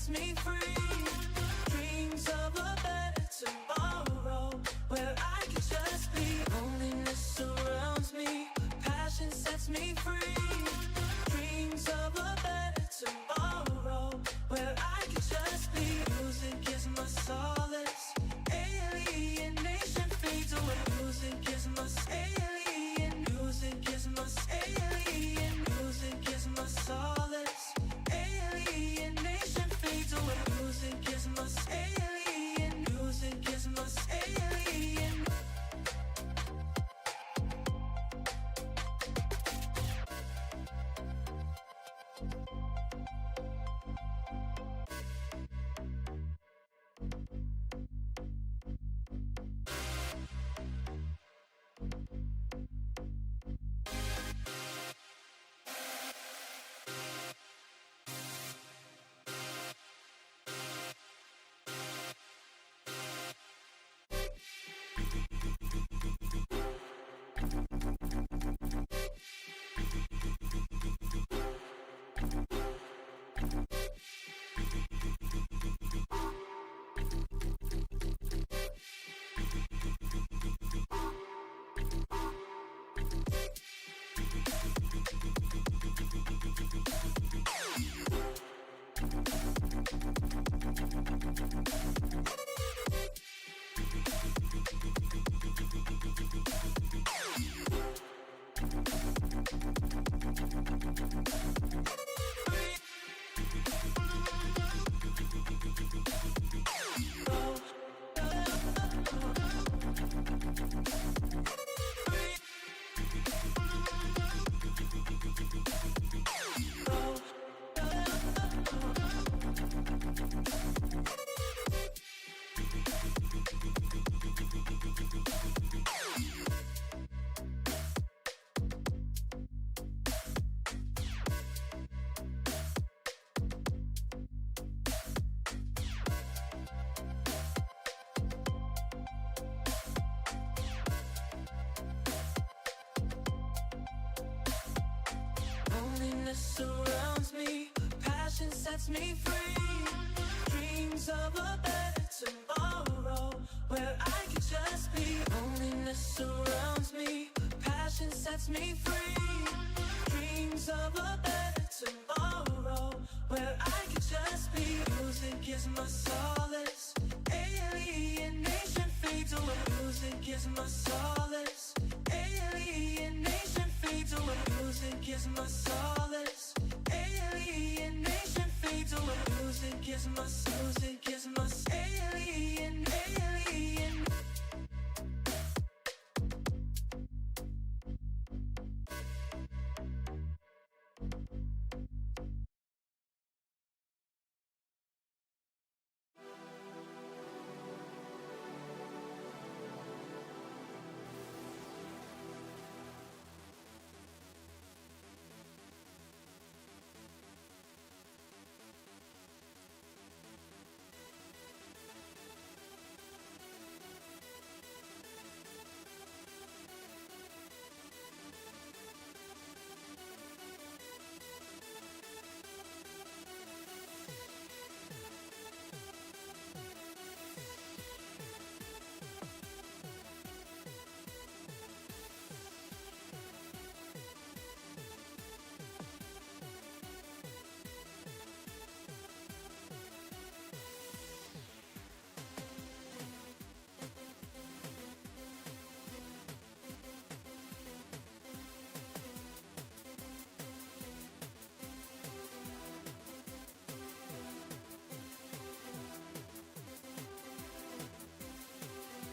sets me free. Dreams of a better tomorrow where I can just be. Loneliness surrounds me, passion sets me free. Dreams of a better tomorrow where I can just be. Music is my solace, alienation fades away. Music is my alien, music is my alien, music is my solace, alienation fades away. Music is my alien, music is my alien. Loneliness surrounds me, passion sets me free. Dreams of a better tomorrow where I can just be. Loneliness surrounds me, passion sets me free. Dreams of a better tomorrow where I can just be. Music is my solace, alienation fades away. Music is my solace, alienation fades away. Music is my solace, alienation fades away. Music is my alien, alien.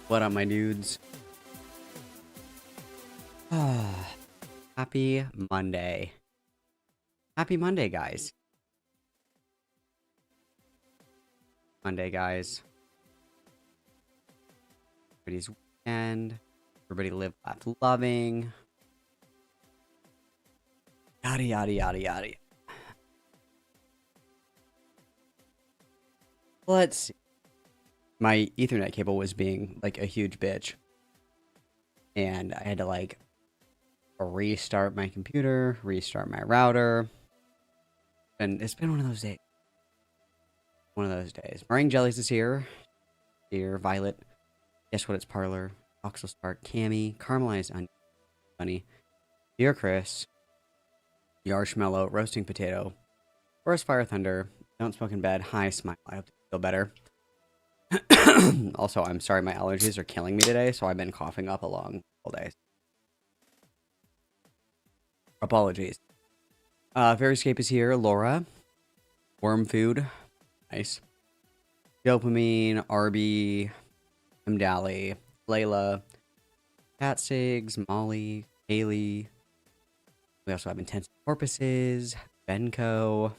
What up, my dudes? Happy Monday. Happy Monday, guys. Monday, guys. Everybody's weekend. Everybody live, laugh, loving. Yada, yada, yada, yada. Let's see. My Ethernet cable was being like a huge bitch. And I had to like restart my computer, restart my router. And it's been one of those days. One of those days. Meringue Jellies is here. Here, Violet. Guess what? It's Parlor. Oxel Spark. Cammy. Caramelized Onion. Bunny. Dear Chris. Yarshmallow. Roasting Potato. Forest Fire Thunder. Don't Smoke in Bed. Hi, Smile. I hope you feel better. Also, I'm sorry my allergies are killing me today, so I've been coughing up along all day. Apologies. Veriscape is here. Laura. Worm Food. Nice. Dopamine. Arby. Mdali. Layla. Cat Sigs. Molly. Haley. We also have Intense Porpoises. Benko.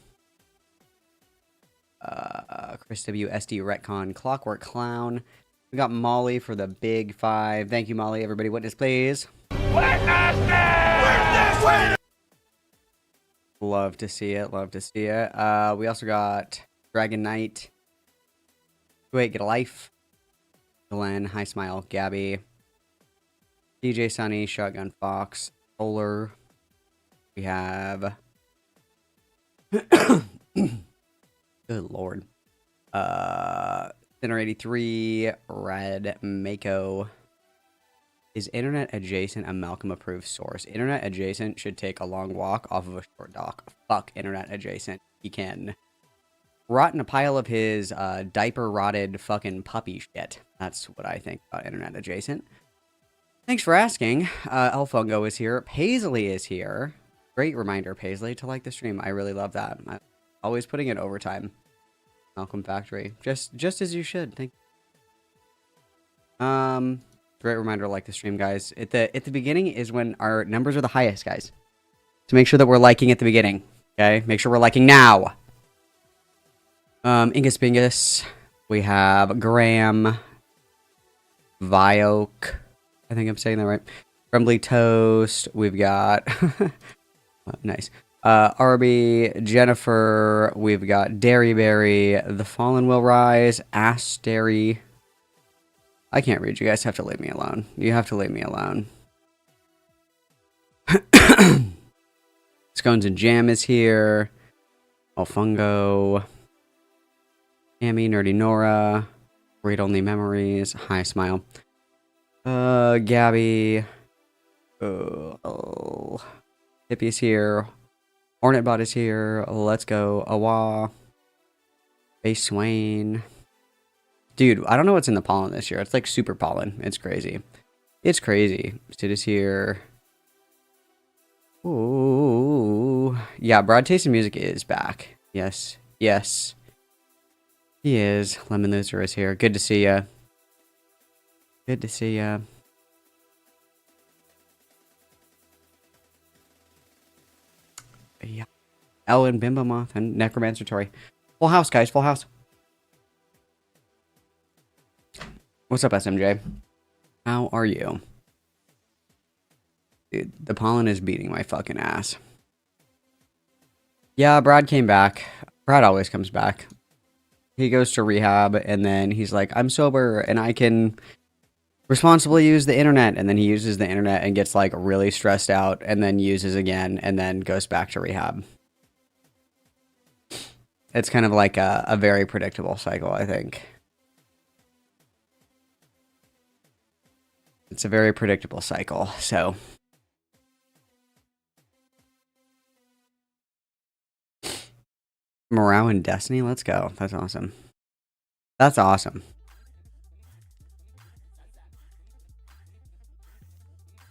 Chris W. SD Retcon. Clockwork Clown. We got Molly for the big 5. Thank you, Molly. Everybody, witness, please. Witness! Love to see it. Love to see it. We also got Dragon Knight. Wait, Get a Life. Glenn. Hi Smile. Gabby. DJ Sunny. Shotgun Fox. Solar. We have... Good lord. Center 83. Red. Mako. Is internet adjacent a Malcolm approved source? Internet adjacent should take a long walk off of a short dock. Fuck internet adjacent. He can rot in a pile of his diaper rotted fucking puppy shit. That's what I think about internet adjacent. Thanks for asking. Elfungo is here. Paisley is here. Great reminder, Paisley, to like the stream. I really love that. I'm always putting in overtime. Malcolm Factory. Just as you should. Thank you. Great reminder to like the stream, guys. At the beginning is when our numbers are the highest, guys. To make sure that we're liking at the beginning. Okay? Make sure we're liking now. Ingus Bingus. We have Graham. Vioke. I think I'm saying that right. Crumbly Toast. We've got... nice. Arby, Jennifer. We've got Dairyberry. The Fallen Will Rise. Astery. I can't read. You guys have to leave me alone. You have to leave me alone. Scones and Jam is here. Alfungo. Tammy, Nerdy Nora. Read Only Memories. Hi, Smile. Gabby. Hippie's here. Hornetbot is here. Let's go. Awa. Base Swain. Dude, I don't know what's in the pollen this year. It's like super pollen. It's crazy. It's crazy. Sid is here. Ooh. Yeah, Broad Taste in Music is back. Yes. Yes. He is. Lemon Loser is here. Good to see ya. Good to see ya. Yeah. Ellen, Bimbo Moth, and Necromancer Tori. Full house, guys. Full house. What's up, SMJ? How are you? Dude, the pollen is beating my fucking ass. Yeah, Brad came back. Brad always comes back. He goes to rehab, and then he's like, I'm sober, and I can responsibly use the internet. And then he uses the internet and gets, like, really stressed out, and then uses again, and then goes back to rehab. It's kind of like a very predictable cycle, I think. It's a very predictable cycle, so... Morale and Destiny, let's go. That's awesome. That's awesome.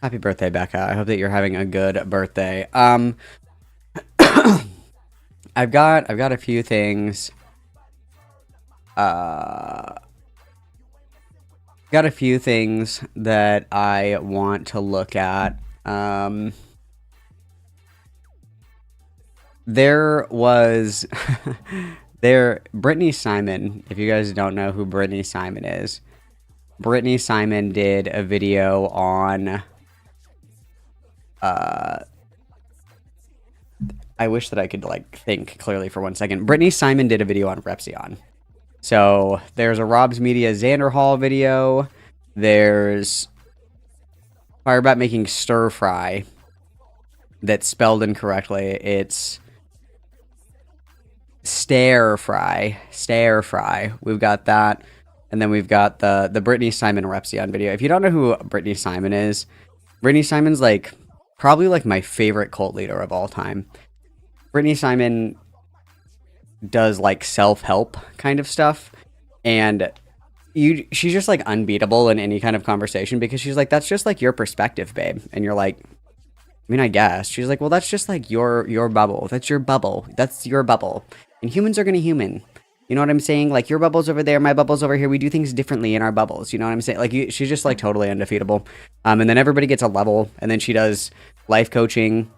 Happy birthday, Becca. I hope that you're having a good birthday. I've got a few things. Got a few things that I want to look at. There was Brittany Simon. If you guys don't know who Brittany Simon is, Brittany Simon did a video on I wish that I could like think clearly for 1 second. Brittany Simon did a video on Repsion. So there's a Rob's Media Xanderhal video. There's Firebat making stir fry that's spelled incorrectly. It's Stir fry. We've got that. And then we've got the Brittany Simon Repsion video. If you don't know who Brittany Simon is, Brittany Simon's like probably like my favorite cult leader of all time. Brittany Simon does like self-help kind of stuff, and she's just like unbeatable in any kind of conversation because she's like, that's just like your perspective, babe. And you're like, I mean, I guess. She's like, well, that's just like your bubble. That's your bubble. That's your bubble. And humans are gonna human. You know what I'm saying? Like, your bubble's over there, my bubble's over here. We do things differently in our bubbles. You know what I'm saying? Like, she's just like totally undefeatable. And then everybody gets a level, and then she does life coaching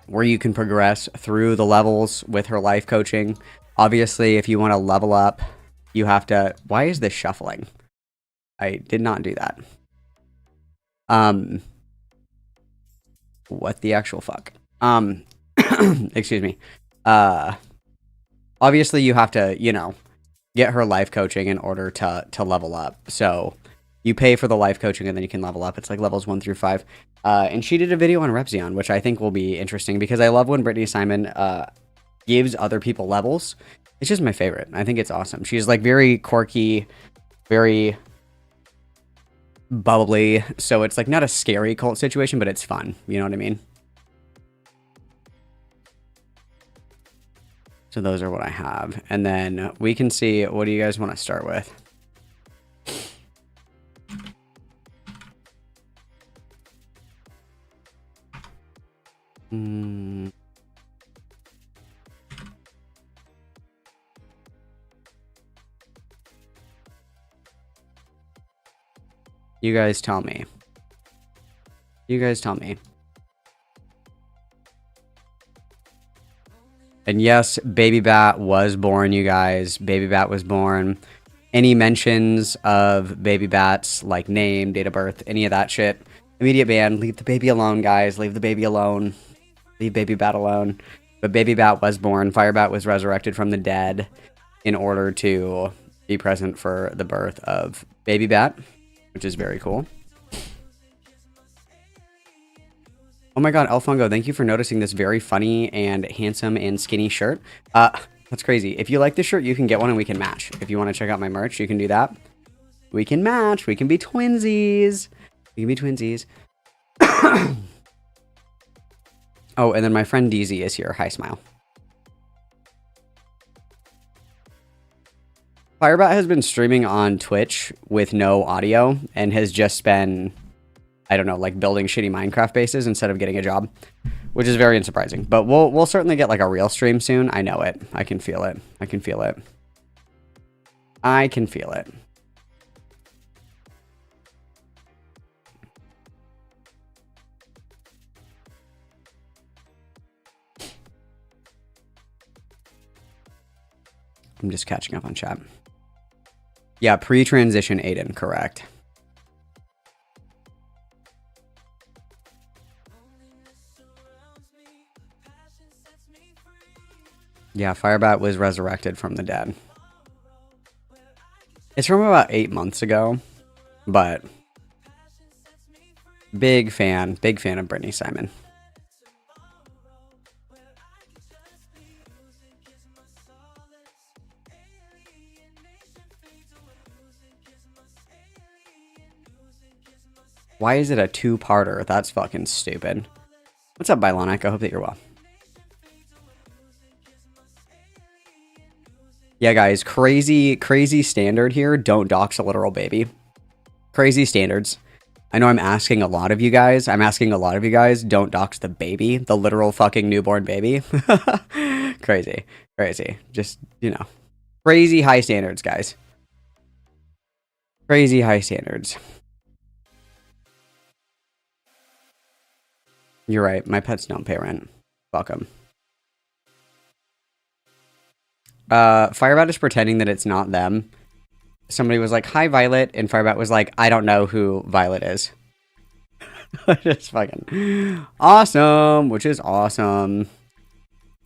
where you can progress through the levels with her life coaching. Obviously, if you want to level up, you have to... Why is this shuffling? I did not do that. What the actual fuck? Excuse me. Obviously, you have to, you know, get her life coaching in order to level up. So you pay for the life coaching and then you can level up. It's like levels 1 through 5. And she did a video on Repsion, which I think will be interesting because I love when Brittany Simon gives other people levels. It's just my favorite. I think it's awesome. She's like very quirky, very bubbly. So it's like not a scary cult situation, but it's fun. You know what I mean? So those are what I have. And then we can see, what do you guys want to start with? You guys tell me. You guys tell me. And yes, Baby Bat was born, you guys. Baby Bat was born. Any mentions of Baby Bat's like name, date of birth, any of that shit, immediate ban. Leave the baby alone, guys. Leave the baby alone. Leave Baby Bat alone. But Baby Bat was born. Firebat was resurrected from the dead in order to be present for the birth of Baby Bat, which is very cool. Oh my god, Elfongo, thank you for noticing this very funny and handsome and skinny shirt. That's crazy. If you like this shirt, you can get one and we can match. If you want to check out my merch, you can do that. We can match. We can be twinsies. We can be twinsies. Oh, and then my friend DZ is here. Hi, Smile. Firebat has been streaming on Twitch with no audio and has just been... I don't know, like building shitty Minecraft bases instead of getting a job, which is very unsurprising. But we'll certainly get like a real stream soon. I know it. I can feel it. I can feel it. I can feel it. I'm just catching up on chat. Yeah, pre-transition Aiden, correct. Yeah, Firebat was resurrected from the dead. It's from about 8 months ago, but big fan of Brittany Simon. Why is it a 2-parter? That's fucking stupid. What's up, Bylonic? I hope that you're well. Yeah, guys, crazy standard here. Don't dox a literal baby. Crazy standards. I know I'm asking a lot of you guys. Don't dox the baby. The literal fucking newborn baby. Crazy. Just, you know. Crazy high standards, guys. Crazy high standards. You're right. My pets don't pay rent. Fuck 'em. Firebat is pretending that it's not them. Somebody was like, hi, Violet. And Firebat was like, I don't know who Violet is. Just fucking awesome, which is awesome.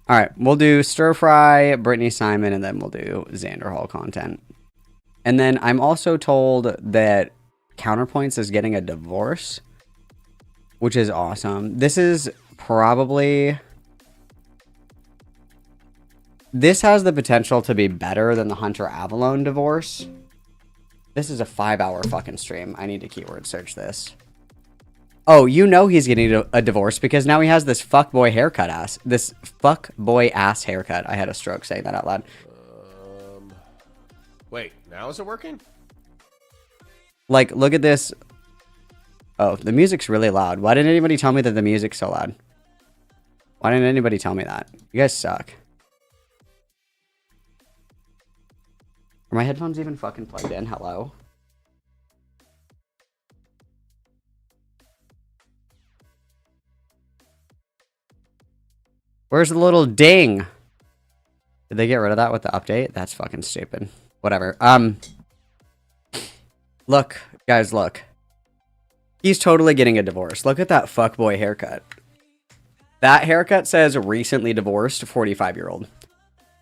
All right, we'll do Stir Fry, Brittany Simon, and then we'll do Xanderhal content. And then I'm also told that Counterpoints is getting a divorce, which is awesome. This is probably... This has the potential to be better than the Hunter Avalon divorce. This is a 5-hour fucking stream. I need to keyword search this. Oh, you know he's getting a divorce because now he has this fuckboy haircut ass. This fuckboy ass haircut. I had a stroke saying that out loud. Wait, now is it working? Like, look at this. Oh, the music's really loud. Why didn't anybody tell me that the music's so loud? Why didn't anybody tell me that? You guys suck. Are my headphones even fucking plugged in? Hello? Where's the little ding? Did they get rid of that with the update? That's fucking stupid. Whatever. Look, guys, look. He's totally getting a divorce. Look at that fuckboy haircut. That haircut says recently divorced 45-year-old.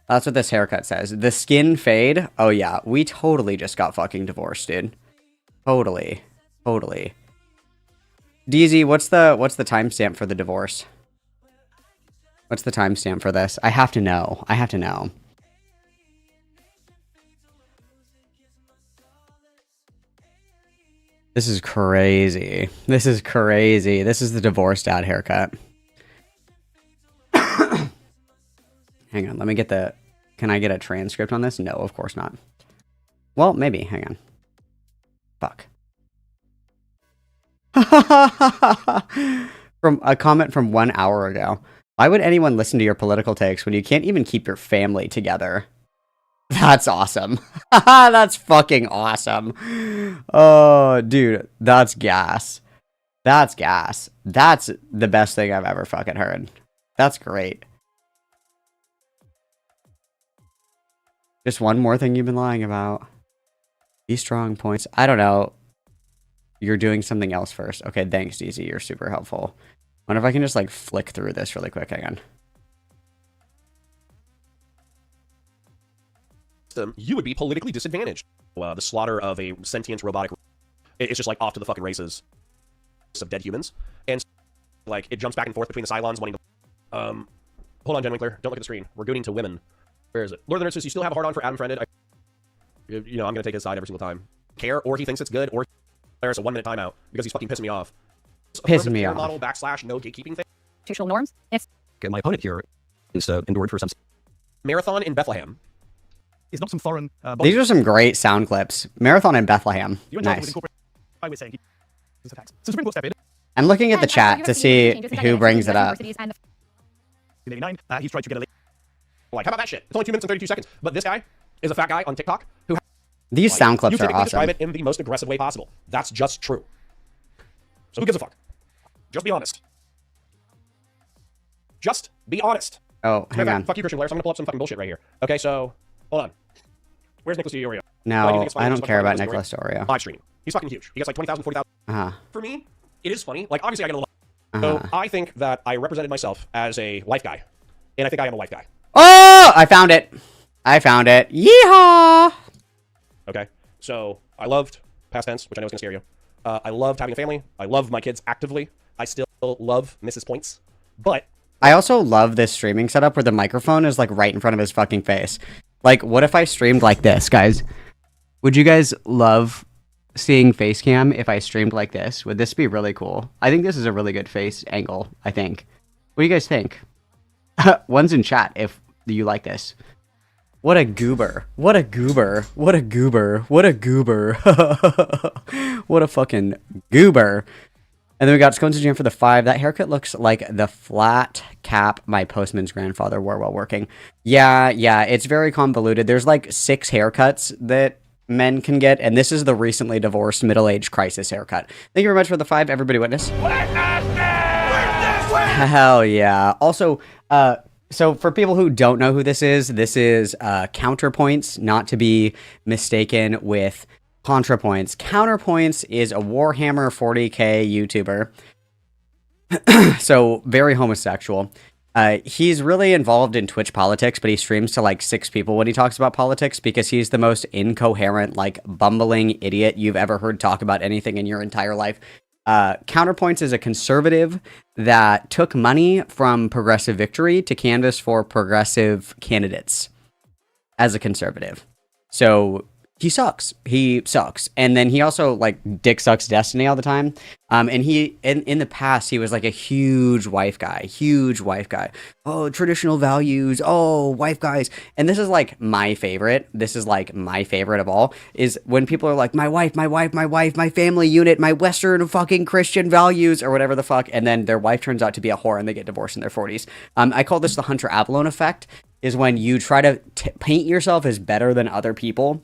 That's what this haircut says. The skin fade. Oh yeah, we totally just got fucking divorced, dude. Totally. Totally. DZ, what's the timestamp for the divorce? What's the timestamp for this? I have to know. I have to know. This is crazy. This is crazy. This is the divorce dad haircut. Hang on, let me get the... Can I get a transcript on this? No, of course not. Well, maybe. Hang on. Fuck. From a comment from 1 hour ago. Why would anyone listen to your political takes when you can't even keep your family together? That's awesome. That's fucking awesome. Oh, dude, that's gas. That's gas. That's the best thing I've ever fucking heard. That's great. Just one more thing you've been lying about. Be strong points. I don't know. You're doing something else first. Okay, thanks, DZ. You're super helpful. Wonder if I can just like flick through this really quick. Hang on. You would be politically disadvantaged. The slaughter of a sentient robotic, it's just like off to the fucking races of dead humans, and like it jumps back and forth between the Cylons wanting to. Hold on, Jen Winkler. Don't look at the screen. We're gooning to women. Where is it? Lord of the Nurses, you still have a hard on for Adam Friended. You know, I'm gonna take his side every single time. Care, or he thinks it's good, or there's a 1 minute timeout because he's fucking pissing me off. Pissing me off. Model / no gatekeeping thing. Institutional norms. My opponent here is endured for some. Marathon in Bethlehem. Is not some foreign. These are some great sound clips. Marathon in Bethlehem. Nice. I was saying his attacks. So Supreme Court step in. I'm looking at the chat to see who brings it up. In 89, he's tried to get a. Like, how about that shit? It's only 2 minutes and 32 seconds. But this guy is a fat guy on TikTok who. These sound clips are awesome. Describe it in the most aggressive way possible. That's just true. So who gives a fuck? Just be honest. Just be honest. Oh, hang on. Fuck you, Christian Blair. So I'm gonna pull up some fucking bullshit right here. Okay, so hold on. Where's Nicholas DeOrio? No, I don't care about Nicholas DeOrio. Live stream. He's fucking huge. He gets like 20,000, 40,000. For me, it is funny. Like, obviously, I get a little. So I think that I represented myself as a life guy, and I think I am a life guy. Oh, I found it. I found it. Yeehaw! Okay, so I loved past tense, which I know is gonna scare you. I loved having a family. I love my kids actively. I still love Mrs. Points, but I also love this streaming setup where the microphone is like right in front of his fucking face. Like, what if I streamed like this, guys? Would you guys love seeing face cam if I streamed like this? Would this be really cool? I think this is a really good face angle, I think. What do you guys think? One's in chat if you like this. What a goober. What a goober. What a goober. What a goober. What a fucking goober. And then we got Scones and Jam for the 5. That haircut looks like the flat cap my postman's grandfather wore while working. Yeah, it's very convoluted. There's like 6 haircuts that men can get, and this is the recently divorced middle-aged crisis haircut. Thank you very much for the 5. Everybody witness. Hell yeah. Also, so for people who don't know who this is Counterpoints, not to be mistaken with ContraPoints. Counterpoints is a Warhammer 40k YouTuber. So very homosexual. He's really involved in Twitch politics, but he streams to like 6 people when he talks about politics because he's the most incoherent, like bumbling idiot you've ever heard talk about anything in your entire life. Counterpoints is a conservative that took money from Progressive Victory to canvass for progressive candidates as a conservative. So he sucks. He sucks. And then he also like dick sucks Destiny all the time. And he in the past he was like a huge wife guy. Oh, traditional values. Oh, wife guys. And this is like my favorite. This is like my favorite of all is when people are like my wife, my family unit, my Western fucking Christian values or whatever the fuck. And then their wife turns out to be a whore and they get divorced in their 40s. I call this the Hunter Avalon effect. Is when you try to paint yourself as better than other people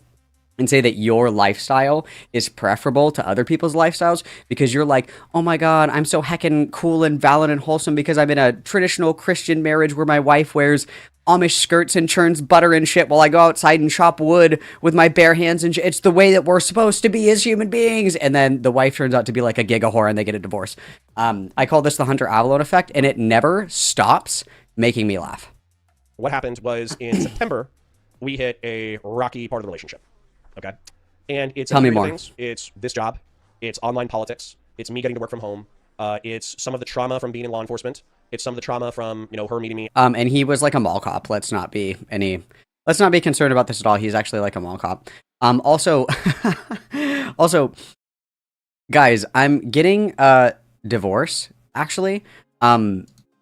and say that your lifestyle is preferable to other people's lifestyles because you're like, oh my God, I'm so heckin' cool and valid and wholesome because I'm in a traditional Christian marriage where my wife wears Amish skirts and churns butter and shit while I go outside and chop wood with my bare hands and it's the way that we're supposed to be as human beings. And then the wife turns out to be like a giga whore and they get a divorce. I call this the Hunter Avalon effect and it never stops making me laugh. What happened was in September, we hit a rocky part of the relationship. Okay. And it's Tell me more. Things. It's this job. It's online politics. It's me getting to work from home. It's some of the trauma from being in law enforcement. It's some of the trauma from, her meeting me. And he was like a mall cop. Let's not be concerned about this at all. He's actually like a mall cop. Also, guys, I'm getting a divorce actually.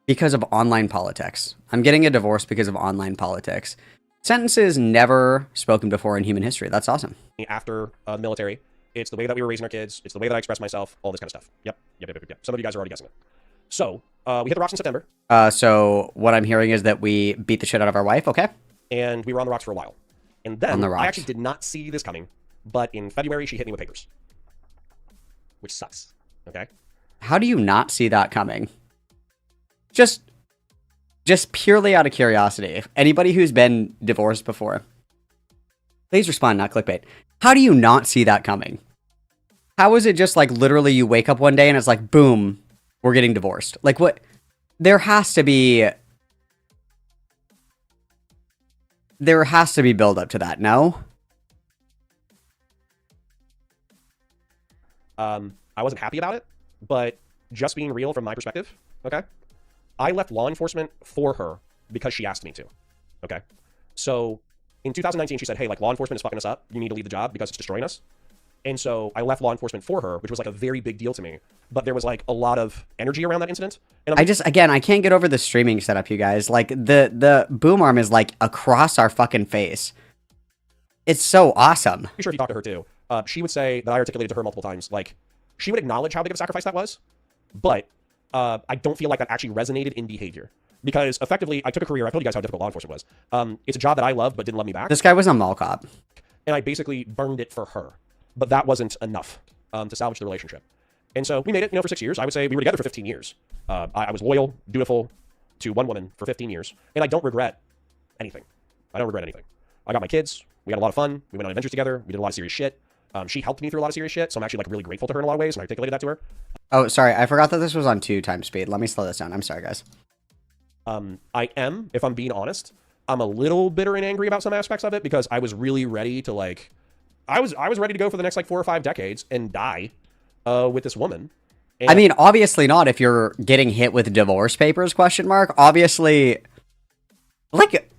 Because of online politics. I'm getting a divorce because of online politics. Sentences never spoken before in human history. That's awesome. After the military, it's the way that we were raising our kids. It's the way that I express myself. All this kind of stuff. Yep. Some of you guys are already guessing it. So we hit the rocks in September. So what I'm hearing is that we beat the shit out of our wife. Okay. And we were on the rocks for a while. And then I actually did not see this coming. But in February, she hit me with papers. Which sucks. Okay. How do you not see that coming? Just purely out of curiosity, anybody who's been divorced before, please respond, not clickbait. How do you not see that coming? How is it just like literally you wake up one day and it's like, boom, we're getting divorced? Like what? There has to be build up to that, no? I wasn't happy about it, but just being real from my perspective, okay? I left law enforcement for her because she asked me to, okay? So in 2019, she said, hey, like law enforcement is fucking us up. You need to leave the job because it's destroying us. And so I left law enforcement for her, which was like a very big deal to me. But there was like a lot of energy around that incident. And I can't get over the streaming setup, you guys. Like the boom arm is like across our fucking face. It's so awesome. I'm sure if you talk to her too, she would say that I articulated to her multiple times, like she would acknowledge how big of a sacrifice that was, but I don't feel like that actually resonated in behavior because effectively I took a career. I told you guys how difficult law enforcement was. It's a job that I loved, but didn't love me back. This guy was a mall cop. And I basically burned it for her, but that wasn't enough to salvage the relationship. And so we made it, for 6 years. I would say we were together for 15 years. I was loyal, dutiful to one woman for 15 years. And I don't regret anything. I got my kids. We had a lot of fun. We went on adventures together. We did a lot of serious shit. She helped me through a lot of serious shit. So I'm actually like really grateful to her in a lot of ways. And I articulated that to her. Oh, sorry. I forgot that this was on 2 times speed. Let me slow this down. I'm sorry, guys. I am, if I'm being honest, I'm a little bitter and angry about some aspects of it because I was really ready to like, I was ready to go for the next like 4 or 5 decades and die with this woman. And I mean, obviously not if you're getting hit with divorce papers, ? Obviously, like,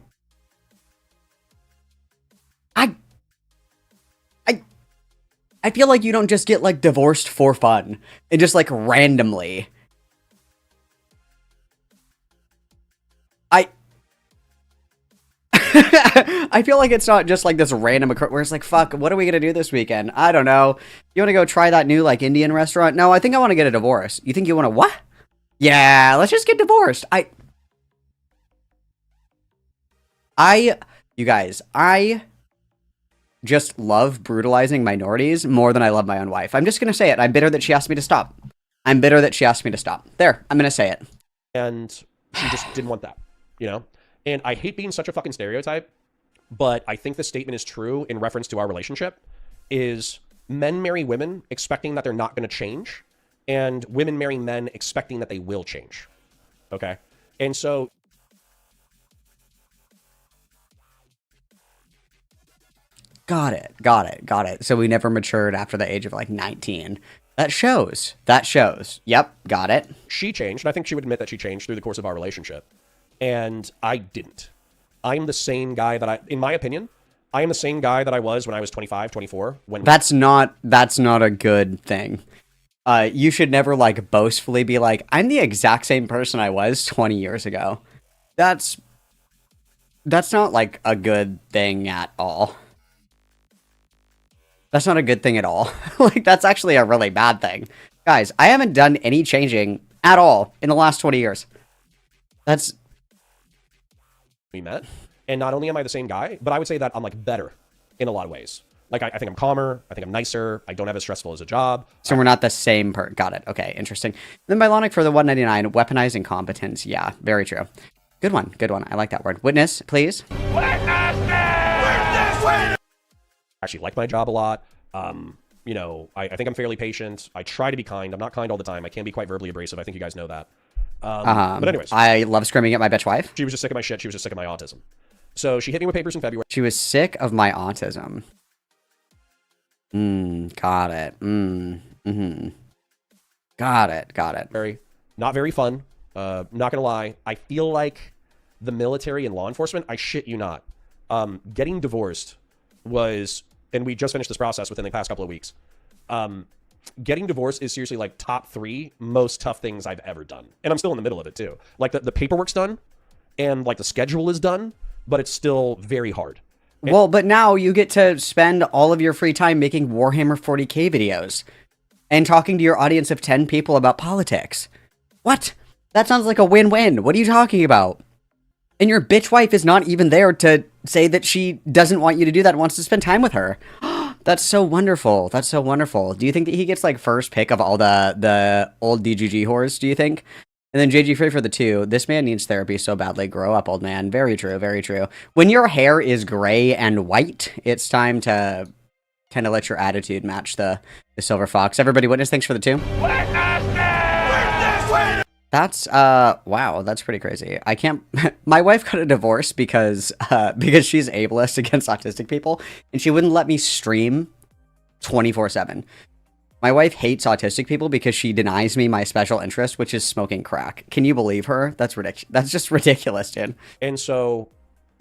I feel like you don't just get like divorced for fun and just like randomly. I feel like it's not just like this random where it's like, fuck, what are we gonna do this weekend? I don't know. You want to go try that new like Indian restaurant? No, I think I want to get a divorce. You think you want to what? Yeah, let's just get divorced. You guys, I just love brutalizing minorities more than I love my own wife. I'm just gonna say it. I'm bitter that she asked me to stop. There, I'm gonna say it. And she just didn't want that, And I hate being such a fucking stereotype, but I think the statement is true in reference to our relationship, is men marry women expecting that they're not going to change, and women marry men expecting that they will change. Okay? And so... Got it. So we never matured after the age of like 19. That shows. That shows. Yep, got it. She changed, and I think she would admit that she changed through the course of our relationship. And I didn't. I'm the same guy that in my opinion, I am the same guy that I was when I was 25, 24. That's not a good thing. You should never like boastfully be like, I'm the exact same person I was 20 years ago. That's not like a good thing at all. That's not a good thing at all. Like, that's actually a really bad thing. Guys, I haven't done any changing at all in the last 20 years. That's... We met. And not only am I the same guy, but I would say that I'm like better in a lot of ways. Like, I think I'm calmer. I think I'm nicer. I don't have as stressful as a job. So we're not the same Got it. Okay, interesting. Then Bylonic for the 199, weaponized incompetence. Yeah, very true. Good one. Good one. I like that word. Witness, please. I actually like my job a lot. You know, I think I'm fairly patient. I try to be kind. I'm not kind all the time. I can be quite verbally abrasive. I think you guys know that. But anyways. I love screaming at my bitch wife. She was just sick of my shit. She was just sick of my autism. So she hit me with papers in February. She was sick of my autism. Got it. Got it. Not very fun. Not gonna lie. I feel like the military and law enforcement, I shit you not. Getting divorced was, and we just finished this process within the past couple of weeks. Getting divorced is seriously like top 3 most tough things I've ever done. And I'm still in the middle of it too. Like the paperwork's done and like the schedule is done, but it's still very hard. Well, but now you get to spend all of your free time making Warhammer 40k videos and talking to your audience of 10 people about politics. What? That sounds like a win-win. What are you talking about? And your bitch wife is not even there to say that she doesn't want you to do that and wants to spend time with her. That's so wonderful. That's so wonderful. Do you think that he gets like first pick of all the old DGG whores, do you think? And then JG Free for the 2. This man needs therapy so badly. Grow up, old man. Very true, very true. When your hair is gray and white, it's time to kind of let your attitude match the silver fox. Everybody witness, thanks for the 2. That's, wow, that's pretty crazy. I can't, my wife got a divorce because she's ableist against autistic people, and she wouldn't let me stream 24/7. My wife hates autistic people because she denies me my special interest, which is smoking crack. Can you believe her? That's ridiculous. That's just ridiculous, dude. And so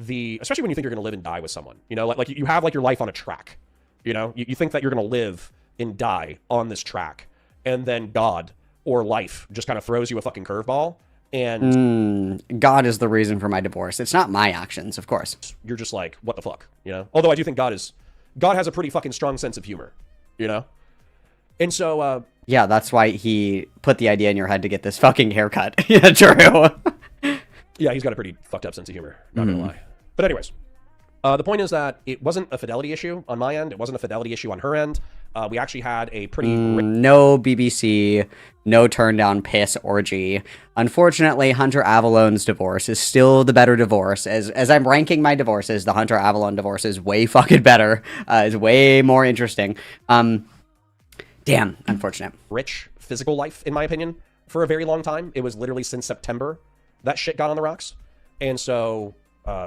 especially when you think you're going to live and die with someone, you know, like you have like your life on a track, you know, you think that you're going to live and die on this track, and then God or life just kind of throws you a fucking curveball, and God is the reason for my divorce. It's not my actions, of course. You're just like, what the fuck, you know? Although I do think God has a pretty fucking strong sense of humor, you know? And so, yeah, that's why he put the idea in your head to get this fucking haircut. Yeah, true. Yeah, he's got a pretty fucked up sense of humor, not gonna lie. But anyways, the point is that it wasn't a fidelity issue on my end. It wasn't a fidelity issue on her end. We actually had a pretty... no BBC, no turn down piss orgy. Unfortunately, Hunter Avalon's divorce is still the better divorce. As I'm ranking my divorces, the Hunter Avalon divorce is way fucking better. Is way more interesting. Damn, unfortunate. Rich physical life, in my opinion, for a very long time. It was literally since September that shit got on the rocks. And so,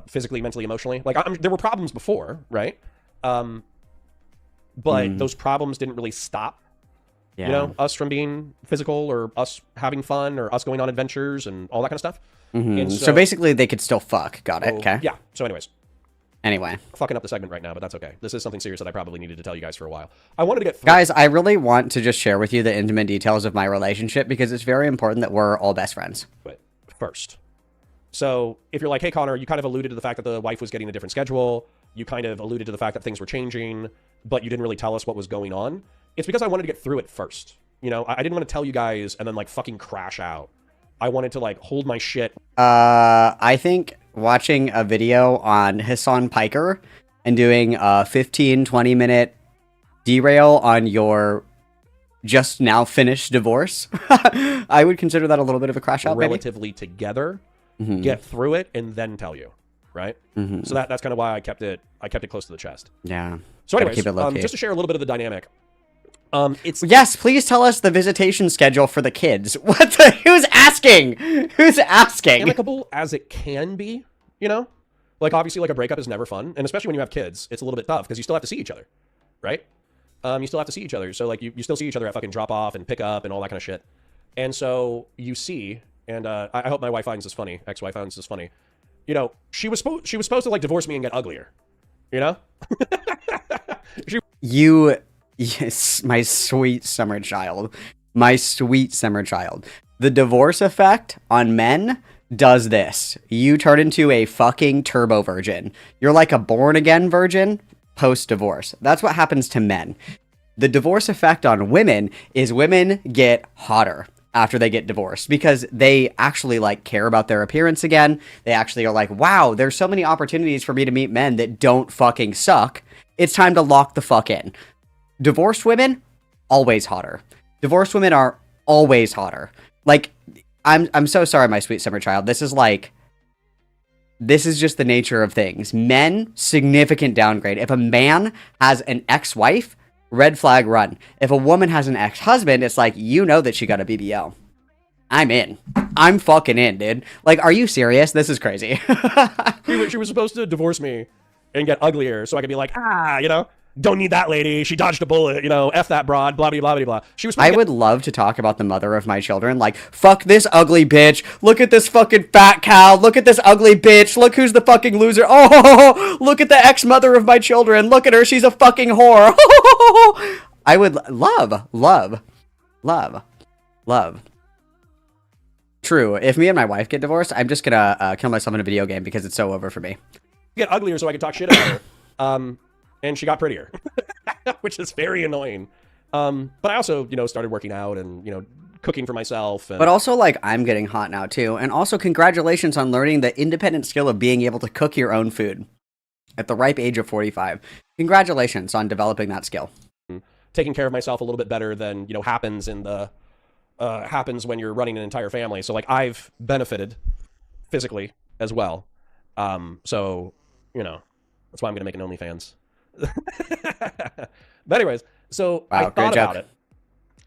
physically, mentally, emotionally, like there were problems before, right? But those problems didn't really stop, you know, us from being physical or us having fun or us going on adventures and all that kind of stuff. And so basically, they could still fuck. Got it. Okay. Yeah. So anyways. Anyway. Fucking up the segment right now, but that's okay. This is something serious that I probably needed to tell you guys for a while. I wanted to get... Guys, I really want to just share with you the intimate details of my relationship because it's very important that we're all best friends. But first. So if you're like, hey, Connor, you kind of alluded to the fact that the wife was getting a different schedule. You kind of alluded to the fact that things were changing, but you didn't really tell us what was going on. It's because I wanted to get through it first. You know, I didn't want to tell you guys and then like fucking crash out. I wanted to like hold my shit. I think watching a video on Hassan Piker and doing a 15-20 minute derail on your just now finished divorce, I would consider that a little bit of a crash out. Relatively together, get through it, and then tell you, right? So that's kind of why I kept it close to the chest. Yeah. So anyways, just to share a little bit of the dynamic. Yes, please tell us the visitation schedule for the kids. What the? Who's asking? Who's asking? Amicable as it can be, you know? Like, obviously, like, a breakup is never fun. And especially when you have kids, it's a little bit tough because you still have to see each other, right? you still have to see each other. So like you still see each other at fucking drop off and pick up and all that kind of shit. And so you see, and I hope my wife finds this funny. Ex-wife finds this funny. You know, she was supposed to like divorce me and get uglier. You know? Yes, my sweet summer child. My sweet summer child. The divorce effect on men does this. You turn into a fucking turbo virgin. You're like a born again virgin post-divorce. That's what happens to men. The divorce effect on women is women get hotter after they get divorced because they actually like care about their appearance again. They actually are like, wow, there's so many opportunities for me to meet men that don't fucking suck. It's time to lock the fuck in. Divorced women, always hotter. Divorced women are always hotter. Like, I'm so sorry, my sweet summer child. This is just the nature of things. Men, significant downgrade. If a man has an ex-wife, red flag run. If a woman has an ex-husband, it's like, you know that she got a BBL. I'm in. I'm fucking in, dude. Like, are you serious? This is crazy. She was supposed to divorce me and get uglier so I could be like, you know, don't need that lady. She dodged a bullet, you know, F that broad, blah, blah, blah, blah, blah. She was. I would love to talk about the mother of my children. Like, fuck this ugly bitch. Look at this fucking fat cow. Look at this ugly bitch. Look who's the fucking loser. Oh, look at the ex-mother of my children. Look at her. She's a fucking whore. I would love. True. If me and my wife get divorced, I'm just gonna kill myself in a video game because it's so over for me. Get uglier so I can talk shit about her. And she got prettier, which is very annoying. But I also, you know, started working out and, you know, cooking for myself. And... But also, like, I'm getting hot now, too. And also, congratulations on learning the independent skill of being able to cook your own food at the ripe age of 45. Congratulations on developing that skill. Taking care of myself a little bit better than, you know, happens happens when you're running an entire family. So, like, I've benefited physically as well. So, you know, that's why I'm going to make an OnlyFans. But anyways, so wow, I thought about it.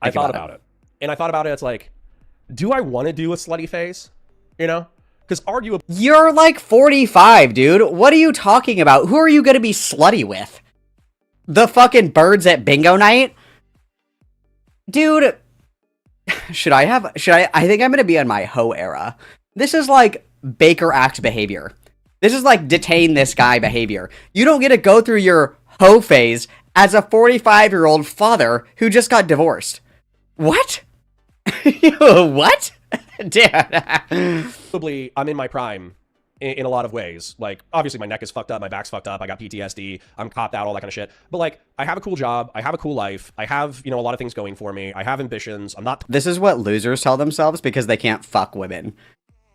And I thought about it. It's like, do I want to do a slutty phase? You know, because arguably you're like 45, dude. What are you talking about? Who are you gonna be slutty with? The fucking birds at bingo night, dude. I think I'm gonna be on my hoe era. This is like Baker Act behavior. This is like detain this guy behavior. You don't get to go through your hoe phase as a 45-year-old father who just got divorced. What? What? Dude. Probably I'm in my prime in a lot of ways. Like, obviously my neck is fucked up, my back's fucked up, I got PTSD, I'm copped out, all that kind of shit. But like, I have a cool job, I have a cool life, I have, you know, a lot of things going for me, I have ambitions, I'm not... This is what losers tell themselves because they can't fuck women.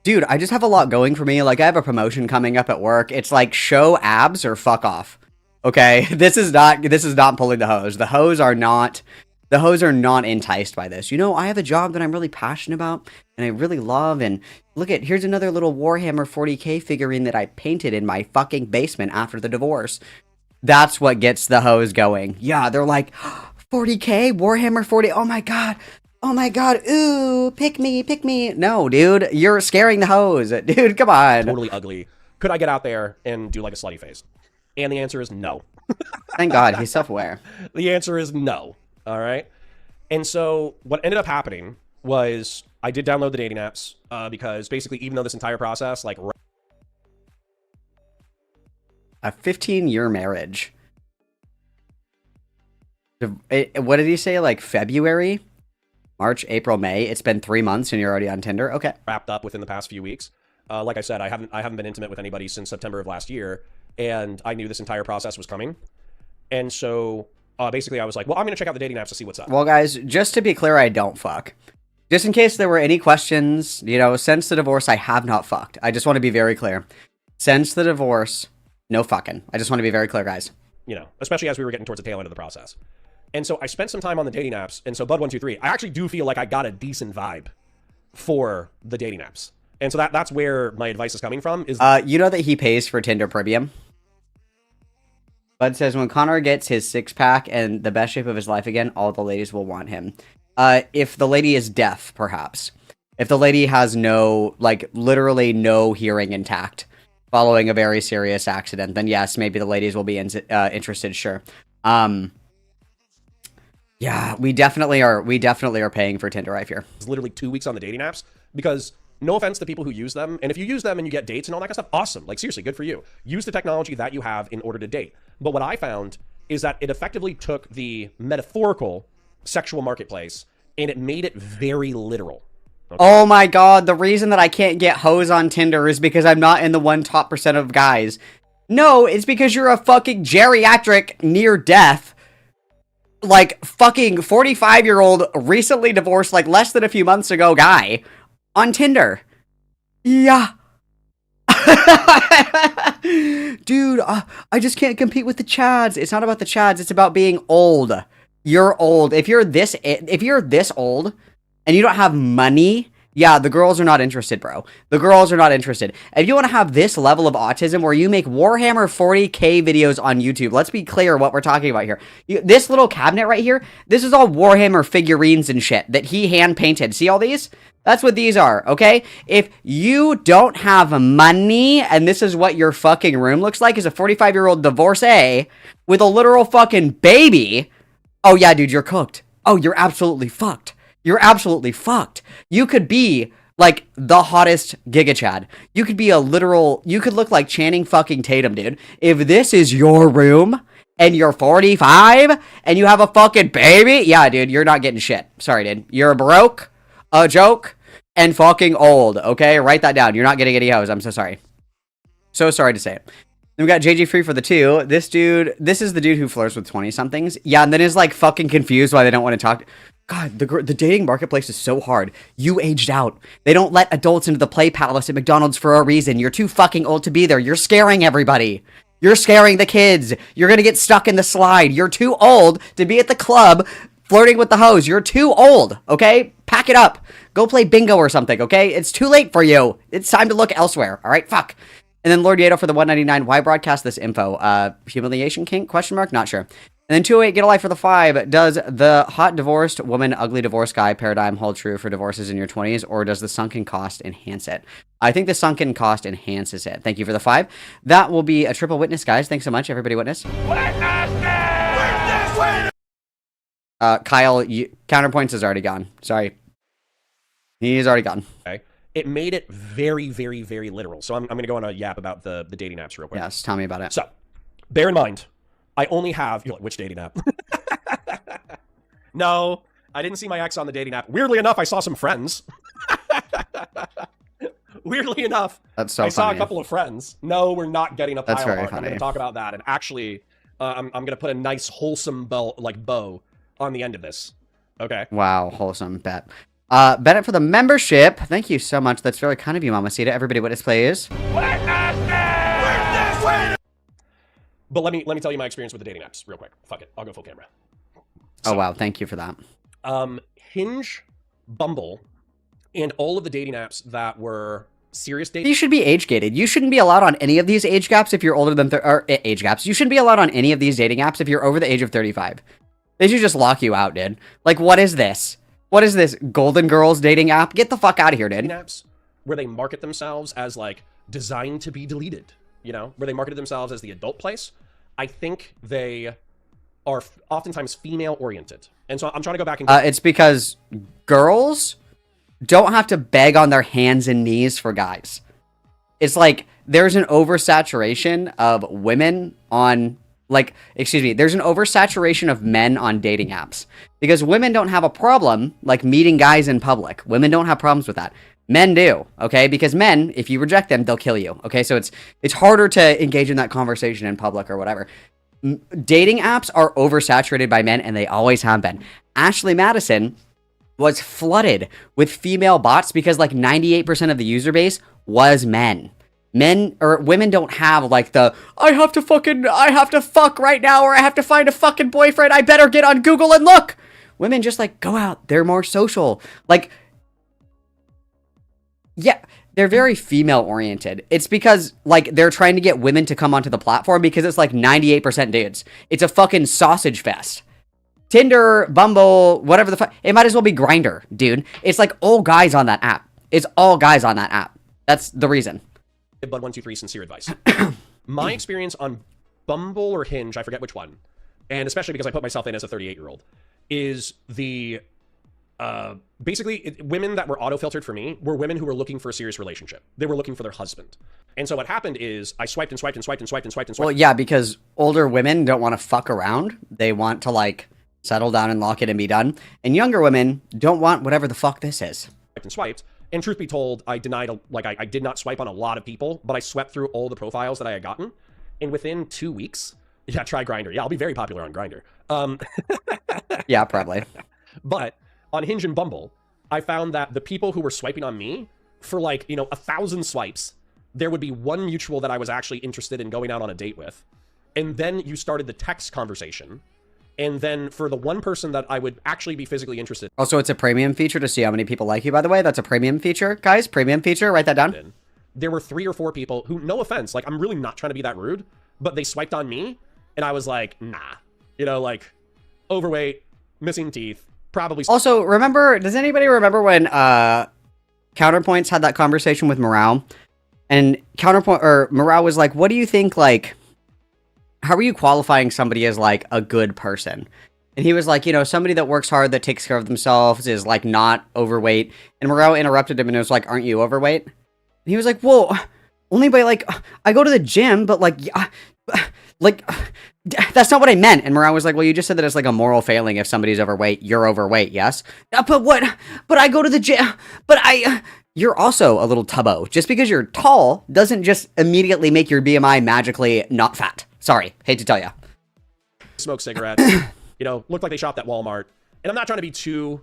Dude, I just have a lot going for me. Like, I have a promotion coming up at work. It's like, show abs or fuck off. Okay? This is not pulling the hose. The hose are not enticed by this. You know, I have a job that I'm really passionate about and I really love. And look here's another little Warhammer 40K figurine that I painted in my fucking basement after the divorce. That's what gets the hose going. Yeah, they're like, 40K? Warhammer 40? Oh my god. Oh my god, ooh, pick me. No, dude, you're scaring the hose. Dude, come on. Totally ugly. Could I get out there and do like a slutty phase? And the answer is no. Thank God, he's self-aware. The answer is no. All right? And so what ended up happening was I did download the dating apps because basically even though this entire process, like... A 15-year marriage. What did he say, like February? March, April, May. It's been 3 months and you're already on Tinder? Okay. Wrapped up within the past few weeks. Like I said, I haven't been intimate with anybody since September of last year, and I knew this entire process was coming. And so basically I was like, well, I'm going to check out the dating apps to see what's up. Well, guys, just to be clear, I don't fuck. Just in case there were any questions, you know, since the divorce, I have not fucked. I just want to be very clear. Since the divorce, no fucking. I just want to be very clear, guys. You know, especially as we were getting towards the tail end of the process. And so I spent some time on the dating apps, and so Bud123, I actually do feel like I got a decent vibe for the dating apps. And so that's where my advice is coming from. Is you know that he pays for Tinder Premium? Bud says, when Connor gets his six-pack and the best shape of his life again, all the ladies will want him. If the lady is deaf, perhaps. If the lady has no, like, literally no hearing intact following a very serious accident, then yes, maybe the ladies will be interested, sure. Yeah, we definitely are. We definitely are paying for Tinder, I fear. It's literally 2 weeks on the dating apps because no offense to people who use them. And if you use them and you get dates and all that kind of stuff, awesome. Like seriously, good for you. Use the technology that you have in order to date. But what I found is that it effectively took the metaphorical sexual marketplace and it made it very literal. Okay? Oh my god, the reason that I can't get hoes on Tinder is because I'm not in the 1% of guys. No, it's because you're a fucking geriatric near death, like fucking 45-year-old recently divorced like less than a few months ago guy on Tinder. Yeah. Dude, I just can't compete with the Chads. It's not about the Chads, it's about being old. You're old. If you're this old and you don't have money, yeah, the girls are not interested, bro. The girls are not interested. If you want to have this level of autism where you make Warhammer 40K videos on YouTube, let's be clear what we're talking about here. This little cabinet right here, this is all Warhammer figurines and shit that he hand painted. See all these? That's what these are, okay? If you don't have money and this is what your fucking room looks like as a 45-year-old divorcee with a literal fucking baby, oh yeah, dude, you're cooked. Oh, you're absolutely fucked. You're absolutely fucked. You could be like the hottest Giga Chad. You could be you could look like Channing fucking Tatum, dude. If this is your room and you're 45 and you have a fucking baby, yeah, dude, you're not getting shit. Sorry, dude. You're broke, a joke, and fucking old, okay? Write that down. You're not getting any hoes. I'm so sorry. So sorry to say it. Then we got JG Free for the 2. This is the dude who flirts with 20-somethings. Yeah, and then is like fucking confused why they don't want to talk. God, the dating marketplace is so hard. You aged out. They don't let adults into the play palace at McDonald's for a reason. You're too fucking old to be there. You're scaring everybody. You're scaring the kids. You're gonna get stuck in the slide. You're too old to be at the club flirting with the hoes. You're too old, okay? Pack it up. Go play bingo or something, okay? It's too late for you. It's time to look elsewhere, all right? Fuck. And then Lord Yato for the 199. Why broadcast this info? Humiliation kink? Question mark? Not sure. And then 208, get a life for the 5. Does the hot divorced woman, ugly divorced guy paradigm hold true for divorces in your 20s, or does the sunken cost enhance it? I think the sunken cost enhances it. Thank you for the 5. That will be a triple witness, guys. Thanks so much, everybody witness. Kyle, Counterpoints is already gone. Sorry. He's already gone. Okay. It made it very, very, very literal. So I'm going to go on a yap about the dating apps real quick. Yes, tell me about it. So, bear in mind, I only have... You're like, which dating app? No, I didn't see my ex on the dating app. Weirdly enough, I saw some friends. Weirdly enough, that's so I saw funny. a couple of friends. No, we're not getting a pile That's very art. funny. I'm going to talk about that. And actually, I'm going to put a nice, wholesome bow on the end of this. Okay? Wow, wholesome. Bet. Bennett for the membership. Thank you so much. That's very kind of you, Mamacita. Everybody witness, please. But let me tell you my experience with the dating apps real quick. Fuck it. I'll go full camera. So, oh, wow. Thank you for that. Hinge, Bumble, and all of the dating apps that were serious dating. You should be age gated. You shouldn't be allowed on any of these age gaps if you're older than age gaps. You shouldn't be allowed on any of these dating apps if you're over the age of 35. They should just lock you out, dude. Like, what is this? What is this? Golden Girls dating app? Get the fuck out of here, dude. Apps where they market themselves as like designed to be deleted, you know, where they marketed themselves as the adult place. I think they are oftentimes female oriented. And so I'm trying to go back and... it's because girls don't have to beg on their hands and knees for guys. It's like there's an oversaturation of women on... there's an oversaturation of men on dating apps because women don't have a problem like meeting guys in public. Women don't have problems with that. Men do, okay? Because men, if you reject them, they'll kill you, okay? So it's harder to engage in that conversation in public or whatever. Dating apps are oversaturated by men, and they always have been. Ashley Madison was flooded with female bots because like 98% of the user base was men. Men or women don't have like the I have to fuck right now, or I have to find a fucking boyfriend. I better get on Google and look. Women just like go out. They're more social. Like, yeah, they're very female oriented. It's because like they're trying to get women to come onto the platform because it's like 98% dudes. It's a fucking sausage fest. Tinder, Bumble, whatever the fuck. It might as well be Grindr, dude. It's like all guys on that app. It's all guys on that app. That's the reason. Bud 123 sincere advice. My experience on Bumble or Hinge, I forget which one, and especially because I put myself in as a 38-year-old, is basically women that were auto-filtered for me were women who were looking for a serious relationship. They were looking for their husband. And so what happened is I swiped and swiped and swiped and swiped and swiped and swiped. Well, yeah, because older women don't want to fuck around. They want to, like, settle down and lock it and be done. And younger women don't want whatever the fuck this is. And swiped. And truth be told, I denied, I did not swipe on a lot of people, but I swept through all the profiles that I had gotten. And within 2 weeks, yeah, try Grindr. Yeah, I'll be very popular on Grindr. Yeah, probably. But on Hinge and Bumble, I found that the people who were swiping on me for, like, 1,000 swipes, there would be one mutual that I was actually interested in going out on a date with. And then you started the text conversation. And then for the one person that I would actually be physically interested Also, it's a premium feature to see how many people like you, by the way. That's a premium feature, guys. Premium feature. Write that down. in, there were 3 or 4 people who, no offense, like, I'm really not trying to be that rude, but they swiped on me. And I was like, nah. Like, overweight, missing teeth, probably... Also, does anybody remember when Counterpoints had that conversation with Morale? And Morale was like, what do you think, like, how are you qualifying somebody as, like, a good person? And he was like, somebody that works hard, that takes care of themselves, is, like, not overweight. And Morale interrupted him and was like, aren't you overweight? And he was like, well, only by, like, I go to the gym, but, like, that's not what I meant. And Morale was like, well, you just said that it's, like, a moral failing if somebody's overweight. You're overweight, yes? But I go to the gym, you're also a little tubbo. Just because you're tall doesn't just immediately make your BMI magically not fat. Sorry, hate to tell you. Smoke cigarettes, looked like they shopped at Walmart. And I'm not trying to be too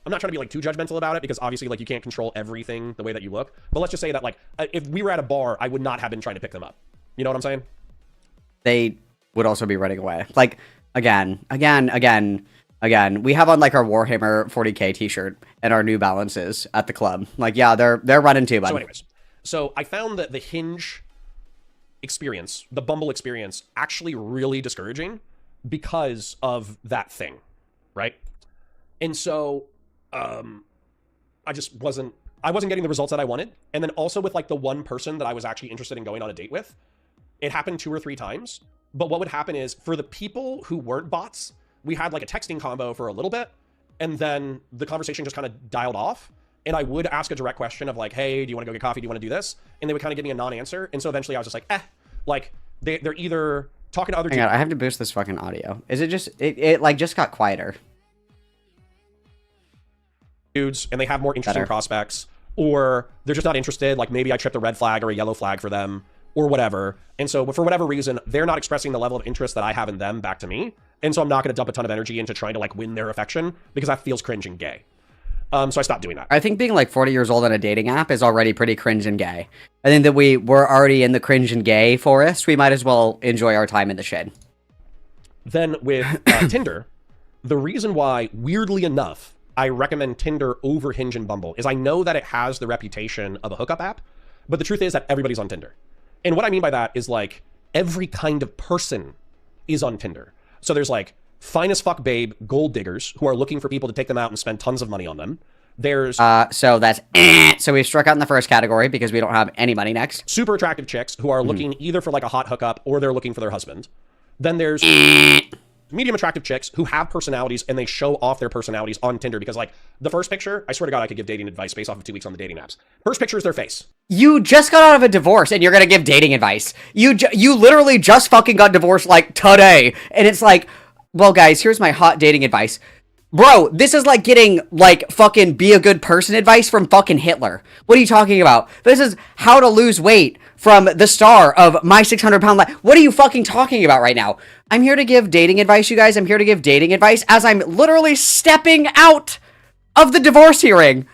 judgmental about it, because obviously, like, you can't control everything the way that you look. But let's just say that, like, if we were at a bar, I would not have been trying to pick them up. You know what I'm saying? They would also be running away. Like, again, we have on, like, our Warhammer 40k t-shirt and our New Balances at the club. Like, yeah, they're running too, bud. So anyways, I found that the Hinge experience, the Bumble experience, actually really discouraging because of that thing, right? And so I wasn't getting the results that I wanted. And then also with, like, the one person that I was actually interested in going on a date with, it happened 2 or 3 times. But what would happen is, for the people who weren't bots, we had, like, a texting combo for a little bit, and then the conversation just kind of dialed off. And I would ask a direct question of, like, hey, do you want to go get coffee? Do you want to do this? And they would kind of give me a non-answer. And so eventually I was just like, like, they're either talking to other Hang on, I have to boost this fucking audio. Is it just, it like, just got quieter. dudes, and they have more interesting prospects, or they're just not interested. Like, maybe I tripped a red flag or a yellow flag for them, or whatever. And so for whatever reason, they're not expressing the level of interest that I have in them back to me. And so I'm not going to dump a ton of energy into trying to, like, win their affection, because that feels cringe and gay. So I stopped doing that. I think being, like, 40 years old on a dating app is already pretty cringe and gay. I think that we're already in the cringe and gay forest. We might as well enjoy our time in the shed. Then with Tinder, the reason why, weirdly enough, I recommend Tinder over Hinge and Bumble is I know that it has the reputation of a hookup app, but the truth is that everybody's on Tinder. And what I mean by that is, like, every kind of person is on Tinder. So there's, like, fine as fuck babe gold diggers who are looking for people to take them out and spend tons of money on them. There's so that's so we've struck out in the first category because we don't have any money next. Super attractive chicks who are looking either for, like, a hot hookup, or they're looking for their husband. Then there's medium attractive chicks who have personalities, and they show off their personalities on Tinder, because, like, the first picture, I swear to God, I could give dating advice based off of 2 weeks on the dating apps. First picture is their face. You just got out of a divorce and you're gonna give dating advice. You literally just fucking got divorced, like, today, and it's like, well, guys, here's my hot dating advice. Bro, this is like getting, like, fucking be a good person advice from fucking Hitler. What are you talking about? This is how to lose weight from the star of My 600-Pound Life. What are you fucking talking about right now? I'm here to give dating advice, you guys. I'm here to give dating advice as I'm literally stepping out of the divorce hearing.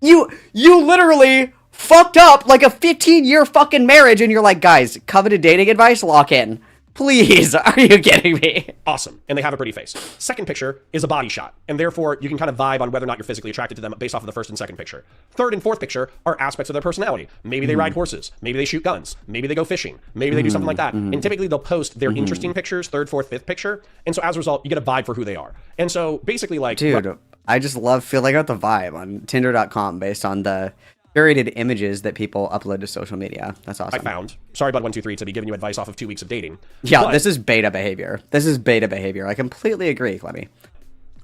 You literally fucked up, like, a 15-year fucking marriage, and you're like, guys, coveted dating advice, lock in. Please, are you kidding me? Awesome. And they have a pretty face. Second picture is a body shot, and therefore you can kind of vibe on whether or not you're physically attracted to them based off of the first and second picture. Third and fourth picture are aspects of their personality. Maybe they ride horses. Maybe they shoot guns. Maybe they go fishing. Maybe they do something like that. And typically they'll post their interesting pictures, third, fourth, fifth picture. And so as a result, you get a vibe for who they are. And so basically, like... Dude, I just love filling out the vibe on Tinder.com based on the curated images that people upload to social media. That's awesome. I found. Sorry about 123 to be giving you advice off of 2 weeks of dating. Yeah, but this is beta behavior. This is beta behavior. I completely agree, Clemmy.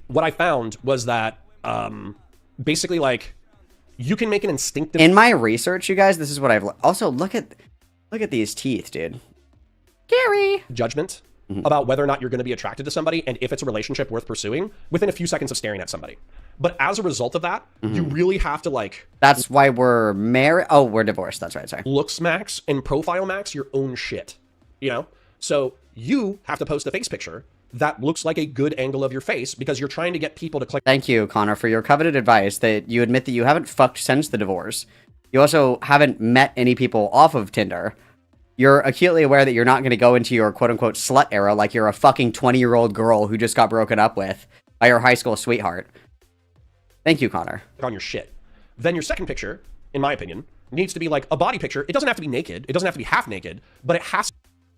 what I found was that basically like you can make an instinctive. In my research, you guys, this is what I've also look at these teeth, dude. Scary. Judgment about whether or not you're going to be attracted to somebody and if it's a relationship worth pursuing within a few seconds of staring at somebody. But as a result of that, you really have to like. That's why we're married. Oh, we're divorced. That's right. Sorry. Looks max and profile max your own shit. You know, so you have to post a face picture that looks like a good angle of your face because you're trying to get people to click. Thank you, Connor, for your coveted advice that you admit that you haven't fucked since the divorce. You also haven't met any people off of Tinder. You're acutely aware that you're not going to go into your quote-unquote slut era like you're a fucking 20-year-old girl who just got broken up with by your high school sweetheart. Thank you, Connor. On your shit. Then your second picture, in my opinion, needs to be like a body picture. It doesn't have to be naked. It doesn't have to be half naked, but it has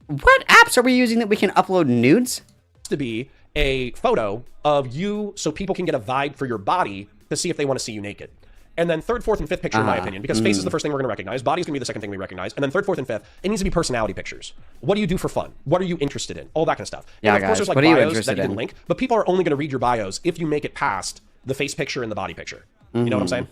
What apps are we using that we can upload nudes? to be a photo of you so people can get a vibe for your body to see if they want to see you naked. And then third, fourth, and fifth picture, in my opinion, because face is the first thing we're going to recognize. Body's going to be the second thing we recognize. And then third, fourth, and fifth, it needs to be personality pictures. What do you do for fun? What are you interested in? All that kind of stuff. Yeah, and of course, guys, there's like what are you bios interested that you can in? link, but people are only going to read your bios if you make it past the face picture and the body picture. You know what I'm saying?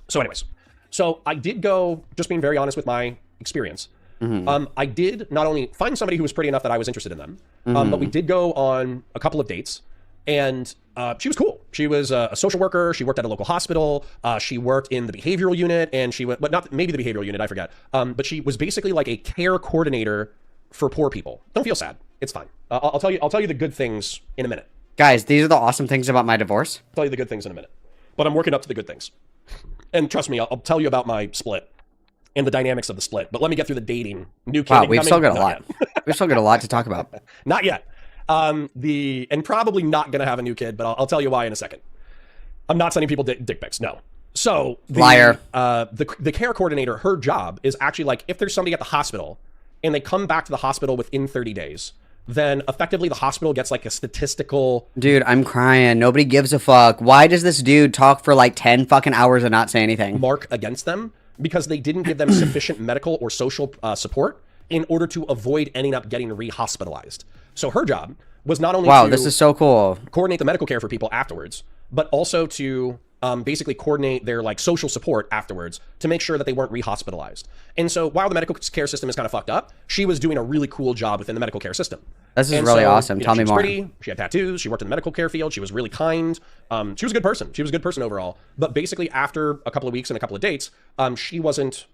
So anyways, so I did go, just being very honest with my experience, I did not only find somebody who was pretty enough that I was interested in them, but we did go on a couple of dates, and she was cool. She was a social worker. She worked at a local hospital. She worked in the behavioral unit, and she went, but not maybe the behavioral unit, I forget. But she was basically like a care coordinator for poor people. Don't feel sad. It's fine. I'll tell you the good things in a minute. Guys, these are the awesome things about my divorce. I'll tell you the good things in a minute. But I'm working up to the good things. And trust me, I'll tell you about my split and the dynamics of the split. But let me get through the dating. New kid. Wow, we've still got a lot. We've still got a lot to talk about. Not yet. And probably not going to have a new kid, but I'll tell you why in a second. I'm not sending people dick pics. No. So Liar. The care coordinator, her job is actually like, if there's somebody at the hospital and they come back to the hospital within 30 days, then effectively the hospital gets like a statistical. Dude, I'm crying. Nobody gives a fuck. Why does this dude talk for like 10 fucking hours and not say anything? Mark against them because they didn't give them sufficient medical or social support in order to avoid ending up getting re-hospitalized. So her job was not only Wow, to this is so cool. coordinate the medical care for people afterwards, but also to basically coordinate their like social support afterwards to make sure that they weren't re-hospitalized. And so while the medical care system is kind of fucked up, she was doing a really cool job within the medical care system. This is And really so, awesome. you know, Tell she me was more. Pretty, she had tattoos. She worked in the medical care field. She was really kind. She was a good person. She was a good person overall. But basically, after a couple of weeks and a couple of dates, she wasn't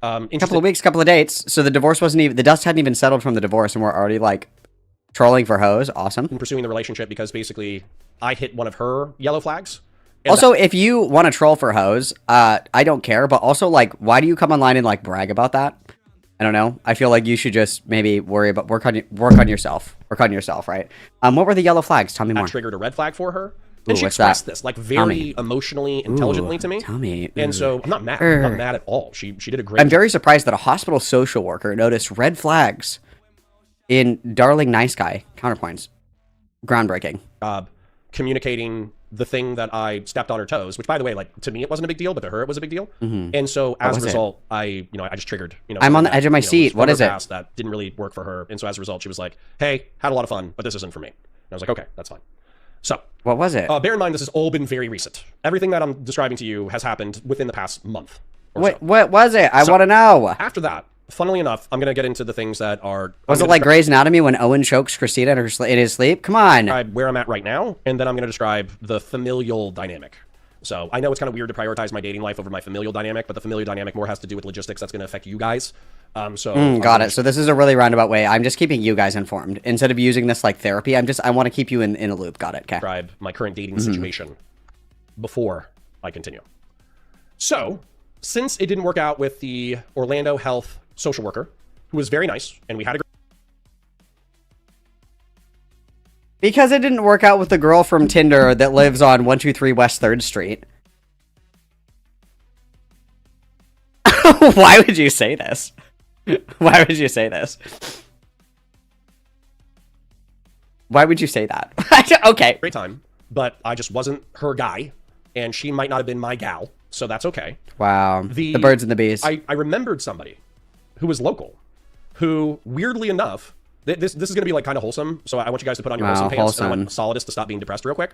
interested. Couple of weeks, couple of dates. So the divorce wasn't even, the dust hadn't even settled from the divorce, and we're already like trolling for hoes. Awesome. in pursuing the relationship because basically I hit one of her yellow flags. And Also, if you want to troll for hoes, I don't care. But also, like, why do you come online and like brag about that? I don't know. I feel like you should just maybe worry about work on yourself. Work on yourself, right? What were the yellow flags? Tell me more. that triggered a red flag for her. And Ooh, she what's expressed that? this like Tell very me. emotionally, intelligently to me. Tell me. And so I'm not mad. I'm not mad at all. She did a great I'm very surprised that a hospital social worker noticed red flags in Darling Nice Guy counterpoints. Groundbreaking. job communicating the thing that I stepped on her toes, which by the way, like to me it wasn't a big deal, but to her it was a big deal. And so as a was it? result, I just triggered. I'm on the that, edge of my was seat. from What her is it? past That didn't really work for her. And so as a result, she was like, "Hey, had a lot of fun, but this isn't for me." And I was like, "Okay, that's fine." So What was it? bear in mind, this has all been very recent. Everything that I'm describing to you has happened within the past month. Or so. What was it? I want to know. After that, funnily enough, I'm going to get into the things that are. Was it like Grey's Anatomy when Owen chokes Christina in his sleep? Come on. Describe where I'm at right now, and then I'm going to describe the familial dynamic. So I know it's kind of weird to prioritize my dating life over my familial dynamic, but the familial dynamic more has to do with logistics that's going to affect you guys. Got it. So this is a really roundabout way. I'm just keeping you guys informed. Instead of using this like therapy, I want to keep you in a loop. Got it. Okay. Describe my current dating situation before I continue. So, since it didn't work out with the Orlando Health social worker, who was very nice, and we had a great Because it didn't work out with the girl from Tinder that lives on 123 West 3rd Street. Why would you say this? Why would you say this? Why would you say that? Okay. great time, but I just wasn't her guy, and she might not have been my gal, so that's okay. Wow. The birds and the bees. I remembered somebody who was local, who weirdly enough, this is going to be like kind of wholesome, so I want you guys to put on your Wow, wholesome pants, and I wholesome. want Solidus to stop being depressed real quick.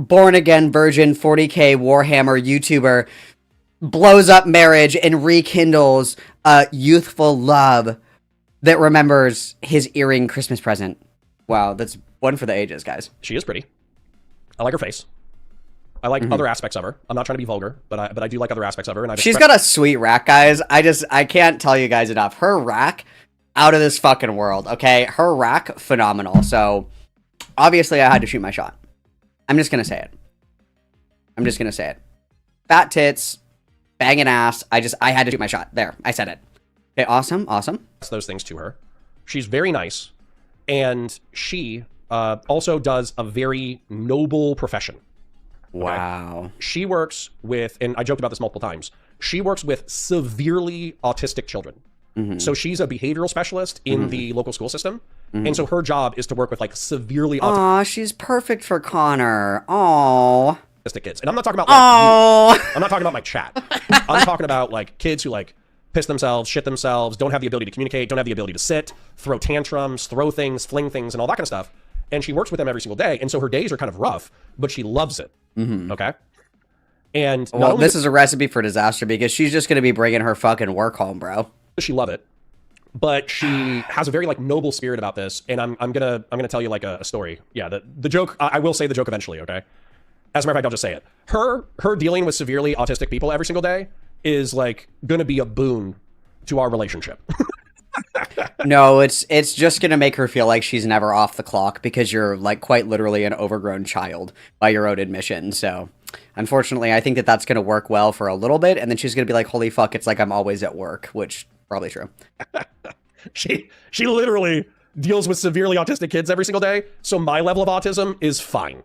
born again virgin 40k Warhammer YouTuber blows up marriage and rekindles a youthful love that remembers his earring Christmas present. Wow, that's one for the ages, guys. She is pretty. I like her face. I like other aspects of her. I'm not trying to be vulgar, but I do like other aspects of her. And she's got a sweet rack, guys. I can't tell you guys enough. Her rack, out of this fucking world, okay? Her rack, phenomenal. So, obviously, I had to shoot my shot. I'm just gonna say it. Fat tits, banging ass. I had to shoot my shot. There, I said it. Okay, awesome. Those things to her. She's very nice, and she also does a very noble profession. Wow. Okay? She works with, and I joked about this multiple times, she works with severely autistic children. So she's a behavioral specialist in the local school system. And so her job is to work with like severely Aw, she's perfect for Connor. Aw. autistic kids. And I'm not talking about like I'm not talking about my chat. I'm talking about like kids who like piss themselves, shit themselves, don't have the ability to communicate, don't have the ability to sit, throw tantrums, throw things, fling things, and all that kind of stuff. And she works with them every single day. And so her days are kind of rough, but she loves it. Okay. And well, this is a recipe for disaster because she's just going to be bringing her fucking work home, bro. She love it, but she has a very like noble spirit about this. And I'm gonna tell you like a story. Yeah. The joke, I will say the joke eventually. Okay. As a matter of fact, I'll just say it. Her dealing with severely autistic people every single day is like going to be a boon to our relationship. No, it's just going to make her feel like she's never off the clock because you're like quite literally an overgrown child by your own admission. So unfortunately, I think that that's going to work well for a little bit. And then she's going to be like, holy fuck, it's like I'm always at work, which probably true. She literally deals with severely autistic kids every single day. So my level of autism is fine.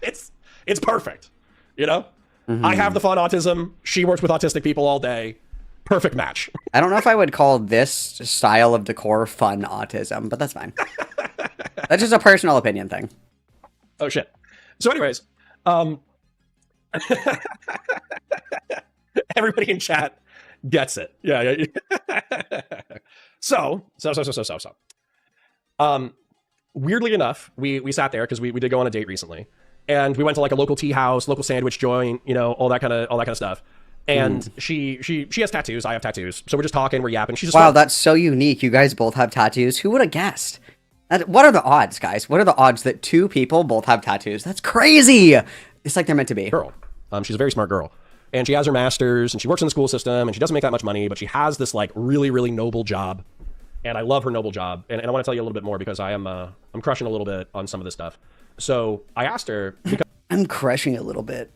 It's perfect. You know, I have the fun autism. She works with autistic people all day. Perfect match. I don't know if I would call this style of decor fun autism, but that's fine. That's just a personal opinion thing. Oh shit. So anyways, everybody in chat gets it. Yeah. So. Weirdly enough, we sat there because we did go on a date recently, and we went to like a local tea house, local sandwich joint, you know, all that kind of stuff. And she has tattoos. I have tattoos. So we're just talking, we're yapping. She's just wow, that's so unique. You guys both have tattoos. Who would have guessed? What are the odds, guys? What are the odds that two people both have tattoos? That's crazy. It's like they're meant to be. Girl. She's a very smart girl. And she has her master's, and she works in the school system, and she doesn't make that much money, but she has this like really, really noble job. And I love her noble job. And I want to tell you a little bit more because I'm crushing a little bit on some of this stuff. So I asked her because I'm crushing a little bit.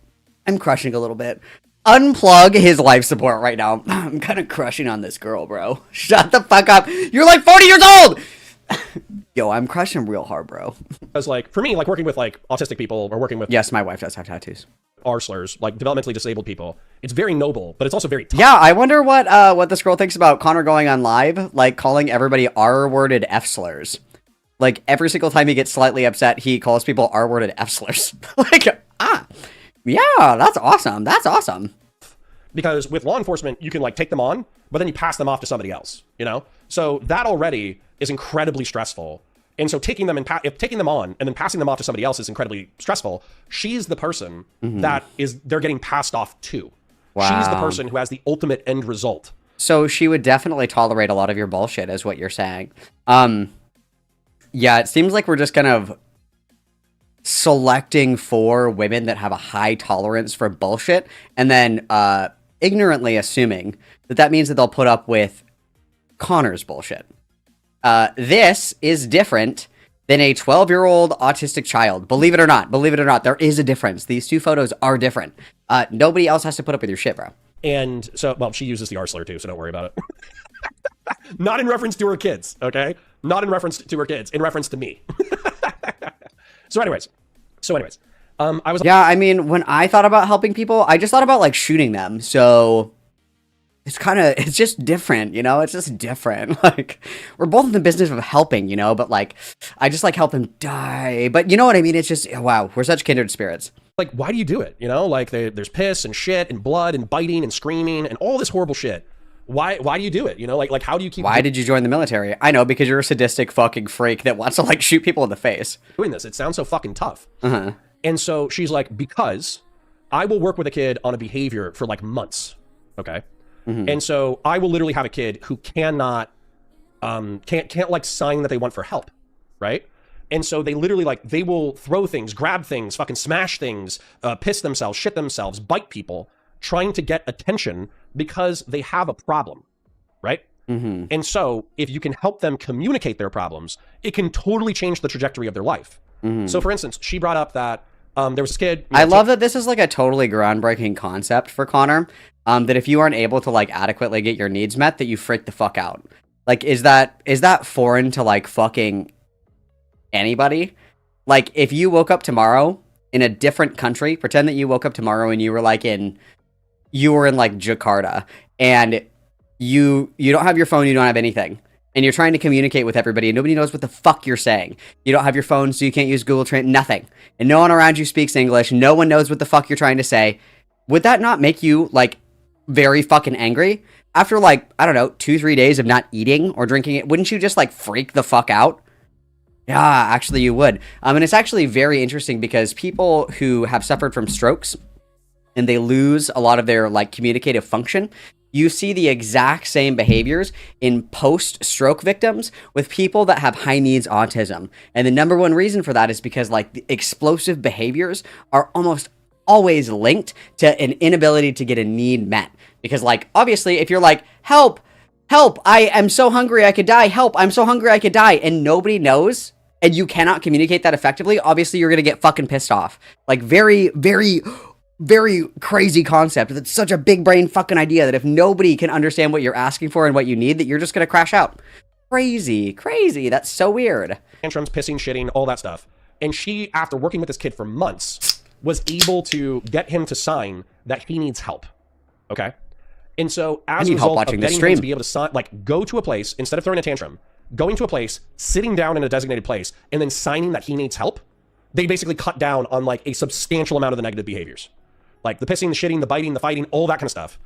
Unplug his life support right now. I'm kind of crushing on this girl, bro. Shut the fuck up. You're like 40 years old. Yo, I'm crushing real hard, bro. Because like for me, like working with like autistic people or working with yes, my wife does have tattoos. R-slurs, like developmentally disabled people, it's very noble, but it's also very tough. Yeah, I wonder what this girl thinks about Connor going on live, like calling everybody R-worded F-slurs. Like every single time he gets slightly upset, he calls people R-worded F-slurs. Like, yeah, that's awesome. That's awesome. Because with law enforcement, you can like take them on, but then you pass them off to somebody else, you know? So that already is incredibly stressful. And so taking them on and then passing them off to somebody else is incredibly stressful. She's the person that they're getting passed off to. Wow. She's the person who has the ultimate end result. So she would definitely tolerate a lot of your bullshit, is what you're saying. Yeah, it seems like we're just kind of selecting for women that have a high tolerance for bullshit and then ignorantly assuming that means that they'll put up with Connor's bullshit. This is different than a 12-year-old autistic child. Believe it or not, there is a difference. These two photos are different. Nobody else has to put up with your shit, bro. And so, well, she uses the R-slur too, so don't worry about it. Not in reference to her kids, okay? Not in reference to her kids, in reference to me. So anyways, I mean, when I thought about helping people, I just thought about like shooting them. So it's just different, you know? It's just different. Like, we're both in the business of helping, you know? But like, I just like help them die. But you know what I mean? It's just, wow, we're such kindred spirits. Like, why do you do it? You know, like there's piss and shit and blood and biting and screaming and all this horrible shit. Why do you do it? You know, like how do you keep... Why did you join the military? I know, because you're a sadistic fucking freak that wants to like shoot people in the face. Doing this, it sounds so fucking tough. And so she's like, because I will work with a kid on a behavior for like months. Okay. And so I will literally have a kid who cannot, can't like sign that they want for help. Right. And so they literally like, they will throw things, grab things, fucking smash things, piss themselves, shit themselves, bite people, trying to get attention because they have a problem. Right. And so if you can help them communicate their problems, it can totally change the trajectory of their life. So for instance, she brought up that there was this kid. I love that this is like a totally groundbreaking concept for Connor. That if you aren't able to like adequately get your needs met, that you freak the fuck out. Like, is that foreign to like fucking anybody? Like, if you woke up tomorrow in a different country, pretend that you woke up tomorrow and you were like like Jakarta, and you don't have your phone, you don't have anything, and you're trying to communicate with everybody, and nobody knows what the fuck you're saying. You don't have your phone, so you can't use Google Translate, nothing. And no one around you speaks English, no one knows what the fuck you're trying to say. Would that not make you, like, very fucking angry? After, like, I don't know, 2-3 days of not eating or drinking it, wouldn't you just, like, freak the fuck out? Yeah, actually you would. And it's actually very interesting because people who have suffered from strokes and they lose a lot of their, like, communicative function, you see the exact same behaviors in post-stroke victims with people that have high needs autism. And the number one reason for that is because, like, the explosive behaviors are almost always linked to an inability to get a need met. Because, like, obviously, if you're like, help, I am so hungry I could die, help, I'm so hungry I could die, and nobody knows, and you cannot communicate that effectively, obviously you're gonna get fucking pissed off. Like, very, very, very crazy concept. That's such a big brain fucking idea that if nobody can understand what you're asking for and what you need, that you're just gonna crash out. Crazy. That's so weird. Tantrums, pissing, shitting, all that stuff. And she, after working with this kid for months, was able to get him to sign that he needs help. Okay? And so as a result of getting him to be able to sign, like, go to a place, instead of throwing a tantrum, going to a place, sitting down in a designated place, and then signing that he needs help, they basically cut down on, like, a substantial amount of the negative behaviors. Like, the pissing, the shitting, the biting, the fighting, all that kind of stuff.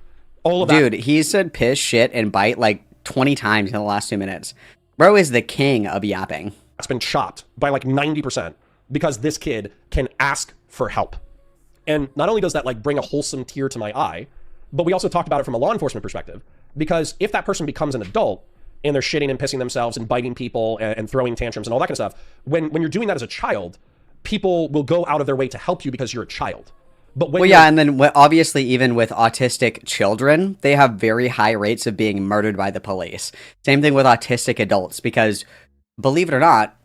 All of that. Dude, he said piss, shit, and bite, like, 20 times in the last 2 minutes. Bro is the king of yapping. That's been chopped by, like, 90% because this kid can ask for help. And not only does that, like, bring a wholesome tear to my eye, but we also talked about it from a law enforcement perspective, because if that person becomes an adult and they're shitting and pissing themselves and biting people and throwing tantrums and all that kind of stuff, when you're doing that as a child, people will go out of their way to help you because you're a child. But when and then obviously even with autistic children, they have very high rates of being murdered by the police. Same thing with autistic adults, because believe it or not,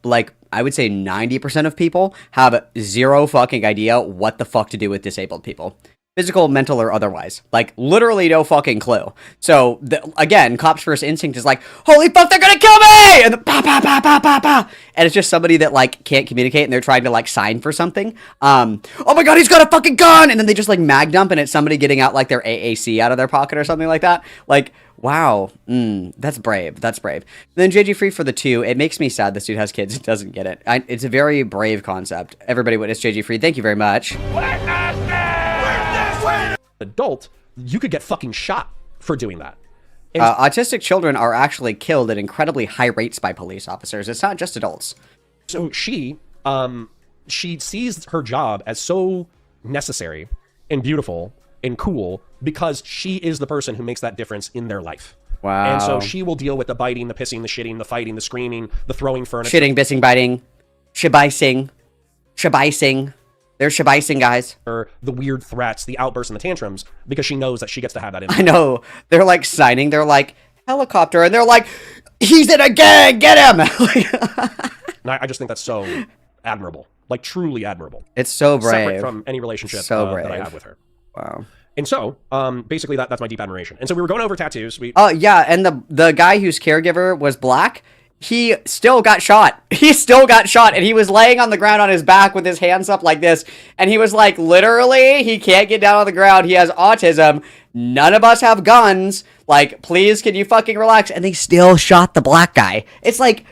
like, I would say 90% of people have zero fucking idea what the fuck to do with disabled people. Physical, mental, or otherwise. Like, literally no fucking clue. So, again, cops' first instinct is like, holy fuck, they're gonna kill me! And and it's just somebody that, like, can't communicate and they're trying to, like, sign for something. Oh my god, he's got a fucking gun! And then they just, like, mag dump and it's somebody getting out, like, their AAC out of their pocket or something like that. Like, wow. That's brave. And then JG Free for the 2. It makes me sad this dude has kids and doesn't get it. It's a very brave concept. Everybody witness JG Free. Thank you very much. adult, you could get fucking shot for doing that. Autistic children are actually killed at incredibly high rates by police officers. It's not just adults. So she sees her job as so necessary and beautiful and cool because she is the person who makes that difference in their life. Wow. And so she will deal with the biting, the pissing, the shitting, the fighting, the screaming, the throwing furniture. Shitting, pissing, biting, shabicing. They're shabicing, guys. Or the weird threats, the outbursts, and the tantrums, because she knows that she gets to have that in. I know. They're like signing. They're like, helicopter. And they're like, he's in a gang. Get him. And I just think that's so admirable. Like, truly admirable. It's so brave. Separate from any relationship that I have with her. Wow. And so, basically, that's my deep admiration. And so we were going over tattoos. Yeah, and the guy whose caregiver was black, he still got shot. And he was laying on the ground on his back with his hands up like this. And he was like, literally, he can't get down on the ground. He has autism. None of us have guns. Like, please, can you fucking relax? And they still shot the black guy. It's like,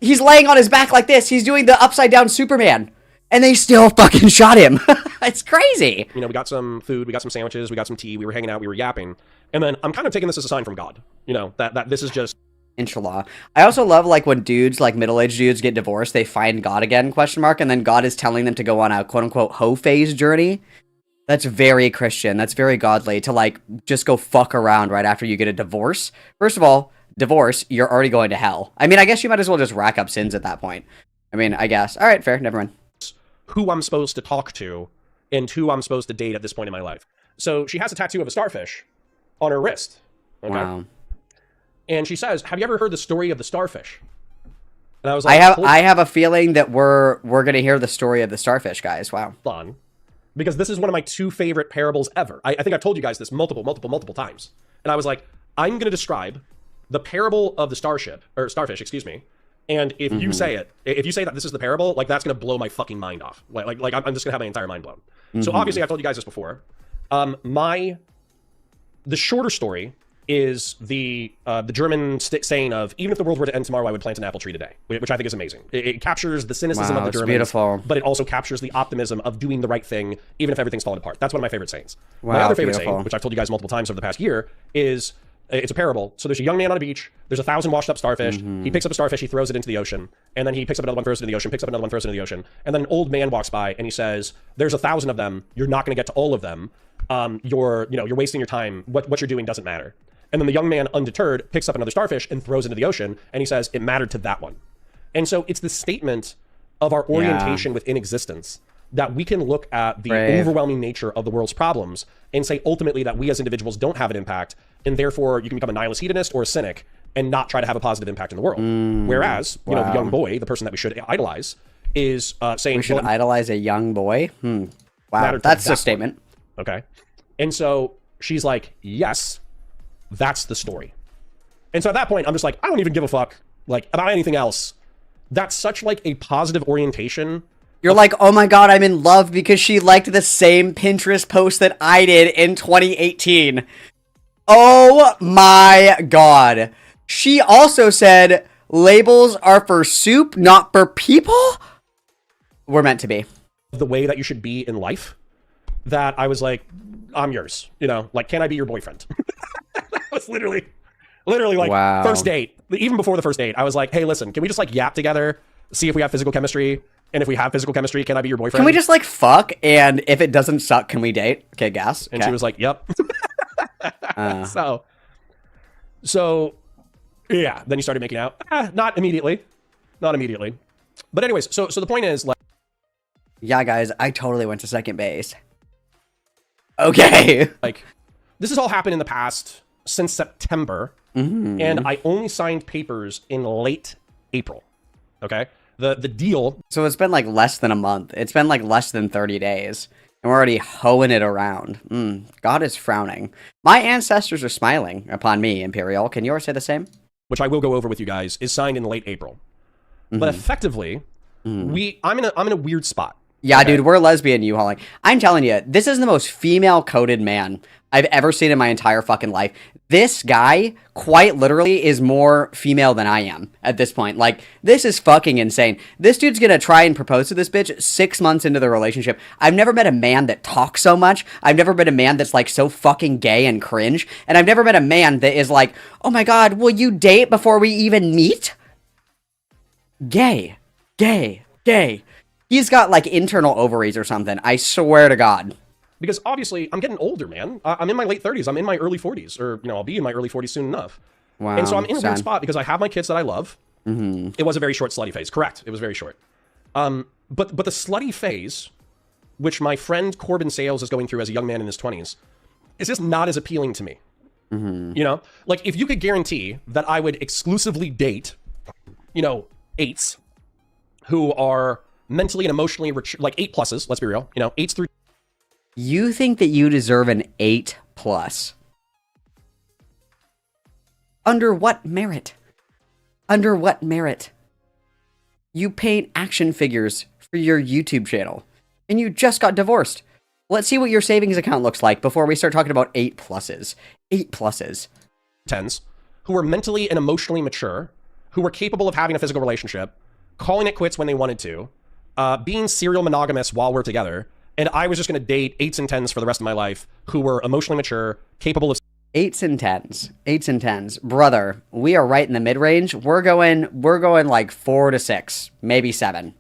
he's laying on his back like this. He's doing the upside down Superman. And they still fucking shot him. It's crazy. You know, we got some food, we got some sandwiches, we got some tea, we were hanging out, we were yapping. And then I'm kind of taking this as a sign from God. You know, that this is just... Inshallah. I also love like when dudes, like middle-aged dudes, get divorced, they find God again, question mark, and then God is telling them to go on a quote-unquote hoe phase journey. That's very Christian. That's very godly to like just go fuck around right after you get a divorce. First of all, divorce, you're already going to hell. I mean, I guess you might as well just rack up sins at that point. I mean, I guess. All right, fair. Never mind. Who I'm supposed to talk to and who I'm supposed to date at this point in my life. So she has a tattoo of a starfish on her wrist. Okay? Wow. And she says, "Have you ever heard the story of the starfish?" And I was like, I have a feeling that we're gonna hear the story of the starfish, guys. Wow. Fun. Because this is one of my 2 favorite parables ever. I think I've told you guys this multiple times. And I was like, I'm going to describe the parable of the starfish, excuse me. And if you say it, if you say that this is the parable, like that's going to blow my fucking mind off. Like I'm just going to have my entire mind blown. So obviously I've told you guys this before. The shorter story is the German saying of, even if the world were to end tomorrow, I would plant an apple tree today, which I think is amazing. It captures the cynicism of the Germans, beautiful. but it also captures the optimism of doing the right thing, even if everything's falling apart. That's one of my favorite sayings. Wow, my other favorite beautiful. saying, which I've told you guys multiple times over the past year, is it's a parable. So there's a young man on a beach. There's 1,000 washed up starfish. He picks up a starfish. He throws it into the ocean. And then he picks up another one, throws it into the ocean, picks up another one, throws it into the ocean. And then an old man walks by and he says, there's 1,000 of them. You're not going to get to all of them. You're wasting your time. What you're doing doesn't matter. And then the young man, undeterred, picks up another starfish and throws it into the ocean. And he says, it mattered to that one. And so it's the statement of our orientation within existence that we can look at the overwhelming nature of the world's problems and say ultimately that we as individuals don't have an impact, and therefore you can become a nihilist hedonist or a cynic and not try to have a positive impact in the world. Whereas, you know, the young boy, the person that we should idolize, is saying... We should idolize a young boy? Wow, that's a statement. Okay. And so she's like, yes, that's the story. And so at that point, I'm just like, I don't even give a fuck like about anything else. That's such like a positive orientation. You're like, oh my god, I'm in love because she liked the same Pinterest post that I did in 2018. Oh my god. She also said, labels are for soup, not for people? We're meant to be. The way that you should be in life, that I was like, I'm yours. You know, like, can I be your boyfriend? That was literally like first date. Even before the first date, I was like, hey, listen, can we just like yap together, see if we have physical chemistry? And if we have physical chemistry, can I be your boyfriend? Can we just like fuck? And if it doesn't suck, can we date? Okay, gas. And she was like, yep. So yeah, then you started making out. Not immediately. But anyways, so the point is, like, yeah, guys, I totally went to second base. Okay. Like, this has all happened in the past since September, and I only signed papers in late April. Okay? The deal... So it's been like less than a month. It's been like less than 30 days. And we're already hoeing it around. God is frowning. My ancestors are smiling upon me, Imperial. Can yours say the same? Which I will go over with you guys, is signed in late April. But effectively, I'm in a weird spot. Yeah, dude, we're lesbian U-hauling. I'm telling you, this is the most female-coded man I've ever seen in my entire fucking life. This guy, quite literally, is more female than I am at this point. Like, this is fucking insane. This dude's gonna try and propose to this bitch 6 months into the relationship. I've never met a man that talks so much. I've never met a man that's, like, so fucking gay and cringe. And I've never met a man that is like, oh my god, will you date before we even meet? Gay. He's got, like, internal ovaries or something. I swear to God. Because obviously, I'm getting older, man. I'm in my late 30s. I'm in my early 40s. Or, you know, I'll be in my early 40s soon enough. Wow. And so I'm in a weird spot because I have my kids that I love. It was a very short slutty phase. Correct. It was very short. But the slutty phase, which my friend Corbin Sales is going through as a young man in his 20s, is just not as appealing to me. You know? Like, if you could guarantee that I would exclusively date, you know, 8s who are... mentally and emotionally like 8+, let's be real, you know, 8s through... You think that you deserve an 8+. Under what merit? Under what merit? You paint action figures for your YouTube channel, and you just got divorced. Let's see what your savings account looks like before we start talking about 8+. 8+. 10s, who were mentally and emotionally mature, who were capable of having a physical relationship, calling it quits when they wanted to, being serial monogamous while we're together, and I was just going to date 8s and 10s for the rest of my life who were emotionally mature, capable of 8s and 10s. 8s and 10s. Brother, we are right in the mid-range. We're going like 4 to 6, maybe 7.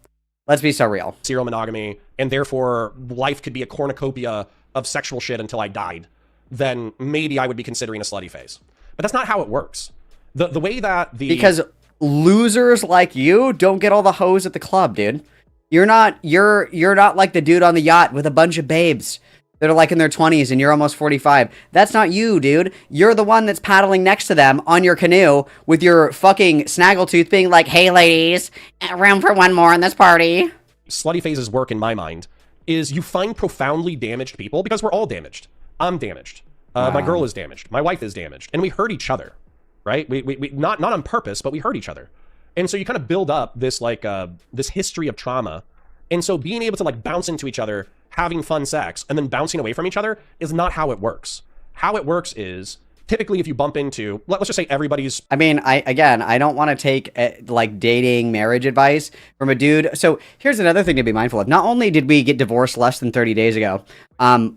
Let's be so real. Serial monogamy, and therefore life could be a cornucopia of sexual shit until I died, then maybe I would be considering a slutty phase. But that's not how it works. The way that the... Because losers like you don't get all the hoes at the club, dude. You're not like the dude on the yacht with a bunch of babes that are like in their 20s and you're almost 45. That's not you, dude. You're the one that's paddling next to them on your canoe with your fucking snaggletooth being like, hey ladies, room for one more in this party. Slutty phases work in my mind is you find profoundly damaged people, because we're all damaged. I'm damaged. My girl is damaged. My wife is damaged. And we hurt each other, right? We not on purpose, but we hurt each other. And so you kind of build up this like this history of trauma. And so being able to like bounce into each other, having fun sex, and then bouncing away from each other is not how it works. How it works is typically if you bump into, let's just say everybody's... I mean, I don't want to take like dating marriage advice from a dude. So here's another thing to be mindful of. Not only did we get divorced less than 30 days ago,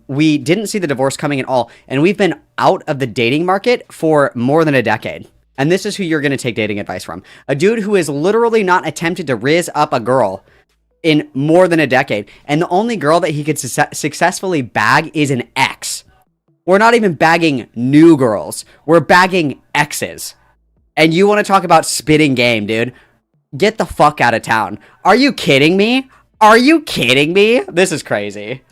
we didn't see the divorce coming at all. And we've been out of the dating market for more than a decade. And this is who you're going to take dating advice from. A dude who has literally not attempted to rizz up a girl in more than a decade. And the only girl that he could successfully bag is an ex. We're not even bagging new girls. We're bagging exes. And you want to talk about spitting game, dude? Get the fuck out of town. Are you kidding me? Are you kidding me? This is crazy.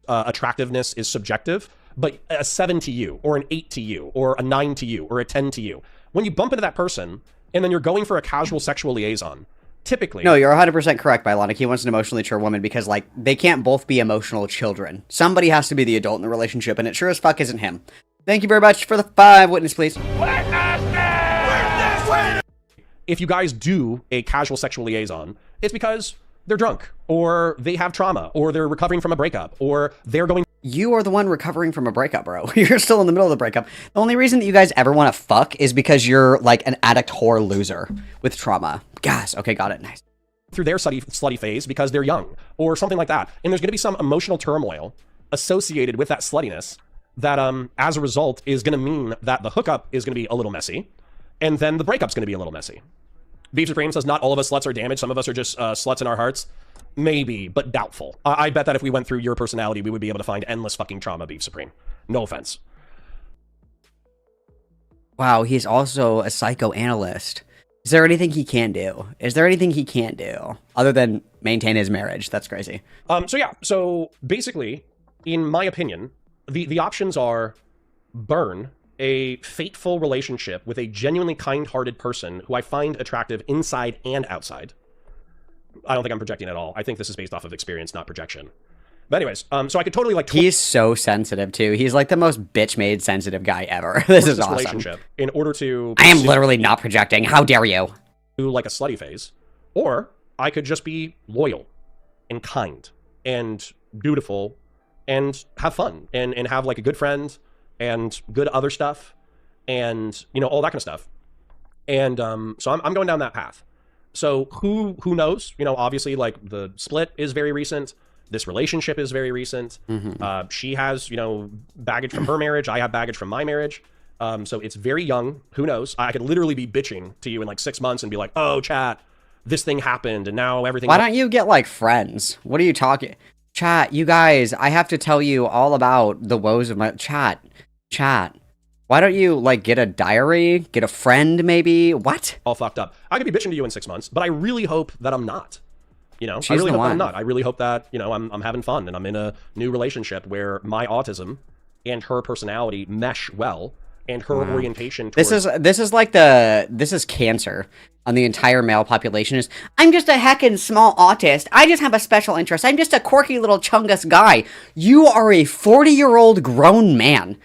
Attractiveness is subjective, but a 7 to you, or an 8 to you, or a 9 to you, or a 10 to you. When you bump into that person, and then you're going for a casual sexual liaison, typically... No, you're 100% correct, Bionic. He wants an emotionally mature woman because, like, they can't both be emotional children. Somebody has to be the adult in the relationship, and it sure as fuck isn't him. Thank you very much for the 5 witness, please. If you guys do a casual sexual liaison, it's because they're drunk, or they have trauma, or they're recovering from a breakup, or they're going... You are the one recovering from a breakup, bro. You're still in the middle of the breakup. The only reason that you guys ever want to fuck is because you're, like, an addict whore loser with trauma. Gosh, okay, got it, nice. Through their slutty phase because they're young, or something like that. And there's going to be some emotional turmoil associated with that sluttiness that, as a result, is going to mean that the hookup is going to be a little messy, and then the breakup's going to be a little messy. Beef Supreme says, not all of us sluts are damaged. Some of us are just sluts in our hearts. Maybe, but doubtful. I bet that if we went through your personality, we would be able to find endless fucking trauma, Beef Supreme. No offense. Wow, he's also a psychoanalyst. Is there anything he can do? Is there anything he can't do other than maintain his marriage? That's crazy. So basically, in my opinion, the options are burn a fateful relationship with a genuinely kind-hearted person who I find attractive inside and outside. I don't think I'm projecting at all. I think this is based off of experience, not projection. But anyways, so I could totally like... He's so sensitive, too. He's like the most bitch-made sensitive guy ever. This is awesome. Relationship in order to... I am literally not projecting. How dare you? Do like a slutty phase. Or I could just be loyal and kind and beautiful and have fun and have like a good friend and good other stuff and, you know, all that kind of stuff. And so I'm going down that path. So who knows? You know, obviously, like, the split is very recent. This relationship is very recent. Mm-hmm. She has, you know, baggage from her marriage. I have baggage from my marriage. So it's very young. Who knows? I could literally be bitching to you in like 6 months and be like, oh, chat, this thing happened and now everything... Why don't you get, like, friends? What are you talking... Chat, you guys, I have to tell you all about the woes of my... Chat. Why don't you, like, get a diary? Get a friend, maybe? What? All fucked up. I could be bitching to you in 6 months, but I really hope that I'm not. You know, She's I really the hope that I'm one. not. I really hope that, you know, I'm having fun and I'm in a new relationship where my autism and her personality mesh well, and her orientation towards... This is cancer on the entire male population. Is I'm just a heckin' small autist. I just have a special interest. I'm just a quirky little chungus guy. You are a 40-year-old grown man.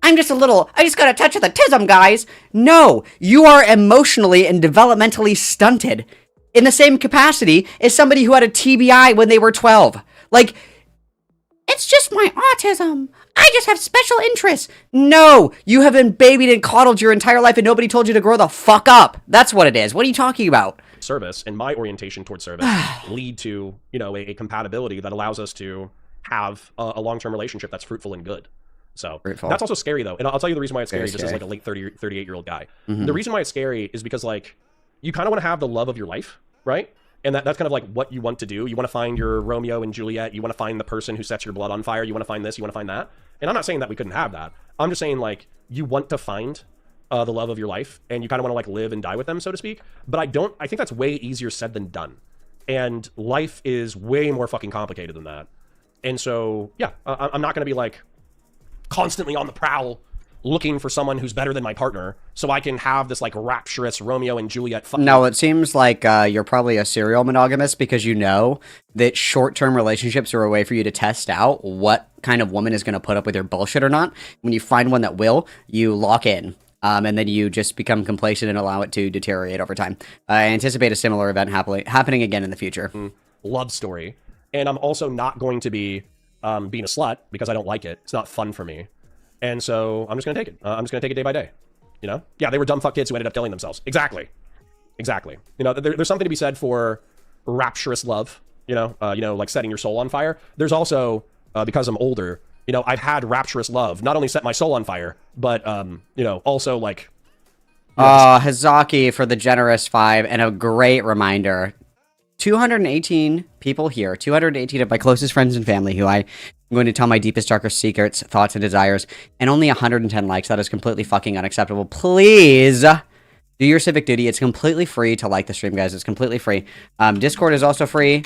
I just got a touch of the tism, guys. No, you are emotionally and developmentally stunted in the same capacity as somebody who had a TBI when they were 12. Like, it's just my autism. I just have special interests. No, you have been babied and coddled your entire life and nobody told you to grow the fuck up. That's what it is. What are you talking about? Service and my orientation towards service lead to, you know, a compatibility that allows us to have a long-term relationship that's fruitful and good. So Grateful. that's also scary though. And I'll tell you the reason why it's Very scary, just as scary. like a late 38-year-old guy. Mhm. The reason why it's scary is because like you kind of want to have the love of your life, right? And that's kind of like what you want to do. You want to find your Romeo and Juliet. You want to find the person who sets your blood on fire. You want to find this. You want to find that. And I'm not saying that we couldn't have that. I'm just saying like you want to find the love of your life, and you kind of want to like live and die with them, so to speak. But I think that's way easier said than done. And life is way more fucking complicated than that. And so, yeah, I'm not going to be like constantly on the prowl looking for someone who's better than my partner so I can have this like rapturous Romeo and Juliet fucking... No, it seems like you're probably a serial monogamist because you know that short-term relationships are a way for you to test out what kind of woman is going to put up with your bullshit or not. When you find one that will, you lock in. And then you just become complacent and allow it to deteriorate over time. I anticipate a similar event happening again in the future. Love story. And I'm also not going to be being a slut because I don't like it. It's not fun for me. And so I'm just going to take it. I'm just going to take it day by day. You know? Yeah, they were dumb fuck kids who ended up killing themselves. Exactly. Exactly. You know, there's something to be said for rapturous love, you know, like setting your soul on fire. There's also, because I'm older, you know, I've had rapturous love, not only set my soul on fire, but, you know, also like... Hazaki for the generous 5 and a great reminder. 218 people here, 218 of my closest friends and family who I'm going to tell my deepest, darkest secrets, thoughts, and desires, and only 110 likes. That is completely fucking unacceptable. Please do your civic duty. It's completely free to like the stream, guys. It's completely free. Discord is also free.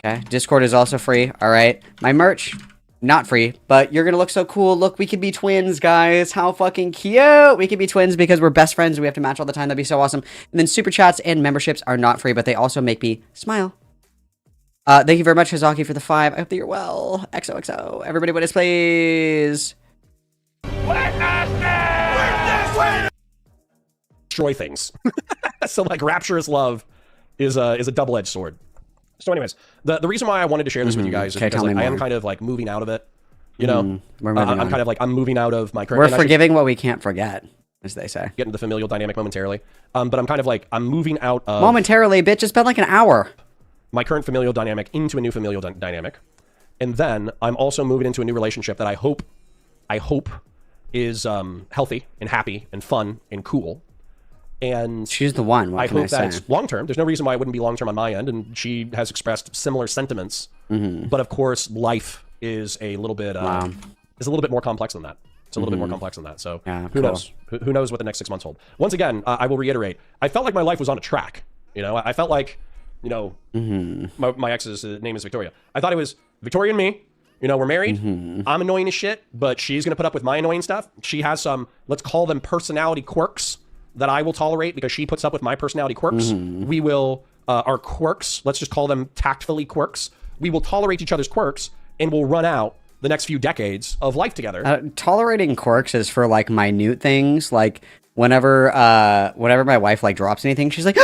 Okay, Discord is also free. All right, my merch, not free, but you're gonna look so cool. Look, we could be twins, guys. How fucking cute. We could be twins because we're best friends and we have to match all the time. That'd be so awesome. And then super chats and memberships are not free, but they also make me smile. Thank you very much, Hazaki, for the 5. I hope that you're well. XOXO. Everybody witness, please. Destroy things. So like rapturous love is a double-edged sword. So anyways, the reason why I wanted to share this with you guys is Okay, because tell me like, I am more. kind of like moving out of it. You know, we're moving I'm on. kind of like, I'm moving out of my current... We're and I should forgiving what we can't forget, as they say. get into the familial dynamic momentarily. But I'm kind of like, I'm moving out of Momentarily, bitch. It's been like an hour. my current familial dynamic into a new familial dynamic. And then I'm also moving into a new relationship that I hope is healthy and happy and fun and cool. And She's the one. What I can hope I that say? it's long-term. There's no reason why it wouldn't be long-term on my end. And she has expressed similar sentiments. But of course, life is a little bit, is a little bit more complex than that. It's a little bit more complex than that. So Yeah, who cool. knows? Who knows what the next 6 months hold? Once again, I will reiterate. I felt like my life was on a track. You know, I felt like, you know, my ex's name is Victoria. I thought it was Victoria and me. You know, we're married. I'm annoying as shit, but she's going to put up with my annoying stuff. She has some, let's call them personality quirks that I will tolerate because she puts up with my personality quirks. We will, our quirks, let's just call them tactfully quirks. We will tolerate each other's quirks and we'll run out the next few decades of life together. Tolerating quirks is for like minute things. Like whenever my wife like drops anything, she's like,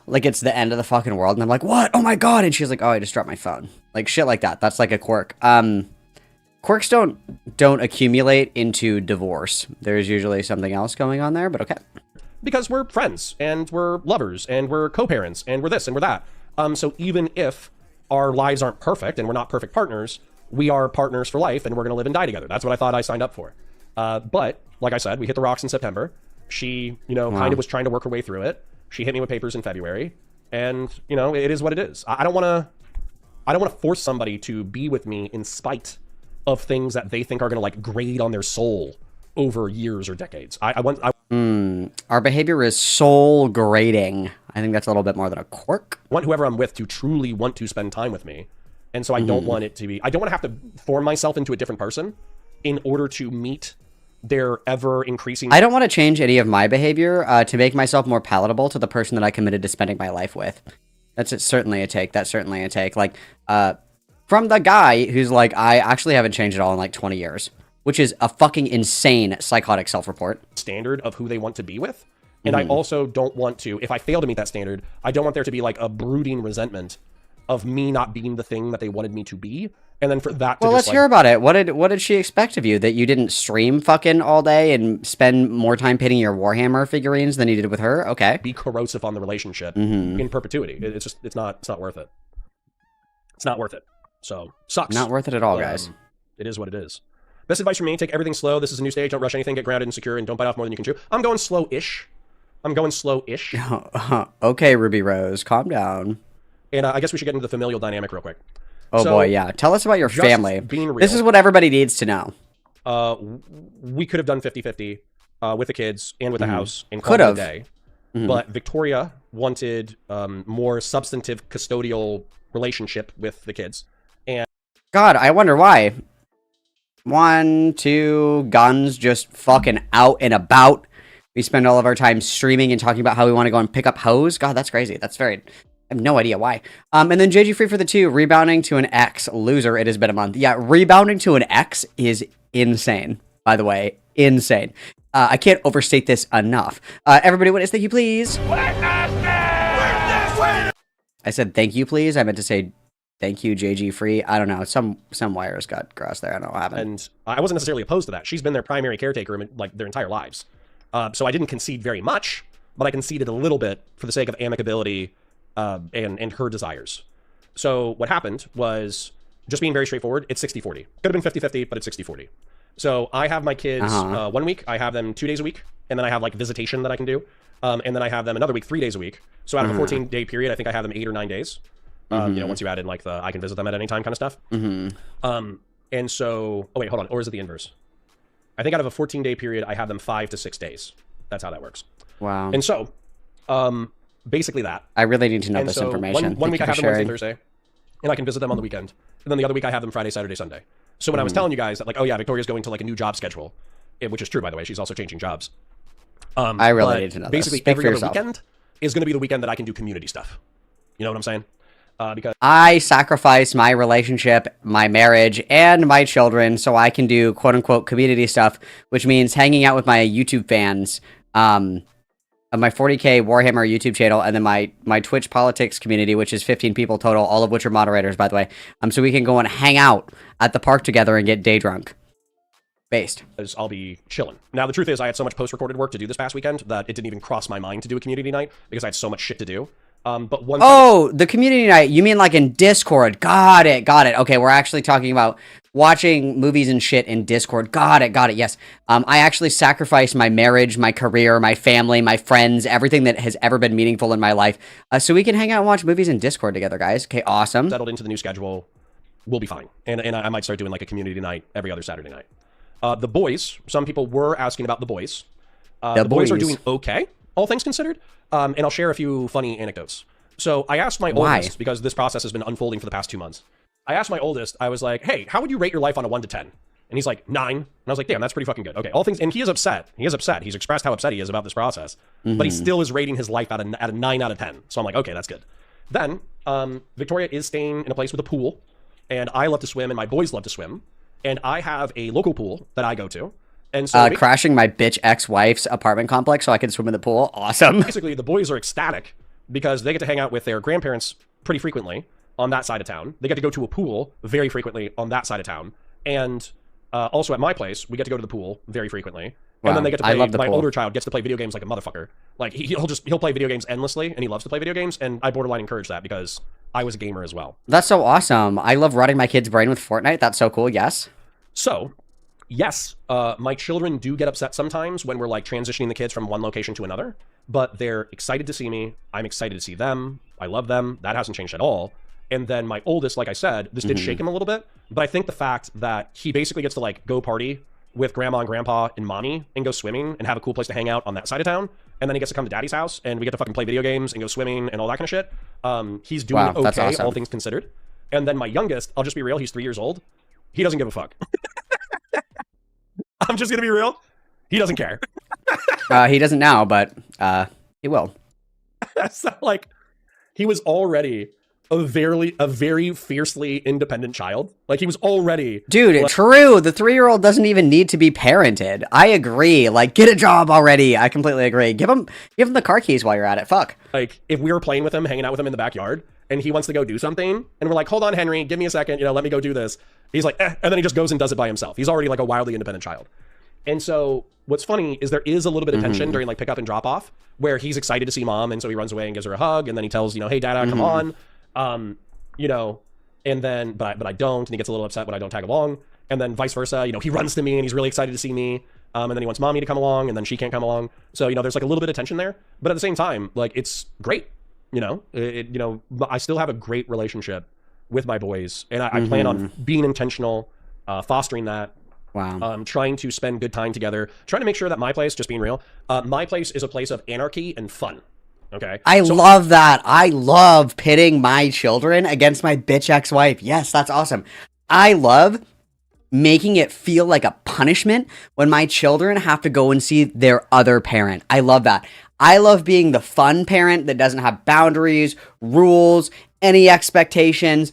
like it's the end of the fucking world, and I'm like, what? Oh my god! And she's like, oh, I just dropped my phone. Like shit like that. That's like a quirk. Quirks don't accumulate into divorce. There's usually something else going on there, but okay. Because we're friends and we're lovers and we're co-parents and we're this and we're that. So even if our lives aren't perfect and we're not perfect partners, we are partners for life and we're going to live and die together. That's what I thought I signed up for. But like I said, we hit the rocks in September. She, you know, kind of was trying to work her way through it. She hit me with papers in February, and you know, it is what it is. I don't want to force somebody to be with me in spite of things that they think are going to like grade on their soul over years or decades. Our behavior is soul grading. I think that's a little bit more than a quirk. want whoever I'm with to truly want to spend time with me. And so I don't want it to be, I don't want to have to form myself into a different person in order to meet their ever increasing... I don't want to change any of my behavior to make myself more palatable to the person that I committed to spending my life with. Certainly a take. That's certainly a take. Like, from the guy who's like, I actually haven't changed at all in like 20 years, which is a fucking insane psychotic self-report. Standard of who they want to be with. And I also don't want to, if I fail to meet that standard, I don't want there to be like a brooding resentment of me not being the thing that they wanted me to be. And then for that to Well, let's hear about it. What did she expect of you? That you didn't stream fucking all day and spend more time painting your Warhammer figurines than you did with her? Okay. be corrosive on the relationship in perpetuity. It's not worth it. It's not worth it. So sucks. Not worth it at all, guys. It is what it is. Best advice from me, take everything slow. This is a new stage. Don't rush anything. Get grounded and secure, and don't bite off more than you can chew. I'm going slow-ish. Okay, Ruby Rose, calm down. And I guess we should get into the familial dynamic real quick. Oh So, boy, yeah. Tell us about your just family. being real. This is what everybody needs to know. We could have done 50-50 with the kids and with the house and Could called it a have. day. But Victoria wanted more substantive custodial relationship with the kids. And God, I wonder why. 1, 2, guns just fucking out and about. We spend all of our time streaming and talking about how we want to go and pick up hoes. God, that's crazy. That's very... I have no idea why. And then JG Free for the 2, rebounding to an X. Loser, it has been a month. Yeah, rebounding to an X is insane, by the way. Insane. I can't overstate this enough. Everybody witness, thank you, please. I said thank you, please. I meant to say thank you, JG Free. I don't know. Some wires got crossed there. I don't know what happened. And I wasn't necessarily opposed to that. She's been their primary caretaker like their entire lives. So I didn't concede very much, but I conceded a little bit for the sake of amicability and her desires. So what happened was, just being very straightforward, it's 60-40. Could have been 50-50, but it's 60-40. So I have my kids 1 week, I have them 2 days a week, and then I have like visitation that I can do. And then I have them another week, 3 days a week. So out of a 14-day period, I think I have them 8 or 9 days. You know, once you add in like the I can visit them at any time kind of stuff. And so, oh wait, hold on, or is it the inverse? I think out of a 14-day period, I have them 5 to 6 days. That's how that works. Wow. And so, basically that. I really need to know And this so information. One week I have them Wednesday, sharing. Thursday, and I can visit them on the weekend. And then the other week I have them Friday, Saturday, Sunday. So when I was telling you guys that, like, oh yeah, Victoria's going to like a new job schedule, which is true, by the way, she's also changing jobs. I really need to know basically, this. Speak every for other yourself. weekend is going to be the weekend that I can do community stuff. You know what I'm saying? Because I sacrifice my relationship, my marriage, and my children so I can do quote-unquote community stuff, which means hanging out with my YouTube fans, of my 40K Warhammer YouTube channel, and then my Twitch politics community, which is 15 people total, all of which are moderators, by the way, so we can go and hang out at the park together and get day drunk. Based. I'll be chilling. Now, the truth is, I had so much post-recorded work to do this past weekend that it didn't even cross my mind to do a community night because I had so much shit to do. But one the community night. You mean like in Discord? Got it. Okay, we're actually talking about watching movies and shit in Discord. Got it. Yes. I actually sacrificed my marriage, my career, my family, my friends, everything that has ever been meaningful in my life, so we can hang out and watch movies in Discord together, guys. Okay, awesome. settled into the new schedule, we'll be fine. And I might start doing like a community night every other Saturday night. The boys, some people were asking about the boys. The boys are doing okay, all things considered. And I'll share a few funny anecdotes. So I asked my oldest, because this process has been unfolding for the past 2 months. I asked my oldest, I was like, hey, how would you rate your life on a 1 to 10? And he's like, 9. And I was like, damn, that's pretty fucking good. Okay, all things, and he is upset. He's expressed how upset he is about this process. But he still is rating his life at a 9 out of 10. So I'm like, okay, that's good. Then, Victoria is staying in a place with a pool. And I love to swim, and my boys love to swim. And I have a local pool that I go to. And so crashing my bitch ex-wife's apartment complex so I can swim in the pool. Awesome. Basically, the boys are ecstatic because they get to hang out with their grandparents pretty frequently on that side of town. They get to go to a pool very frequently on that side of town. And also at my place, we get to go to the pool very frequently. Wow. And then they get to play, my pool. older child gets to play video games like a motherfucker. Like he'll play video games endlessly, and he loves to play video games. And I borderline encourage that because I was a gamer as well. That's so awesome. I love rotting my kid's brain with Fortnite. That's so cool. Yes. So, yes, my children do get upset sometimes when we're like transitioning the kids from one location to another, but they're excited to see me. I'm excited to see them. I love them. That hasn't changed at all. And then my oldest, like I said, this did shake him a little bit, but I think the fact that he basically gets to like go party with grandma and grandpa and mommy and go swimming and have a cool place to hang out on that side of town, and then he gets to come to daddy's house and we get to fucking play video games and go swimming and all that kind of shit. He's doing okay, awesome. all things considered. And then my youngest, I'll just be real, he's 3 years old. He doesn't give a fuck. I'm just gonna be real. He doesn't care. He doesn't now, but he will. So, like, he was already a very fiercely independent child. Like, he was already... Dude, like, true. The 3-year-old doesn't even need to be parented. I agree. Like, get a job already. I completely agree. Give him the car keys while you're at it. Fuck. Like, if we were playing with him, hanging out with him in the backyard, and he wants to go do something, and we're like, hold on, Henry, give me a second, let me go do this. He's like, and then he just goes and does it by himself. He's already like a wildly independent child. And so what's funny is there is a little bit of tension during like pickup and drop off where he's excited to see mom. And so he runs away and gives her a hug. And then he tells, hey, Dada, come on. And then, but I don't, and he gets a little upset when I don't tag along. and then vice versa. You know, he runs to me and he's really excited to see me. And then he wants mommy to come along, and then she can't come along. So, you know, there's like a little bit of tension there. But at the same time, like, it's great. You know, you know, I still have a great relationship with my boys, and I plan on being intentional, fostering that. Wow. Trying to spend good time together, trying to make sure that my place, just being real, my place is a place of anarchy and fun. Okay. I love that. I love pitting my children against my bitch ex-wife. Yes, that's awesome. I love making it feel like a punishment when my children have to go and see their other parent. I love that. I love being the fun parent that doesn't have boundaries, rules, any expectations.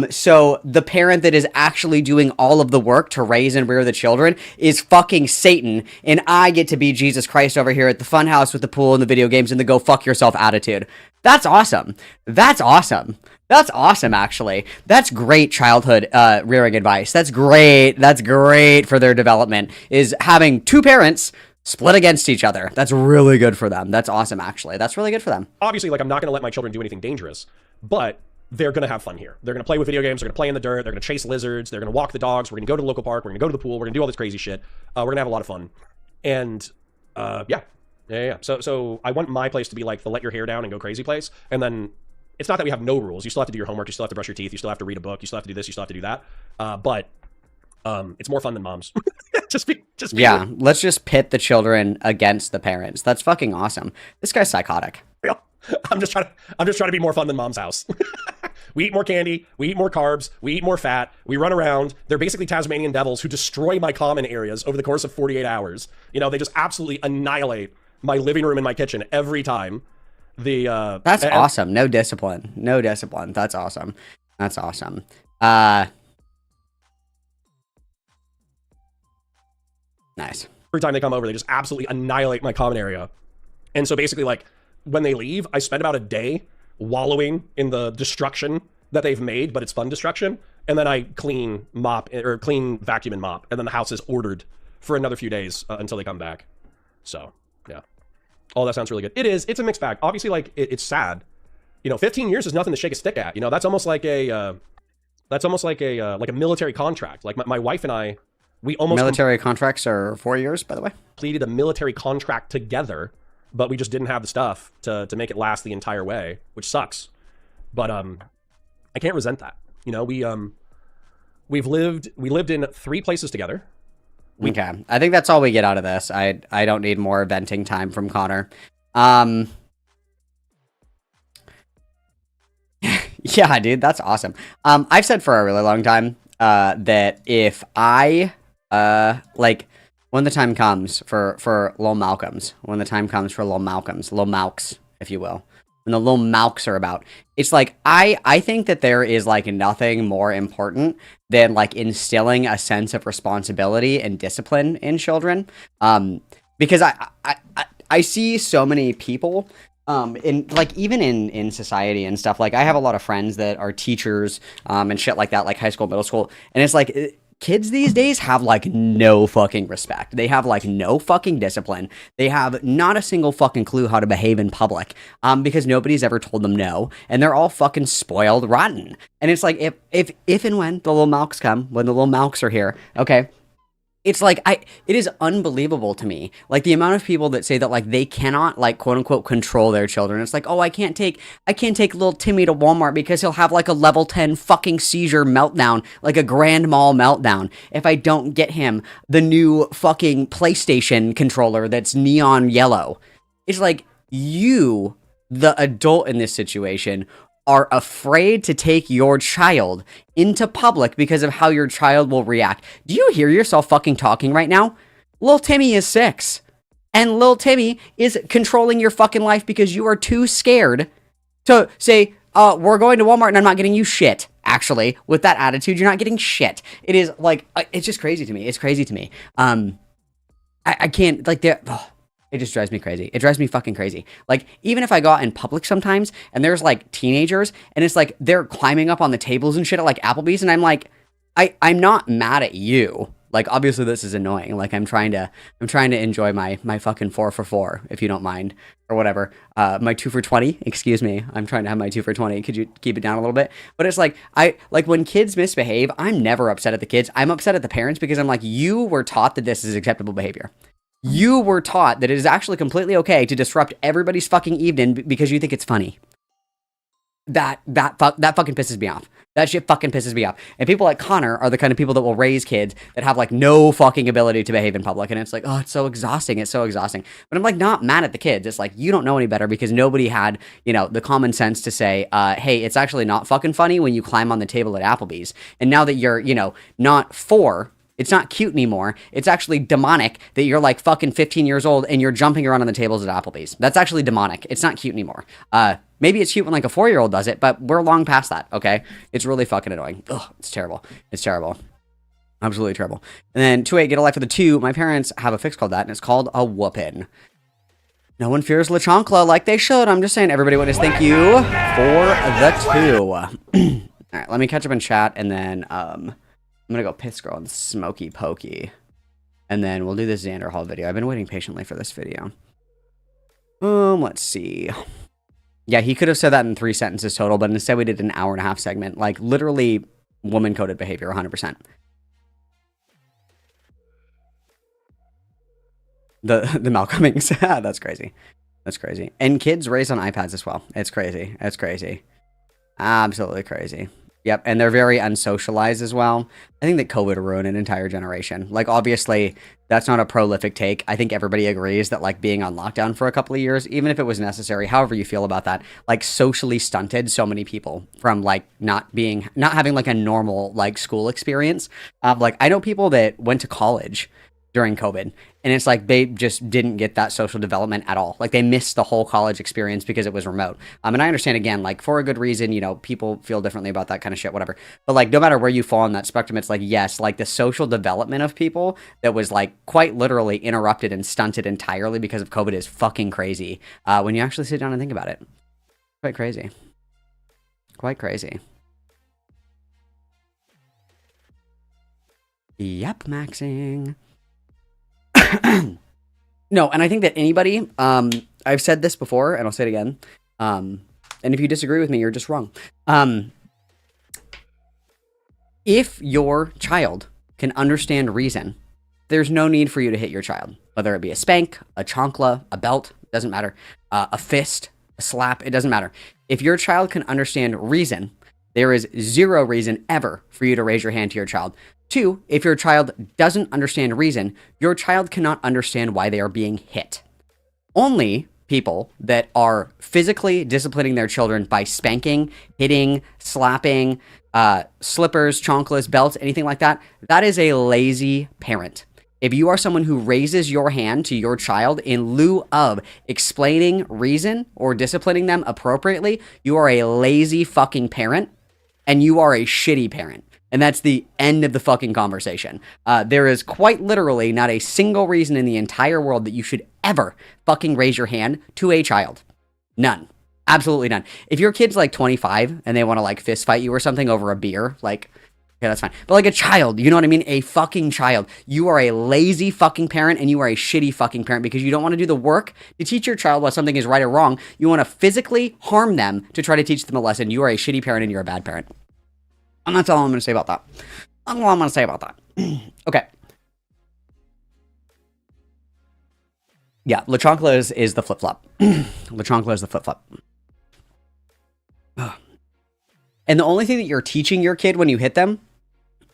So the parent that is actually doing all of the work to raise and rear the children is fucking Satan, and I get to be Jesus Christ over here at the fun house with the pool and the video games and the go fuck yourself attitude. That's awesome. That's awesome. That's awesome, actually. That's great childhood rearing advice. That's great. That's great for their development, is having two parents split against each other. That's really good for them. That's awesome, actually. That's really good for them. Obviously, like, I'm not going to let my children do anything dangerous, but they're going to have fun here. They're going to play with video games. They're going to play in the dirt. They're going to chase lizards. They're going to walk the dogs. We're going to go to the local park. We're going to go to the pool. We're going to do all this crazy shit. We're going to have a lot of fun. And yeah. So I want my place to be like the let your hair down and go crazy place. And then it's not that we have no rules. You still have to do your homework. You still have to brush your teeth. You still have to read a book. You still have to do this. You still have to do that. But it's more fun than mom's. just be yeah, let's just pit the children against the parents. That's fucking awesome. This guy's psychotic. Real. I'm just trying to be more fun than mom's house. We eat more candy, we eat more carbs, we eat more fat, we run around. They're basically Tasmanian devils who destroy my common areas over the course of 48 hours. You know, they just absolutely annihilate my living room and my kitchen every time. That's awesome. No discipline. No discipline. That's awesome. That's awesome. Nice. Every time they come over, they just absolutely annihilate my common area. And so basically, like, when they leave, I spend about a day wallowing in the destruction that they've made, but it's fun destruction. And then I clean, vacuum and mop. And then the house is ordered for another few days until they come back. So, yeah. Oh, that sounds really good. It is. It's a mixed bag. Obviously, like, it's sad. You know, 15 years is nothing to shake a stick at. You know, that's almost like a military contract. Like, my wife and I, we almost military contracts are 4 years, by the way. Completed a military contract together, but we just didn't have the stuff to make it last the entire way, which sucks. But I can't resent that. You know, we lived in 3 places together. Okay, I think that's all we get out of this. I don't need more venting time from Connor. Yeah, dude, that's awesome. I've said for a really long time that if I like, when the time comes for Lil Malcolms, when the time comes for Lil Malks, if you will, when the Lil Malks are about, it's like, I think that there is, like, nothing more important than, like, instilling a sense of responsibility and discipline in children. Because I see so many people, in, like, even in society and stuff, like, I have a lot of friends that are teachers, and shit like that, like high school, middle school, and it's like, kids these days have, like, no fucking respect. They have, like, no fucking discipline. They have not a single fucking clue how to behave in public, because nobody's ever told them no, and they're all fucking spoiled rotten. And it's like, if and when the Lil Malks come, when the Lil Malks are here, okay, it's like, it is unbelievable to me, like, the amount of people that say that, like, they cannot, like, quote unquote control their children. It's like, oh, I can't take little Timmy to Walmart because he'll have, like, a level 10 fucking seizure meltdown, like a grand mal meltdown, if I don't get him the new fucking PlayStation controller that's neon yellow. It's like, you, the adult in this situation, are afraid to take your child into public because of how your child will react. Do you hear yourself fucking talking right now? Lil Timmy is 6. And Lil Timmy is controlling your fucking life because you are too scared to say, we're going to Walmart and I'm not getting you shit. Actually, with that attitude, you're not getting shit. It is, like, it's just crazy to me. It's crazy to me. I can't, like, it just drives me crazy. It drives me fucking crazy. Like, even if I go out in public sometimes and there's, like, teenagers and it's like they're climbing up on the tables and shit at, like, Applebee's, and I'm like, I'm not mad at you. Like, obviously this is annoying. Like, I'm trying to enjoy my fucking 4 for 4, if you don't mind, or whatever. My 2 for 20, excuse me. I'm trying to have my 2 for 20. Could you keep it down a little bit? But it's like, when kids misbehave, I'm never upset at the kids. I'm upset at the parents because I'm like, you were taught that this is acceptable behavior. You were taught that it is actually completely okay to disrupt everybody's fucking evening because you think it's funny. That fucking pisses me off. That shit fucking pisses me off. And people like Connor are the kind of people that will raise kids that have like no fucking ability to behave in public. And it's like, oh, it's so exhausting. It's so exhausting. But I'm like not mad at the kids. It's like, you don't know any better because nobody had, the common sense to say, hey, it's actually not fucking funny when you climb on the table at Applebee's. And now that you're, not 4, it's not cute anymore. It's actually demonic that you're like fucking 15 years old and you're jumping around on the tables at Applebee's. That's actually demonic. It's not cute anymore. Maybe it's cute when like a 4-year-old does it, but we're long past that, okay? It's really fucking annoying. Ugh, it's terrible. It's terrible. Absolutely terrible. And then 2-8, get a life for the 2. My parents have a fix called that, and it's called a whoopin'. No one fears La Chancla like they should. I'm just saying, everybody witness, thank you for the 2. All right, let me catch up in chat, and then I'm going to go piss girl and smoky pokey. And then we'll do this Xanderhal video. I've been waiting patiently for this video. Let's see. Yeah, he could have said that in 3 sentences total, but instead we did an hour-and-a-half segment. Like, literally, woman-coded behavior, 100%. The Malcolmings. That's crazy. That's crazy. And kids raised on iPads as well. It's crazy. It's crazy. Absolutely crazy. Yep, and they're very unsocialized as well. I think that COVID ruined an entire generation. Like, obviously, that's not a prolific take. I think everybody agrees that, like, being on lockdown for a couple of years, even if it was necessary, however you feel about that, like, socially stunted so many people from, like, not having, like, a normal, like, school experience. Like, I know people that went to college during COVID, and it's like they just didn't get that social development at all. Like, they missed the whole college experience because it was remote. And I understand, again, like, for a good reason, people feel differently about that kind of shit, whatever. But, like, no matter where you fall on that spectrum, it's like, yes, like, the social development of people that was, like, quite literally interrupted and stunted entirely because of COVID is fucking crazy when you actually sit down and think about it. Quite crazy. Quite crazy. Yep, maxing. No, and I think that anybody, I've said this before, and I'll say it again, and if you disagree with me, you're just wrong. If your child can understand reason, there's no need for you to hit your child. Whether it be a spank, a chancla, a belt, doesn't matter, a fist, a slap, it doesn't matter. If your child can understand reason, there is zero reason ever for you to raise your hand to your child. 2, if your child doesn't understand reason, your child cannot understand why they are being hit. Only people that are physically disciplining their children by spanking, hitting, slapping, slippers, chanclas, belts, anything like that, that is a lazy parent. If you are someone who raises your hand to your child in lieu of explaining reason or disciplining them appropriately, you are a lazy fucking parent, and you are a shitty parent. And that's the end of the fucking conversation. There is quite literally not a single reason in the entire world that you should ever fucking raise your hand to a child. None. Absolutely none. If your kid's like 25 and they want to like fist fight you or something over a beer, like, yeah, that's fine. But like a child, you know what I mean? A fucking child. You are a lazy fucking parent and you are a shitty fucking parent because you don't want to do the work to teach your child what something is right or wrong. You want to physically harm them to try to teach them a lesson. You are a shitty parent and you're a bad parent. And that's all I'm going to say about that. That's all I'm going to say about that. Okay. Yeah, La Chancla is the flip-flop. La Chancla is the flip-flop. And the only thing that you're teaching your kid when you hit them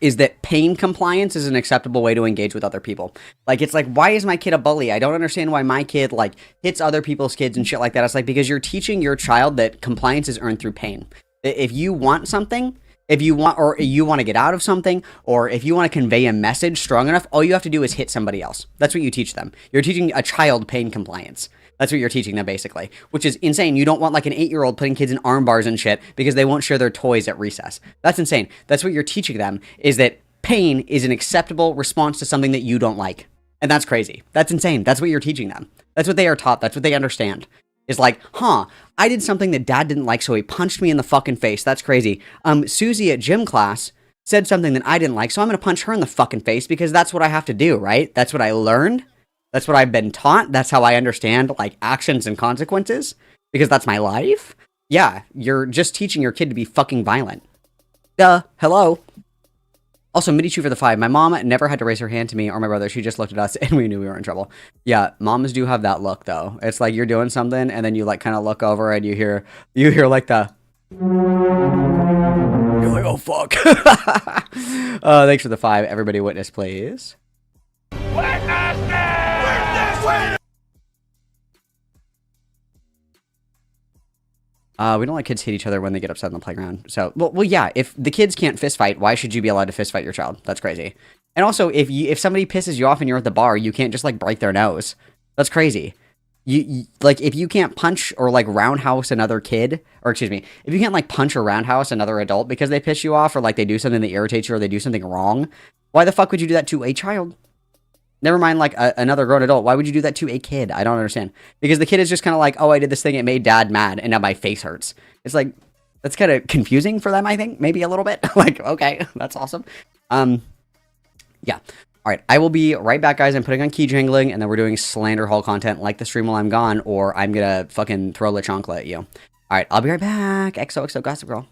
is that pain compliance is an acceptable way to engage with other people. Like, it's like, why is my kid a bully? I don't understand why my kid, like, hits other people's kids and shit like that. It's like, because you're teaching your child that compliance is earned through pain. If you want something... If you want, or you want to get out of something, or if you want to convey a message strong enough, all you have to do is hit somebody else. That's what you teach them. You're teaching a child pain compliance. That's what you're teaching them, basically, which is insane. You don't want like an 8-year-old putting kids in arm bars and shit because they won't share their toys at recess. That's insane. That's what you're teaching them, is that pain is an acceptable response to something that you don't like. And that's crazy. That's insane. That's what you're teaching them. That's what they are taught. That's what they understand. Is like, I did something that dad didn't like, so he punched me in the fucking face. That's crazy. Susie at gym class said something that I didn't like, so I'm gonna punch her in the fucking face because that's what I have to do, right? That's what I learned. That's what I've been taught. That's how I understand, like, actions and consequences, because that's my life. Yeah, you're just teaching your kid to be fucking violent. Duh, hello. Also, Midichu for the 5. My mom never had to raise her hand to me or my brother. She just looked at us and we knew we were in trouble. Yeah, moms do have that look, though. It's like you're doing something and then you, like, kind of look over and you hear like the... You're like, oh, fuck. Thanks for the 5. Everybody witness, please. We don't let kids hit each other when they get upset on the playground. So, well, yeah, if the kids can't fist fight, why should you be allowed to fist fight your child? That's crazy. And also, if somebody pisses you off and you're at the bar, you can't just, like, break their nose. That's crazy. You like, if you can't punch or, like, roundhouse another kid, or excuse me, if you can't, like, punch or roundhouse another adult because they piss you off or, like, they do something that irritates you or they do something wrong, why the fuck would you do that to a child? Never mind, like, another grown adult. Why would you do that to a kid? I don't understand. Because the kid is just kind of like, oh, I did this thing, it made dad mad, and now my face hurts. It's like, that's kind of confusing for them, I think. Maybe a little bit. Like, okay, that's awesome. Yeah. All right, I will be right back, guys. I'm putting on key jingling, and then we're doing Slanderhal content like the stream while I'm gone, or I'm going to fucking throw La Chancla at you. All right, I'll be right back. XOXO Gossip Girl.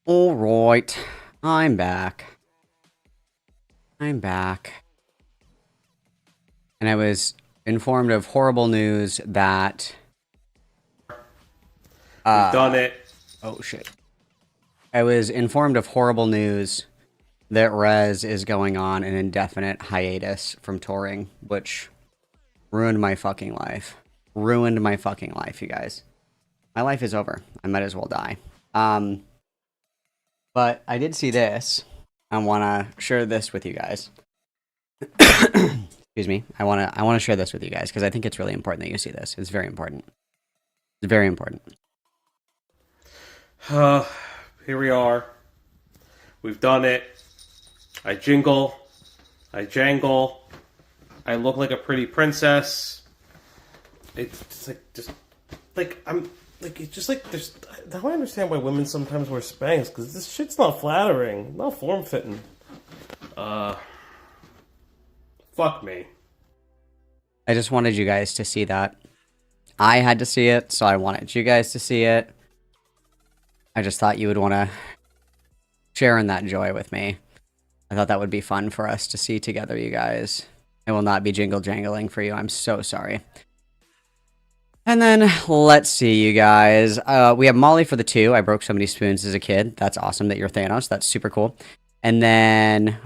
Alright. I'm back. I'm back. And I was informed of horrible news that... We've done it. Oh, shit. I was informed of horrible news that Rez is going on an indefinite hiatus from touring, which ruined my fucking life. Ruined my fucking life, you guys. My life is over. I might as well die. But I did see this. I want to share this with you guys. Excuse me. I want to share this with you guys because I think it's really important that you see this. It's very important. It's very important. Here we are. We've done it. I jingle. I jangle. I look like a pretty princess. It's there's. Now I understand why women sometimes wear Spanx, because this shit's not flattering, not form fitting. Fuck me. I just wanted you guys to see that. I had to see it, so I wanted you guys to see it. I just thought you would want to share in that joy with me. I thought that would be fun for us to see together, you guys. I will not be jingle jangling for you. I'm so sorry. And then, let's see, you guys. We have Molly for the 2. I broke so many spoons as a kid. That's awesome that you're Thanos. That's super cool. And then...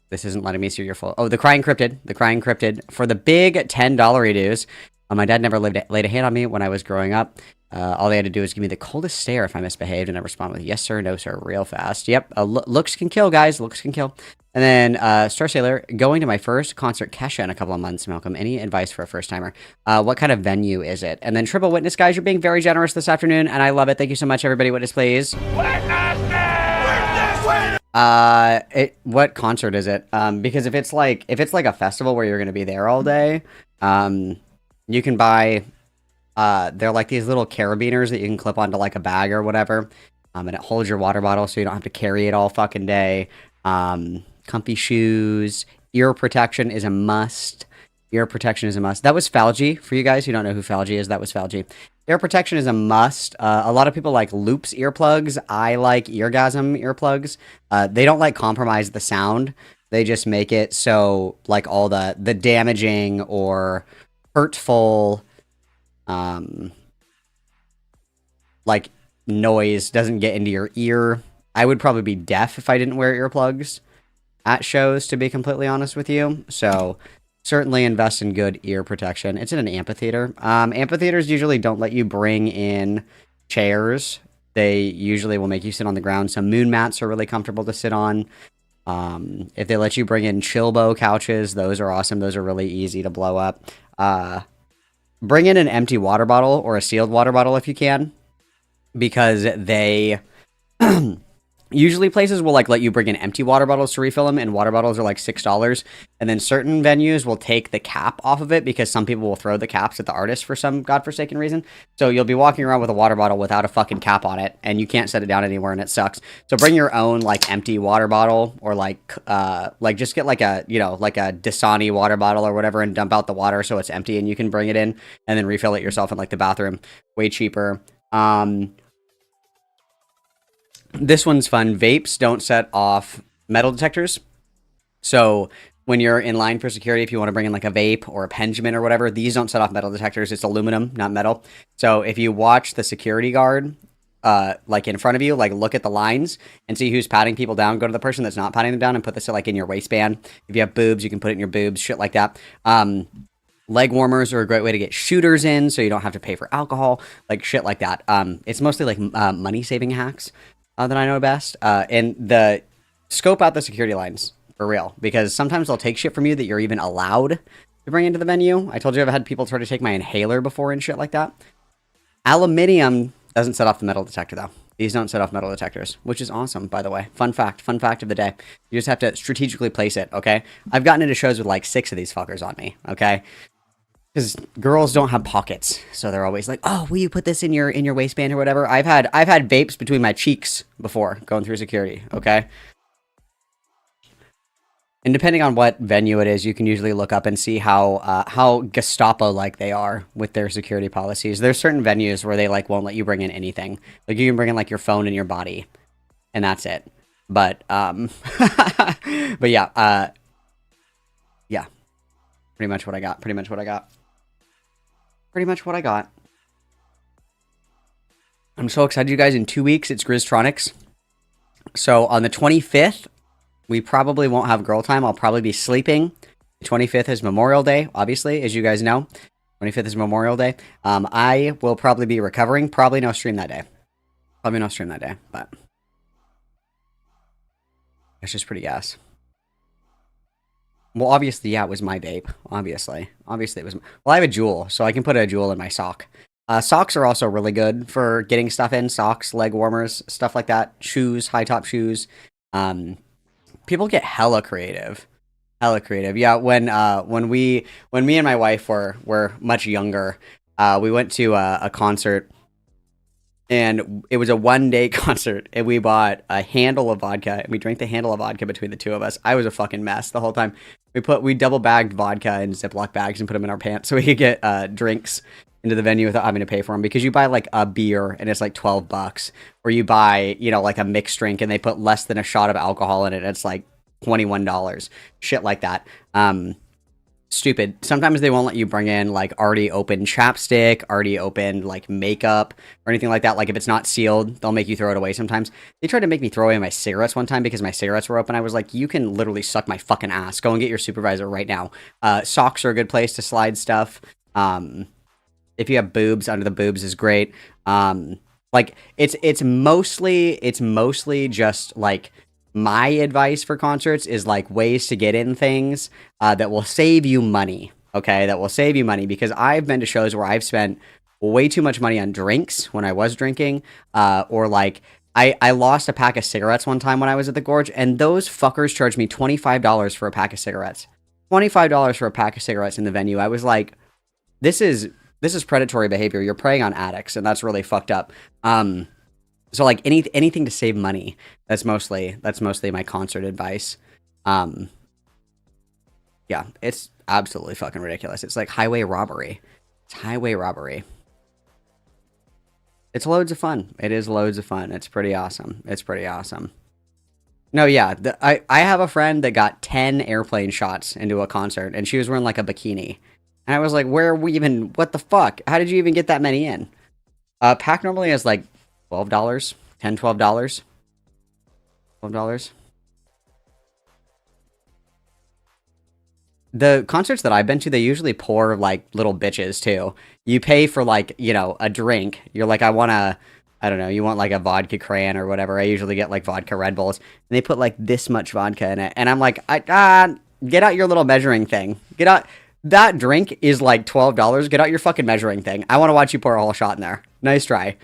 This isn't letting me see your full... Oh, the Crying Cryptid. The Crying Cryptid. For the big $10 redos. My dad never laid a hand on me when I was growing up. All they had to do was give me the coldest stare if I misbehaved, and I respond with yes sir, no sir, real fast. Yep, looks can kill, guys. Looks can kill. And then Star Sailor, going to my first concert, Kesha, in a couple of months. Malcolm, any advice for a first timer? What kind of venue is it? And then Triple Witness, guys, you're being very generous this afternoon, and I love it. Thank you so much, everybody. Witness, please. What concert is it? Because if it's like a festival where you're gonna be there all day, you can buy. They're like these little carabiners that you can clip onto like a bag or whatever. And it holds your water bottle so you don't have to carry it all fucking day. Comfy shoes. Ear protection is a must. Ear protection is a must. That was Falgi. For you guys who don't know who Falgi is, that was Falgi. Ear protection is a must. A lot of people like Loops earplugs. I like Eargasm earplugs. They don't like compromise the sound. They just make it so like all the damaging or hurtful like noise doesn't get into your ear. I would probably be deaf if I didn't wear earplugs at shows, to be completely honest with you. So certainly invest in good ear protection. It's in an amphitheater. Amphitheaters usually don't let you bring in chairs. They usually will make you sit on the ground. Some moon mats are really comfortable to sit on. If they let you bring in Chilbo couches, those are awesome. Those are really easy to blow up. Bring in an empty water bottle or a sealed water bottle if you can, because they usually places will like let you bring in empty water bottles to refill them, and water bottles are like $6. And then certain venues will take the cap off of it because some people will throw the caps at the artist for some godforsaken reason. So you'll be walking around with a water bottle without a fucking cap on it, and you can't set it down anywhere, and it sucks. So bring your own like empty water bottle, or like just get like a, you know, like a Dasani water bottle or whatever, and dump out the water so it's empty, and you can bring it in and then refill it yourself in like the bathroom. Way cheaper. This one's fun. Vapes don't set off metal detectors. So when you're in line for security, if you want to bring in like a vape or a Pendulum or whatever, these don't set off metal detectors. It's aluminum, not metal. So if you watch the security guard, like in front of you, like look at the lines and see who's patting people down, go to the person that's not patting them down and put this like in your waistband. If you have boobs, you can put it in your boobs, shit like that. Leg warmers are a great way to get shooters in, so you don't have to pay for alcohol, like shit like that. It's mostly like money-saving hacks that I know best. And the scope out the security lines, for real, because sometimes they'll take shit from you that you're even allowed to bring into the venue. I told you I've had people try to take my inhaler before and shit like that. Aluminium doesn't set off the metal detector, though. These don't set off metal detectors, which is awesome, by the way. Fun fact of the day. You just have to strategically place it, okay? I've gotten into shows with like 6 of these fuckers on me, okay? Because girls don't have pockets, so they're always like, "Oh, will you put this in your waistband or whatever?" I've had vapes between my cheeks before going through security. Okay. And depending on what venue it is, you can usually look up and see how Gestapo-like they are with their security policies. There's certain venues where they like won't let you bring in anything. Like you can bring in like your phone and your body, and that's it. But but yeah, yeah. Pretty much what I got. Pretty much what I got. Pretty much what I got. I'm so excited, you guys. In 2 weeks, it's Grizztronics. So on the 25th, we probably won't have girl time. I'll probably be sleeping. The 25th is Memorial Day, obviously, as you guys know. 25th is Memorial Day. I will probably be recovering. Probably no stream that day. Probably no stream that day, but it's just pretty gas. Well, obviously, yeah, it was my vape. Obviously it was. Well, I have a Juul, so I can put a Juul in my sock. Socks are also really good for getting stuff in. Socks, leg warmers, stuff like that. Shoes, high top shoes. People get hella creative. Hella creative. Yeah, when me and my wife were much younger, we went to a concert, and it was a 1-day concert, and we bought a handle of vodka, and we drank the handle of vodka between the two of us. I was a fucking mess the whole time. We double bagged vodka in Ziploc bags and put them in our pants so we could get drinks into the venue without having to pay for them, because you buy like a beer and it's like $12, or you buy, you know, like a mixed drink and they put less than a shot of alcohol in it, and it's like $21, shit like that. Stupid. Sometimes they won't let you bring in like already open chapstick, already open like makeup or anything like that. Like if it's not sealed, they'll make you throw it away sometimes. They tried to make me throw away my cigarettes one time because my cigarettes were open. I was like, you can literally suck my fucking ass. Go and get your supervisor right now. Socks are a good place to slide stuff. If you have boobs, under the boobs is great. Like it's mostly just like, my advice for concerts is like ways to get in things that will save you money. Okay, that will save you money, because I've been to shows where I've spent way too much money on drinks when I was drinking, or like I lost a pack of cigarettes one time when I was at the Gorge, and those fuckers charged me $25 for a pack of cigarettes. $25 for a pack of cigarettes in the venue. I was like, this is predatory behavior. You're preying on addicts, and that's really fucked up. So like anything to save money. That's mostly my concert advice. Yeah, it's absolutely fucking ridiculous. It's like highway robbery. It's highway robbery. It's loads of fun. It is loads of fun. It's pretty awesome. It's pretty awesome. No, yeah, I have a friend that got 10 airplane shots into a concert, and she was wearing like a bikini. And I was like, what the fuck? How did you even get that many in? Pack normally has like $12, $10, $12. $12. The concerts that I've been to, they usually pour like little bitches too. You pay for like, you know, a drink. You're like, I don't know, you want like a vodka cran or whatever. I usually get like vodka Red Bulls. And they put like this much vodka in it. And I'm like, get out your little measuring thing. Get out. That drink is like $12. Get out your fucking measuring thing. I want to watch you pour a whole shot in there. Nice try.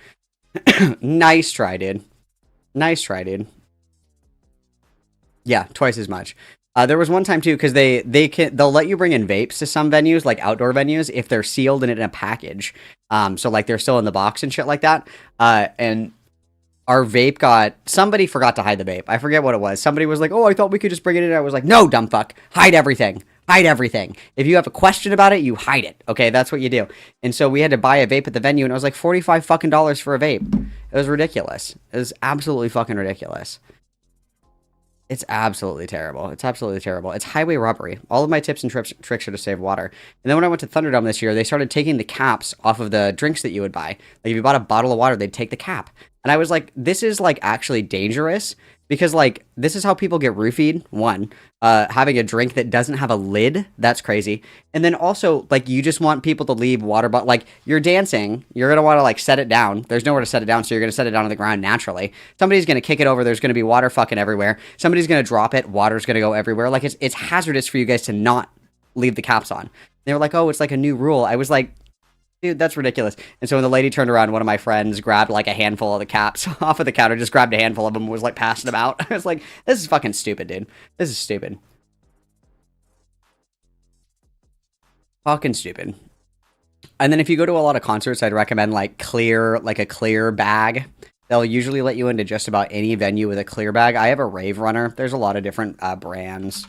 Nice try, dude. Nice try, dude. Yeah, twice as much. There was one time too, because they'll let you bring in vapes to some venues, like outdoor venues, if they're sealed and in a package. So like they're still in the box and shit like that. And our vape somebody forgot to hide the vape. I forget what it was. Somebody was like, "Oh, I thought we could just bring it in." I was like, "No, dumb fuck. Hide everything. Hide everything. If you have a question about it, you hide it. Okay, that's what you do." And so we had to buy a vape at the venue, and it was like $45 fucking for a vape. It was ridiculous. It was absolutely fucking ridiculous. It's absolutely terrible. It's absolutely terrible. It's highway robbery. All of my tips and tricks are to save water. And then when I went to Thunderdome this year, they started taking the caps off of the drinks that you would buy. Like if you bought a bottle of water, they'd take the cap. And I was like, this is like actually dangerous, because like this is how people get roofied. One, having a drink that doesn't have a lid, that's crazy. And then also like you just want people to leave water, but like you're dancing, you're gonna want to like set it down. There's nowhere to set it down, so you're gonna set it down on the ground naturally. Somebody's gonna kick it over. There's gonna be water fucking everywhere. Somebody's gonna drop it. Water's gonna go everywhere. Like it's hazardous for you guys to not leave the caps on. They were like, oh, it's like a new rule. I was like, dude, that's ridiculous. And so when the lady turned around, one of my friends grabbed like a handful of the caps off of the counter, just grabbed a handful of them and was like passing them out. I was like, this is fucking stupid, dude. This is stupid. Fucking stupid. And then if you go to a lot of concerts, I'd recommend like a clear bag. They'll usually let you into just about any venue with a clear bag. I have a Rave Runner. There's a lot of different brands.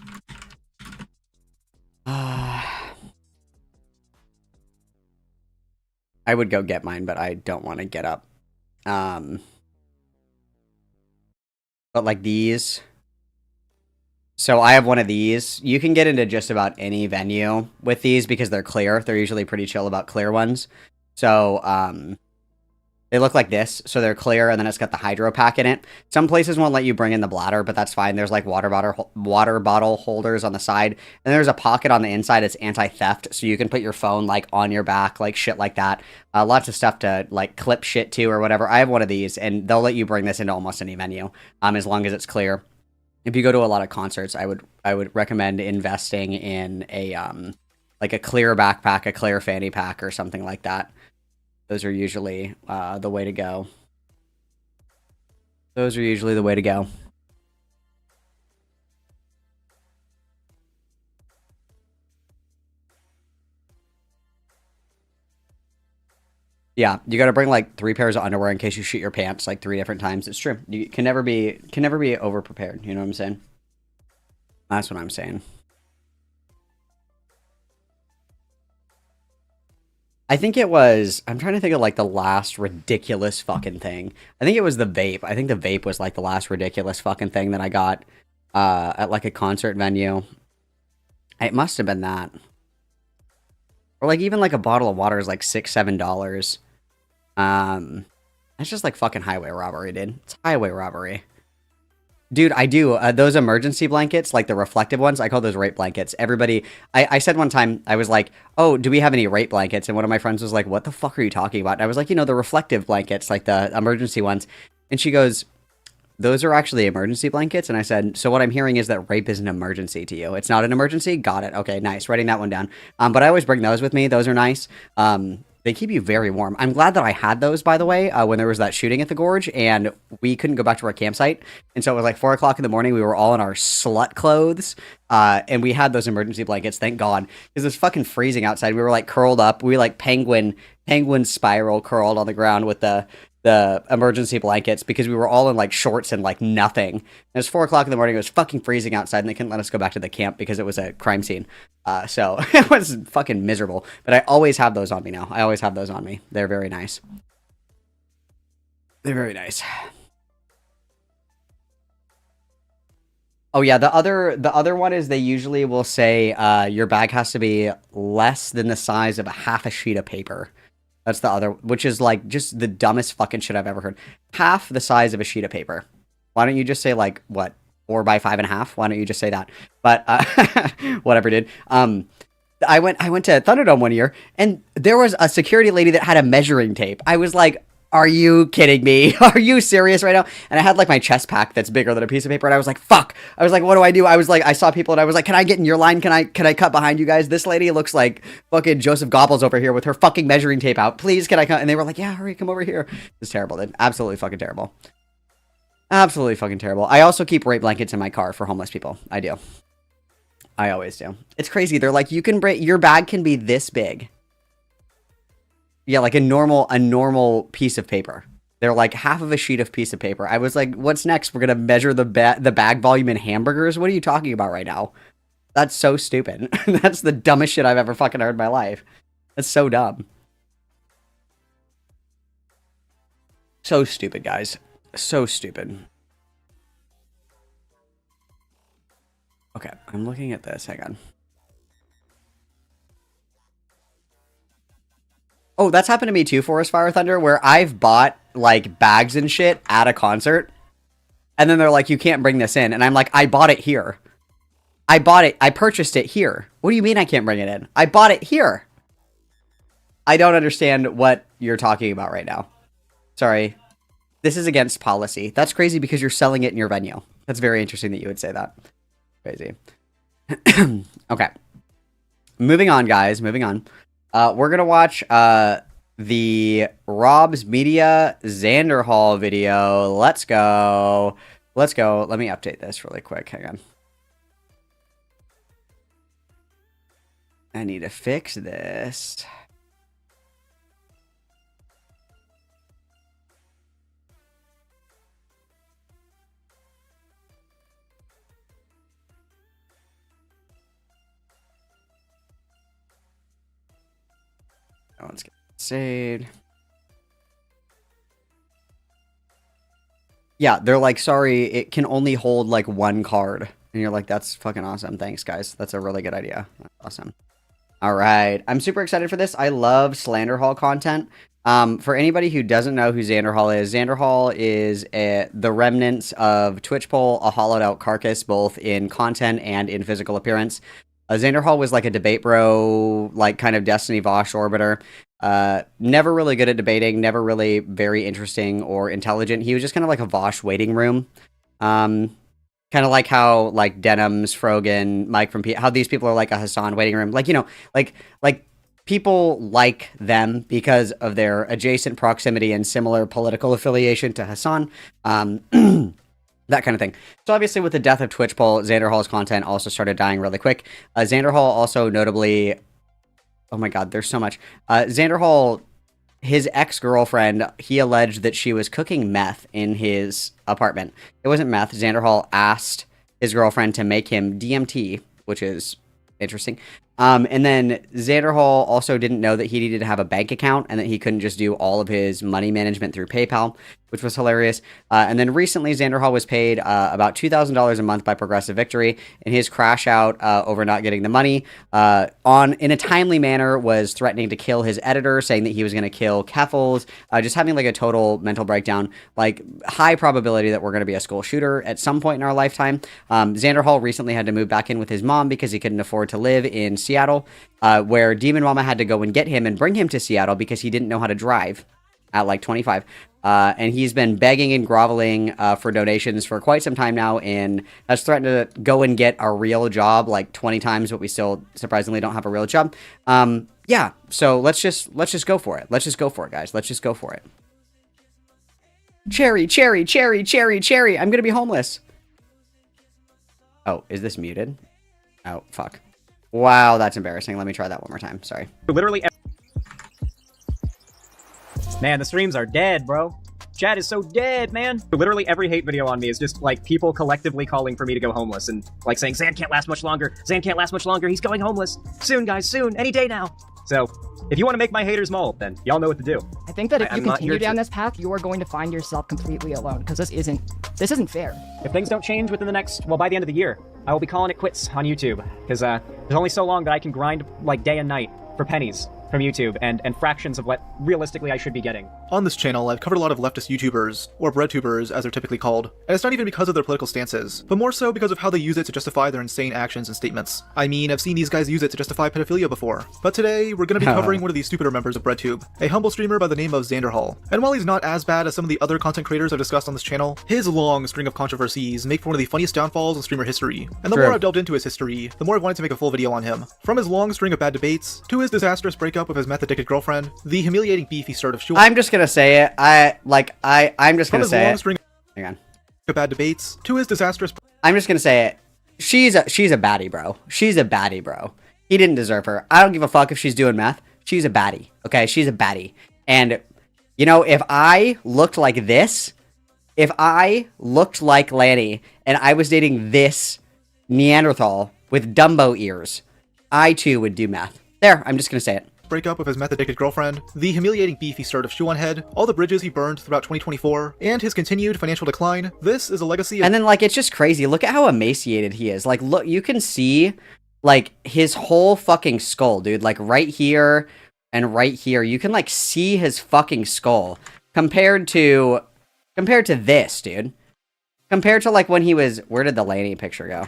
I would go get mine, but I don't want to get up. But like these. So I have one of these. You can get into just about any venue with these because they're clear. They're usually pretty chill about clear ones. So, they look like this. So they're clear, and then it's got the hydro pack in it. Some places won't let you bring in the bladder, but that's fine. There's like water bottle holders on the side. And there's a pocket on the inside. It's anti-theft. So you can put your phone like on your back, like shit like that. Lots of stuff to like clip shit to or whatever. I have one of these, and they'll let you bring this into almost any venue, as long as it's clear. If you go to a lot of concerts, I would recommend investing in a like a clear backpack, a clear fanny pack, or something like that. Those are usually the way to go. Those are usually the way to go. Yeah, you got to bring like 3 pairs of underwear in case you shit your pants like 3 different times. It's true. You can never be over prepared. You know what I'm saying? That's what I'm saying. I think it was. I'm trying to think of like the last ridiculous fucking thing. I think it was the vape. I think the vape was like the last ridiculous fucking thing that I got at like a concert venue. It must have been that. Or like even like a bottle of water is like $6-7. That's just like fucking highway robbery, dude. It's highway robbery. Dude, I do. Those emergency blankets, like the reflective ones, I call those rape blankets. Everybody, I said one time, I was like, oh, do we have any rape blankets? And one of my friends was like, what the fuck are you talking about? And I was like, the reflective blankets, like the emergency ones. And she goes, those are actually emergency blankets. And I said, so what I'm hearing is that rape is an emergency to you. It's not an emergency? Got it. Okay, nice. Writing that one down. But I always bring those with me. Those are nice. They keep you very warm. I'm glad that I had those, by the way, when there was that shooting at the gorge, and we couldn't go back to our campsite. And so it was like 4 o'clock in the morning. We were all in our slut clothes, and we had those emergency blankets, thank God, because it was fucking freezing outside. We were like curled up. We like penguin spiral curled on the ground with the emergency blankets because we were all in like shorts and like nothing. It was 4 o'clock in the morning. It was fucking freezing outside, and they couldn't let us go back to the camp because it was a crime scene. So it was fucking miserable. But I always have those on me now. I always have those on me. They're very nice. They're very nice. Oh yeah, the other one is they usually will say your bag has to be less than the size of a half a sheet of paper. That's the other, which is like just the dumbest fucking shit I've ever heard. Half the size of a sheet of paper. Why don't you just say like, what, 4 by 5.5? Why don't you just say that? But whatever, dude. I went to Thunderdome one year, and there was a security lady that had a measuring tape. I was like, are you kidding me? Are you serious right now? And I had like my chest pack that's bigger than a piece of paper, and I was like, fuck. I was like, what do I do? I was like, I saw people, and I was like, can I get in your line? Can I cut behind you guys? This lady looks like fucking Joseph Goebbels over here with her fucking measuring tape out. Please, can I come? And they were like, yeah, hurry, come over here. It's terrible, dude. Absolutely fucking terrible. Absolutely fucking terrible. I also keep rape blankets in my car for homeless people. I do. I always do. It's crazy. They're like, you can break, your bag can be this big. Yeah, like a normal piece of paper. They're like half of a sheet of piece of paper. I was like, what's next? We're going to measure the bag volume in hamburgers? What are you talking about right now? That's so stupid. That's the dumbest shit I've ever fucking heard in my life. That's so dumb. So stupid, guys. So stupid. Okay, I'm looking at this. Hang on. Oh, that's happened to me too, Forest Fire Thunder, where I've bought like bags and shit at a concert, and then they're like, you can't bring this in. And I'm like, I bought it here. I purchased it here. What do you mean I can't bring it in? I bought it here. I don't understand what you're talking about right now. Sorry. This is against policy. That's crazy because you're selling it in your venue. That's very interesting that you would say that. Crazy. Okay. Moving on, guys. Moving on. We're going to watch the Rob's Media Xanderhal video. Let's go. Let's go. Let me update this really quick. Hang on. I need to fix this. Oh, let's get Saved. Yeah, they're like, sorry, it can only hold like one card. And you're like, that's fucking awesome. Thanks, guys. That's a really good idea. That's awesome. All right. I'm super excited for this. I love Slanderhal content. For anybody who doesn't know who Xanderhal is the remnants of Twitchpole, a hollowed out carcass, both in content and in physical appearance. Xanderhal was like a debate bro, like kind of Destiny Vosh orbiter. Never really good at debating, never really very interesting or intelligent. He was just kind of like a Vosh waiting room. Kind of like how like Denham's, Frogan, Mike from how these people are like a Hassan waiting room. Like, you know, like people like them because of their adjacent proximity and similar political affiliation to Hassan. That kind of thing. So obviously with the death of Twitchpole, Xanderhal's content also started dying really quick. Xanderhal also notably... Oh my god, there's so much. Xanderhal, his ex-girlfriend, he alleged that she was cooking meth in his apartment. It wasn't meth. Xanderhal asked his girlfriend to make him DMT, which is interesting. And then Xanderhal also didn't know that he needed to have a bank account and that he couldn't just do all of his money management through PayPal, which was hilarious. And then recently Xanderhal was paid about $2,000 a month by Progressive Victory, and his crash out over not getting the money in a timely manner was threatening to kill his editor, saying that he was going to kill Keffels, just having like a total mental breakdown, like high probability that we're going to be a school shooter at some point in our lifetime. Xanderhal recently had to move back in with his mom because he couldn't afford to live in Seattle, where Demon Mama had to go and get him and bring him to Seattle because he didn't know how to drive at like 25. And he's been begging and groveling for donations for quite some time now, and has threatened to go and get a real job like 20 times, but we still surprisingly don't have a real job. Yeah, so let's just go for it. Let's just go for it, guys. Let's just go for it. Cherry, cherry, cherry, cherry, cherry. I'm gonna be homeless. Oh, is this muted? Oh, fuck. Wow, that's embarrassing. Let me try that one more time. Sorry. Literally. Man, the streams are dead, bro. Chat is so dead, man. Literally every hate video on me is just like people collectively calling for me to go homeless and like saying, Xan can't last much longer. Xan can't last much longer. He's going homeless. Soon, guys, soon. Any day now. So, if you want to make my haters maul, then y'all know what to do. I think that if you I'm not continue here down to- this path, you are going to find yourself completely alone, because this isn't fair. If things don't change within the next, well, by the end of the year, I will be calling it quits on YouTube. Because there's only so long that I can grind like day and night for pennies from YouTube and fractions of what realistically I should be getting. On this channel, I've covered a lot of leftist YouTubers, or breadtubers as they're typically called, and it's not even because of their political stances, but more so because of how they use it to justify their insane actions and statements. I mean, I've seen these guys use it to justify pedophilia before, but today, we're gonna be covering one of these stupider members of BreadTube, a humble streamer by the name of Xanderhal. And while he's not as bad as some of the other content creators I've discussed on this channel, his long string of controversies make for one of the funniest downfalls in streamer history. And the more I've delved into his history, the more I've wanted to make a full video on him. From his long string of bad debates, to his disastrous breakup with his meth-addicted girlfriend, the humiliating beef he started of I'm just gonna say it. I'm just gonna say long it. string Hang on. of bad debates, to his disastrous I'm just gonna say it. She's a baddie, bro. She's a baddie, bro. He didn't deserve her. I don't give a fuck if she's doing meth. She's a baddie. Okay, she's a baddie. And you know, if I looked like this, if I looked like Lanny and I was dating this Neanderthal with Dumbo ears, I too would do meth. There, I'm just gonna say it. breakup with his meth-addicted girlfriend, the humiliating beef he started of Shoe on Head, all the bridges he burned throughout 2024, and his continued financial decline, this is a legacy of— And then, like, it's just crazy. Look at how emaciated he is. Like, look, you can see, like, his whole fucking skull, dude. Like, right here and right here. You can, like, see his fucking skull. Compared to this, dude. Compared to, like, when he was— Where did the Laney picture go?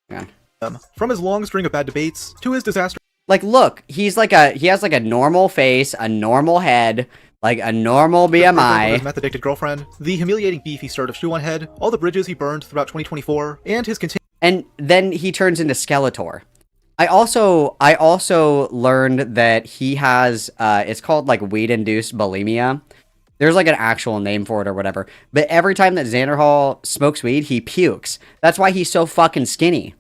Hang on. From his long string of bad debates, to his disaster— Like, look, he has like a normal face, a normal head, like a normal His BMI. meth-addicted girlfriend, the humiliating beef he started of Shoe on Head, all the bridges he burned throughout 2024, and his And then he turns into Skeletor. I also learned that he has, it's called like weed-induced bulimia. There's like an actual name for it or whatever. But every time that Xanderhal smokes weed, he pukes. That's why he's so fucking skinny.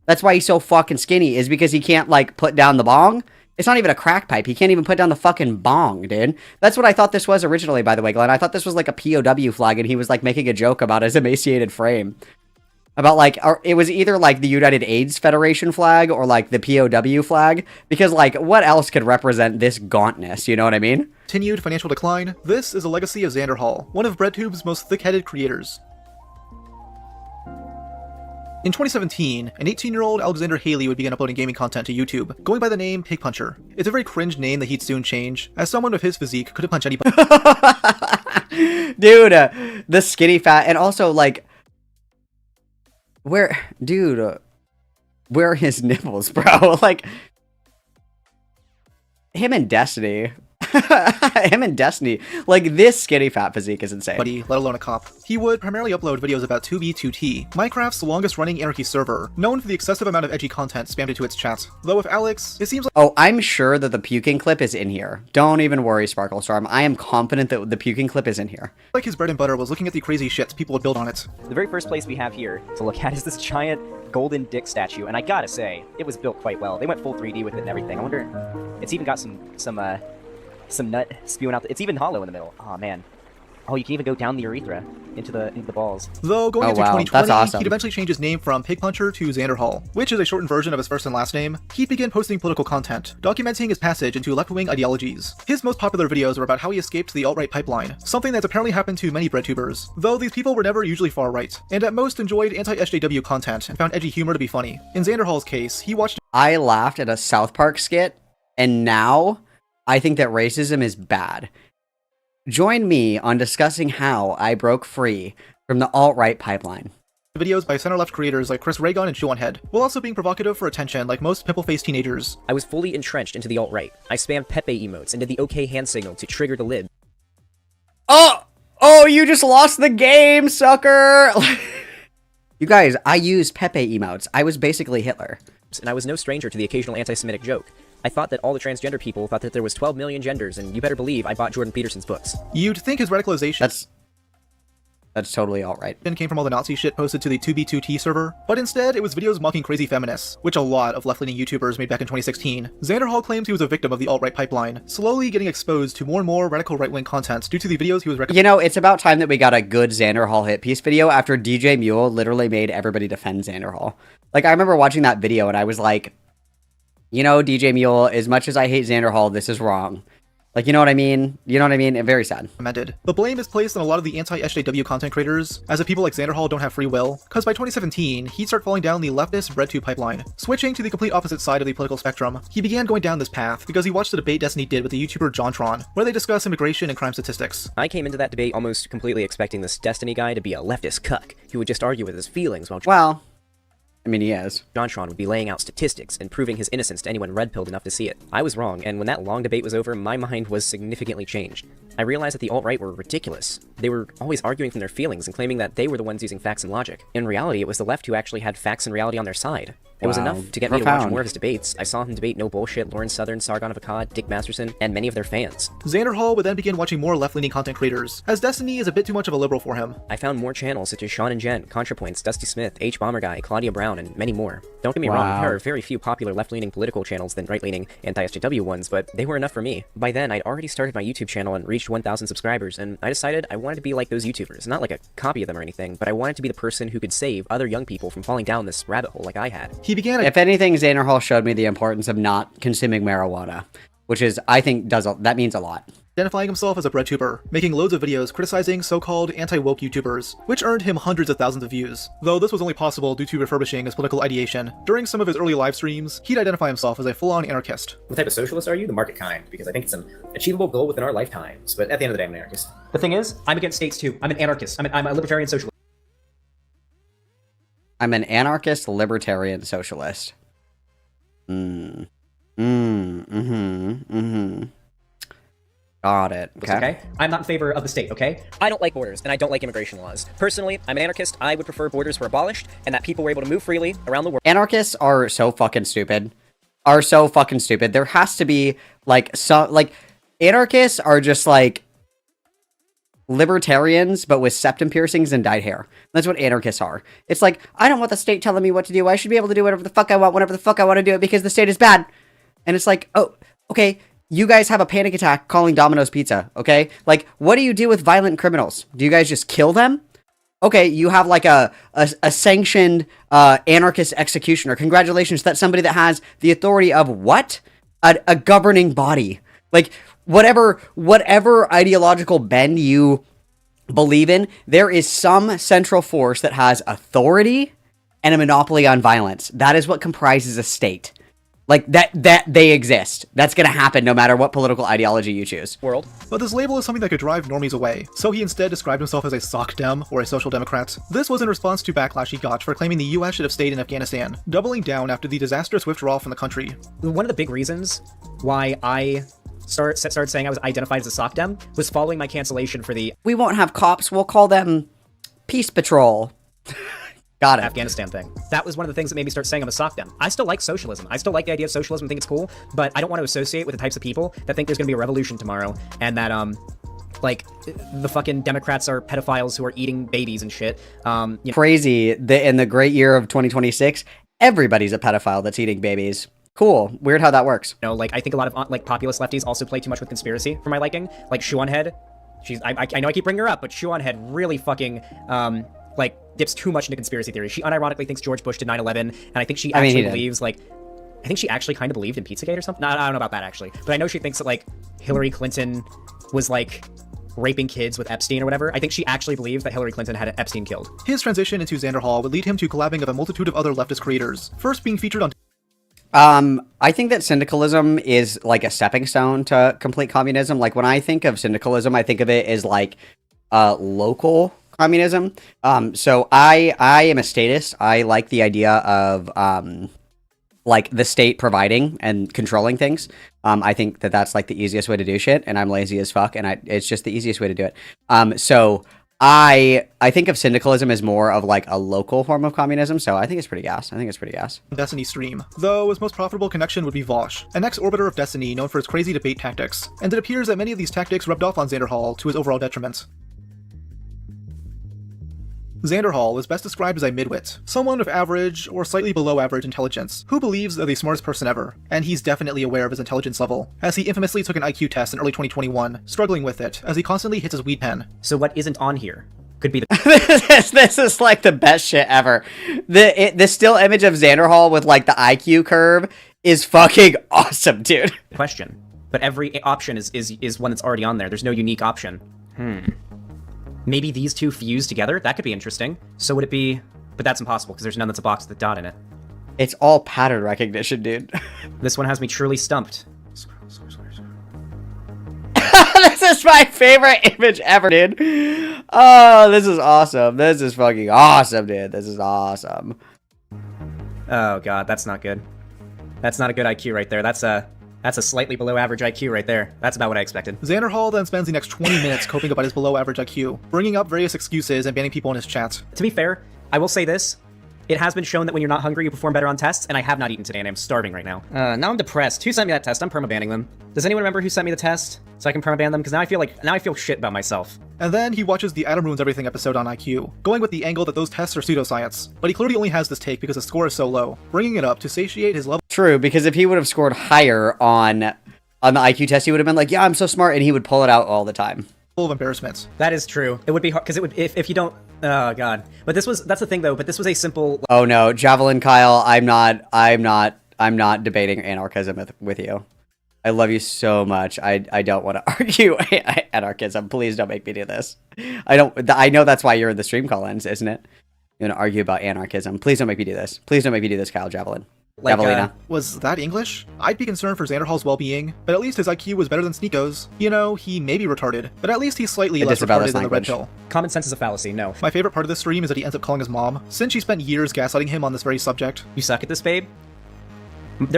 That's why he's so fucking skinny, is because he can't, like, put down the bong. It's not even a crack pipe. He can't even put down the fucking bong, dude. That's what I thought this was originally, by the way, Glenn. I thought this was, like, a POW flag, and he was, like, making a joke about his emaciated frame. about like it was either like the United AIDS Federation flag or like the POW flag, because like what else could represent this gauntness, you know what I mean? Continued financial decline, this is a legacy of Xanderhal, one of BreadTube's most thick-headed creators. In 2017, an 18-year-old Alexander Haley would begin uploading gaming content to YouTube, going by the name Pig Puncher. It's a very cringe name that he'd soon change, as someone of his physique couldn't punch anybody. Dude, the skinny fat, and also like, where are his nipples, bro? Like, him and Destiny. Him and Destiny. Like, this skinny fat physique is insane. Let alone a cop. He would primarily upload videos about 2B2T, Minecraft's longest-running anarchy server, known for the excessive amount of edgy content spammed into its chat. Though with Alex, it seems like— Oh, I'm sure that the puking clip is in here. Don't even worry, Sparkle Storm. I am confident that the puking clip is in here. like his bread and butter was looking at the crazy shit people would build on it. The very first place we have here to look at is this giant golden dick statue, and I gotta say, it was built quite well. They went full 3D with it and everything. I wonder, it's even got some nut spewing out. It's even hollow in the middle. Oh man. Oh, you can even go down the urethra into the balls. Though going into wow, 2020, that's awesome. he'd eventually change his name from Pig Puncher to Xanderhal, which is a shortened version of his first and last name. He'd begin posting political content, documenting his passage into left-wing ideologies. His most popular videos were about how he escaped the alt-right pipeline, something that's apparently happened to many BreadTubers, though these people were never usually far-right, and at most enjoyed anti-SJW content and found edgy humor to be funny. In Xanderhal's case, he watched— I laughed at a South Park skit, and now I think that racism is bad. Join me on discussing how I broke free from the alt-right pipeline. videos by center-left creators like Chris Raygon and Chewonhead, while also being provocative for attention like most pimple-faced teenagers. I was fully entrenched into the alt-right. I spammed Pepe emotes and did the OK hand signal to trigger the lib. Oh, you just lost the game, sucker! You guys, I used Pepe emotes. I was basically Hitler. And I was no stranger to the occasional anti-Semitic joke. I thought that all the transgender people thought that there was 12 million genders, and you better believe I bought Jordan Peterson's books. You'd think his radicalization— That's totally alt-right. came from all the Nazi shit posted to the 2B2T server, but instead it was videos mocking crazy feminists, which a lot of left-leaning YouTubers made back in 2016. Xanderhal claims he was a victim of the alt-right pipeline, slowly getting exposed to more and more radical right-wing content due to the videos he was You know, it's about time that we got a good Xanderhal hit piece video after DJ Mule literally made everybody defend Xanderhal. Like, I remember watching that video and I was like, you know, DJ Mule, as much as I hate Xanderhal, this is wrong. Like, you know what I mean? You know what I mean? Very sad. recommended. The blame is placed on a lot of the anti-SJW content creators, as if people like Xanderhal don't have free will, cause by 2017, he'd start falling down the leftist BreadTube pipeline. Switching to the complete opposite side of the political spectrum, he began going down this path because he watched the debate Destiny did with the YouTuber JonTron, where they discuss immigration and crime statistics. I came into that debate almost completely expecting this Destiny guy to be a leftist cuck, who would just argue with his feelings while Well, I mean, he is. JonTron would be laying out statistics and proving his innocence to anyone red-pilled enough to see it. I was wrong, and when that long debate was over, my mind was significantly changed. I realized that the alt-right were ridiculous. They were always arguing from their feelings and claiming that they were the ones using facts and logic. In reality, it was the left who actually had facts and reality on their side. It was Wow. enough to get me to watch Profound. more of his debates. I saw him debate No Bullshit, Lauren Southern, Sargon of Akkad, Dick Masterson, and many of their fans. Xanderhal would then begin watching more left-leaning content creators, as Destiny is a bit too much of a liberal for him. I found more channels such as Sean and Jen, ContraPoints, Dusty Smith, H Bomber Guy, Claudia Brown, and many more. Don't get me wrong, Wow. there are very few popular left-leaning political channels than right-leaning anti-SJW ones, but they were enough for me. By then, I'd already started my YouTube channel and reached 1,000 subscribers, and I decided I wanted to be like those YouTubers. Not like a copy of them or anything, but I wanted to be the person who could save other young people from falling down this rabbit hole like I had. He began If anything, Xanderhal showed me the importance of not consuming marijuana, which is, I think, that means a lot. identifying himself as a BreadTuber, making loads of videos criticizing so-called anti-woke YouTubers, which earned him hundreds of thousands of views. Though this was only possible due to refurbishing his political ideation. During some of his early live streams, he'd identify himself as a full-on anarchist. What type of socialist are you? The market kind, because I think it's an achievable goal within our lifetimes. But at the end of the day, I'm an anarchist. The thing is, I'm against states too. I'm an anarchist. I'm a libertarian socialist. I'm an anarchist, libertarian, socialist. Got it. Okay? I'm not in favor of the state, okay? I don't like borders, and I don't like immigration laws. Personally, I'm an anarchist. I would prefer borders were abolished, and that people were able to move freely around the world. Anarchists are so fucking stupid. There has to be, like, anarchists are just, like, libertarians, but with septum piercings and dyed hair. That's what anarchists are. It's like, I don't want the state telling me what to do. I should be able to do whatever the fuck I want, whenever the fuck I want to do it, because the state is bad. And it's like, oh, okay, you guys have a panic attack calling Domino's Pizza, okay? Like, what do you do with violent criminals? Do you guys just kill them? okay, you have like a sanctioned anarchist executioner. Congratulations, that's somebody that has the authority of what? A governing body. Like, whatever ideological bend you believe in, there is some central force that has authority and a monopoly on violence. That is what comprises a state. Like, that they exist. That's gonna happen no matter what political ideology you choose. World. But this label is something that could drive normies away, so he instead described himself as a sock dem, or a social democrat. This was in response to backlash he got for claiming the US should have stayed in Afghanistan, doubling down after the disastrous withdrawal from the country. One of the big reasons why I started saying I was identified as a sock dem was following my cancellation for the We won't have cops, we'll call them Peace Patrol. Got it. Afghanistan thing. That was one of the things that made me start saying I'm a sock dem. I still like socialism. I still like the idea of socialism, think it's cool, but I don't want to associate with the types of people that think there's going to be a revolution tomorrow and that, like, the fucking Democrats are pedophiles who are eating babies and shit. Crazy. In the great year of 2026, everybody's a pedophile that's eating babies. Cool. Weird how that works. You know, like, I think a lot of, like, populist lefties also play too much with conspiracy for my liking. Like, Shuanhead. I know I keep bringing her up, but Shuanhead really fucking, like, dips too much into conspiracy theory. She unironically thinks George Bush did 9/11, and I think she actually believes, like, I think she actually kind of believed in Pizzagate or something. No, I don't know about that, actually. But I know she thinks that, like, Hillary Clinton was, like, raping kids with Epstein or whatever. I think she actually believes that Hillary Clinton had Epstein killed. His transition into Xanderhal would lead him to collabing with a multitude of other leftist creators, first being featured on I think that syndicalism is like a stepping stone to complete communism. Like, when I think of syndicalism, I think of it as like local communism. So I am a statist. I like the idea of like the state providing and controlling things. I think that that's like the easiest way to do shit, and I'm lazy as fuck, and it's just the easiest way to do it. So I think of syndicalism as more of like a local form of communism, so I think it's pretty gas. Destiny stream, though his most profitable connection would be Vosh, an ex-orbiter of Destiny known for his crazy debate tactics, and it appears that many of these tactics rubbed off on Xanderhal to his overall detriment. Xanderhal is best described as a midwit, someone with average or slightly below average intelligence, who believes they're the smartest person ever, and he's definitely aware of his intelligence level, as he infamously took an IQ test in early 2021, struggling with it, as he constantly hits his weed pen. So what isn't on here could be the this is like the best shit ever. The still image of Xanderhal with like the IQ curve is fucking awesome, dude. question. But every option is one that's already on there. There's no unique option. Maybe these two fuse together? That could be interesting. So would it be... But that's impossible, because there's none that's a box with a dot in it. It's all pattern recognition, dude. This one has me truly stumped. This is my favorite image ever, dude. Oh, this is awesome. This is fucking awesome, dude. This is awesome. Oh god, that's not good. That's not a good IQ right there. That's a slightly below average IQ right there. That's about what I expected. Xanderhal then spends the next 20 minutes coping about his below average IQ, bringing up various excuses and banning people in his chat. To be fair, I will say this. It has been shown that when you're not hungry, you perform better on tests, and I have not eaten today, and I'm starving right now. Now I'm depressed. Who sent me that test? I'm permabanning them. Does anyone remember who sent me the test? So I can permaban them? Because now I feel shit about myself. And then he watches the Adam Ruins Everything episode on IQ, going with the angle that those tests are pseudoscience. But he clearly only has this take because his score is so low, bringing it up to satiate his level. True, because if he would have scored higher on the IQ test, he would have been like, yeah, I'm so smart, and he would pull it out all the time. Full of embarrassment. That is true. It would be hard, because it would, if you don't, oh god. But that's the thing though, but this was a simple... Oh no, Javelin Kyle, I'm not debating anarchism with you. I love you so much. I don't want to argue anarchism. Please don't make me do this. I know that's why you're in the stream call-ins, isn't it? You want to argue about anarchism. Please don't make me do this. Please don't make me do this, Kyle Javelin. Like, Javelina. Was that English? I'd be concerned for Xanderhal's well-being, but at least his IQ was better than Sneako's. You know, he may be retarded, but at least he's slightly less retarded than the red pill. Common sense is a fallacy, no. My favorite part of this stream is that he ends up calling his mom, since she spent years gaslighting him on this very subject. You suck at this, babe?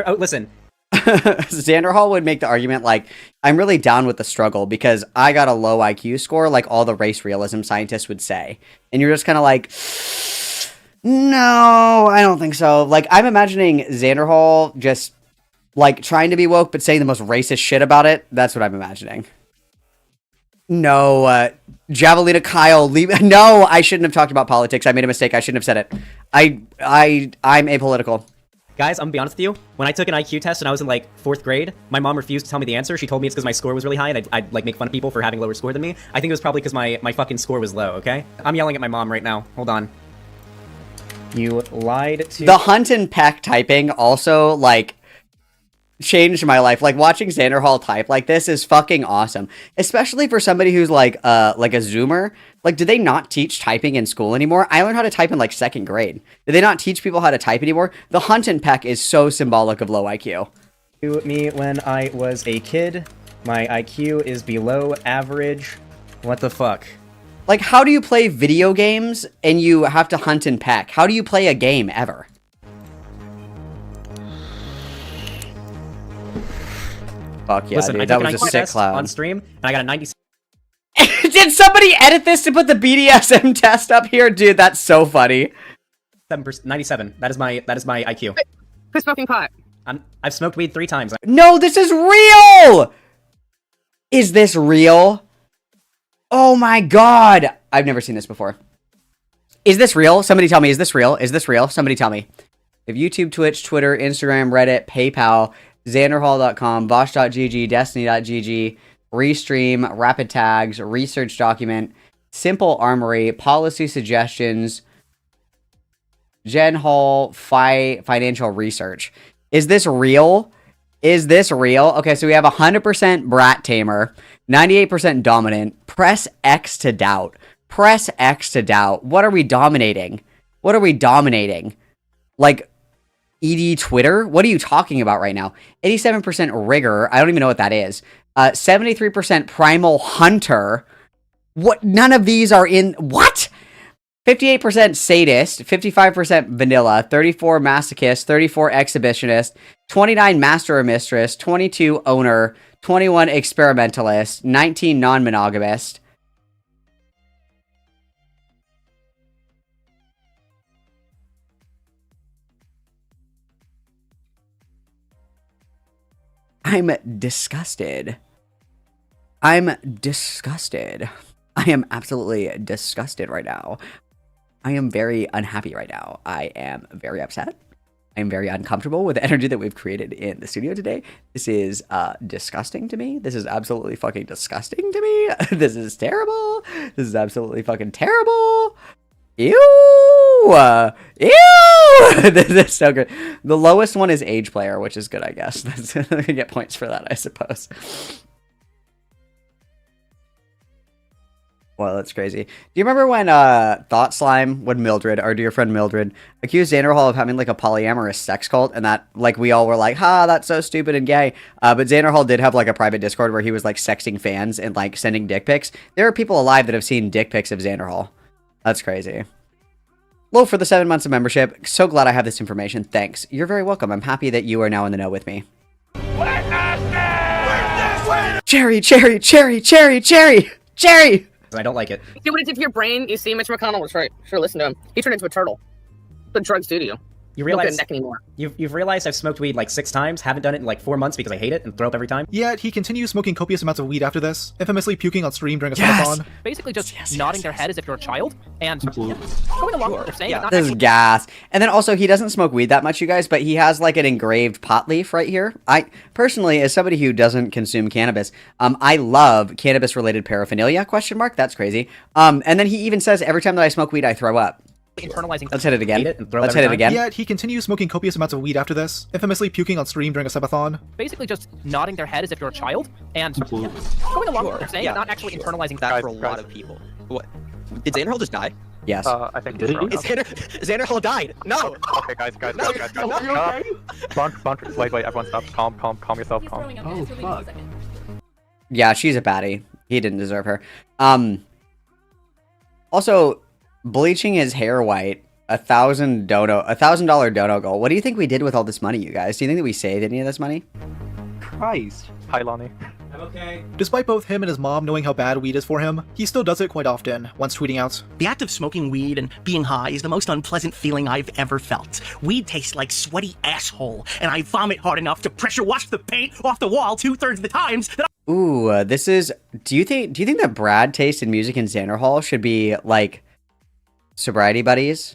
Oh, listen. Xanderhal would make the argument like, I'm really down with the struggle because I got a low IQ score like all the race realism scientists would say. And you're just kind of like... No, I don't think so. Like, I'm imagining Xanderhal just, like, trying to be woke, but saying the most racist shit about it. That's what I'm imagining. No, Javelina Kyle, leave. No, I shouldn't have talked about politics. I made a mistake. I shouldn't have said it. I'm apolitical. Guys, I'm gonna be honest with you. When I took an IQ test and I was in like 4th grade, my mom refused to tell me the answer. She told me it's because my score was really high and I'd like make fun of people for having a lower score than me. I think it was probably because my fucking score was low, okay? I'm yelling at my mom right now. Hold on. You lied to- The hunt and peck typing also, like, changed my life. Like, watching Xanderhal type like this is fucking awesome. Especially for somebody who's like a Zoomer. Like, do they not teach typing in school anymore? I learned how to type in like 2nd grade. Do they not teach people how to type anymore? The hunt and peck is so symbolic of low IQ. To me when I was a kid. My IQ is below average. What the fuck? Like, how do you play video games and you have to hunt and peck? How do you play a game ever? Fuck yeah, Listen, dude, I that took an was a IQ sick test cloud. on stream, and I got a 97. Did somebody edit this to put the BDSM test up here? Dude, that's so funny. 97. That is my IQ. Quit smoking pot. I've smoked weed 3 times. No, this is real! Is this real? Oh my god! I've never seen this before. Is this real? Somebody tell me, is this real? Is this real? Somebody tell me. If YouTube, Twitch, Twitter, Instagram, Reddit, PayPal, Xanderhal.com, Vosh.gg, Destiny.gg, Restream, Rapid Tags, Research Document, Simple Armory, Policy Suggestions, Xanderhal Financial Research. Is this real? Is this real? Okay, so we have 100% Brat Tamer, 98% Dominant. Press X to doubt. Press X to doubt. What are we dominating? What are we dominating? Like, ED Twitter? What are you talking about right now? 87% Rigor. I don't even know what that is. 73% Primal Hunter. What? None of these are in... What? 58% Sadist. 55% Vanilla. 34 Masochist. 34 Exhibitionist. 29 Master or Mistress. 22 Owner. 21 Experimentalist. 19 Non-Monogamist. I'm disgusted. I'm disgusted. I am absolutely disgusted right now. I am very unhappy right now. I am very upset. I am very uncomfortable with the energy that we've created in the studio today. This is disgusting to me. This is absolutely fucking disgusting to me. This is terrible. This is absolutely fucking terrible. Ew! Ew! This is so good. The lowest one is Age Player, which is good, I guess. I can get points for that, I suppose. Well, that's crazy. Do you remember when Thought Slime, when Mildred, our dear friend Mildred, accused Xanderhal of having like a polyamorous sex cult, and that like we all were like, ha, that's so stupid and gay. But Xanderhal did have like a private Discord where he was like sexting fans and like sending dick pics. There are people alive that have seen dick pics of Xanderhal. That's crazy. Low for the 7 months of membership. So glad I have this information. Thanks. You're very welcome. I'm happy that you are now in the know with me. Cherry, cherry, cherry, cherry, cherry, cherry. I don't like it. See what it did to your brain? You see, Mitch McConnell was right. Sure, listen to him. He turned into a turtle. The drugs do to you. You don't get realize a neck anymore. you've realized I've smoked weed like 6 times, haven't done it in like 4 months because I hate it and throw up every time. Yet he continues smoking copious amounts of weed after this, infamously puking on stream during a Yes! subathon. Basically just nodding their head as if you're a child and going along with what they're saying. Yeah, not this is actually- gas. And then also, he doesn't smoke weed that much, you guys, but he has like an engraved pot leaf right here. I personally, as somebody who doesn't consume cannabis, I love cannabis-related paraphernalia, question mark. That's crazy. And then he even says, every time that I smoke weed, I throw up. internalizing. Let's hit it again. Eat it and throw Let's every hit it time. again. Yet he continues smoking copious amounts of weed after this, infamously puking on stream during a subathon. Basically just nodding their head as if you're a child and going along with what they're saying, not actually internalizing that for a lot of people. What? Did Xanderhal just die? Yes. I think did he? Xanderhal died. No. Okay, guys. Wait, everyone stop. Calm yourself. Calm. Oh fuck. Yeah, she's a baddie. He didn't deserve her. Also, bleaching his hair white, $1,000 dono goal. What do you think we did with all this money, you guys? Do you think that we saved any of this money? Christ. Hi, Lonnie. I'm okay. Despite both him and his mom knowing how bad weed is for him, he still does it quite often, once tweeting out, "The act of smoking weed and being high is the most unpleasant feeling I've ever felt. Weed tastes like sweaty asshole, and I vomit hard enough to pressure wash the paint off the wall 2/3 of the times that Ooh, this is... Do you think that Brad taste in music in Xanderhal should be, like, sobriety buddies?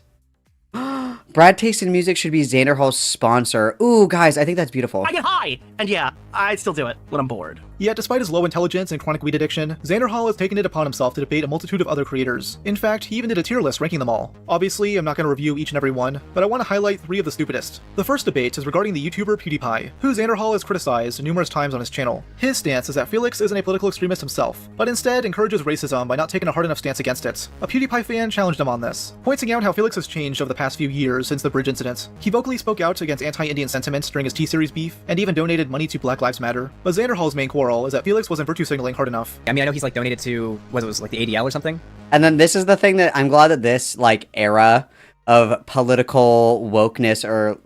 Brad Taste in Music should be Xanderhal's sponsor. Ooh, guys, I think that's beautiful. I get high! And yeah, I still do it when I'm bored. Yet, despite his low intelligence and chronic weed addiction, Xanderhal has taken it upon himself to debate a multitude of other creators. In fact, he even did a tier list ranking them all. Obviously, I'm not going to review each and every one, but I want to highlight 3 of the stupidest. The first debate is regarding the YouTuber PewDiePie, who Xanderhal has criticized numerous times on his channel. His stance is that Felix isn't a political extremist himself, but instead encourages racism by not taking a hard enough stance against it. A PewDiePie fan challenged him on this, pointing out how Felix has changed over the past few years since the bridge incident. He vocally spoke out against anti-Indian sentiments during his T-Series beef, and even donated money to Black Lives Matter. But Xanderhal's main quarrel is that Felix wasn't virtue signaling hard enough. I mean, I know he's like donated to, what was it, like the ADL or something? And then this is the thing that I'm glad that this, like, era of political wokeness or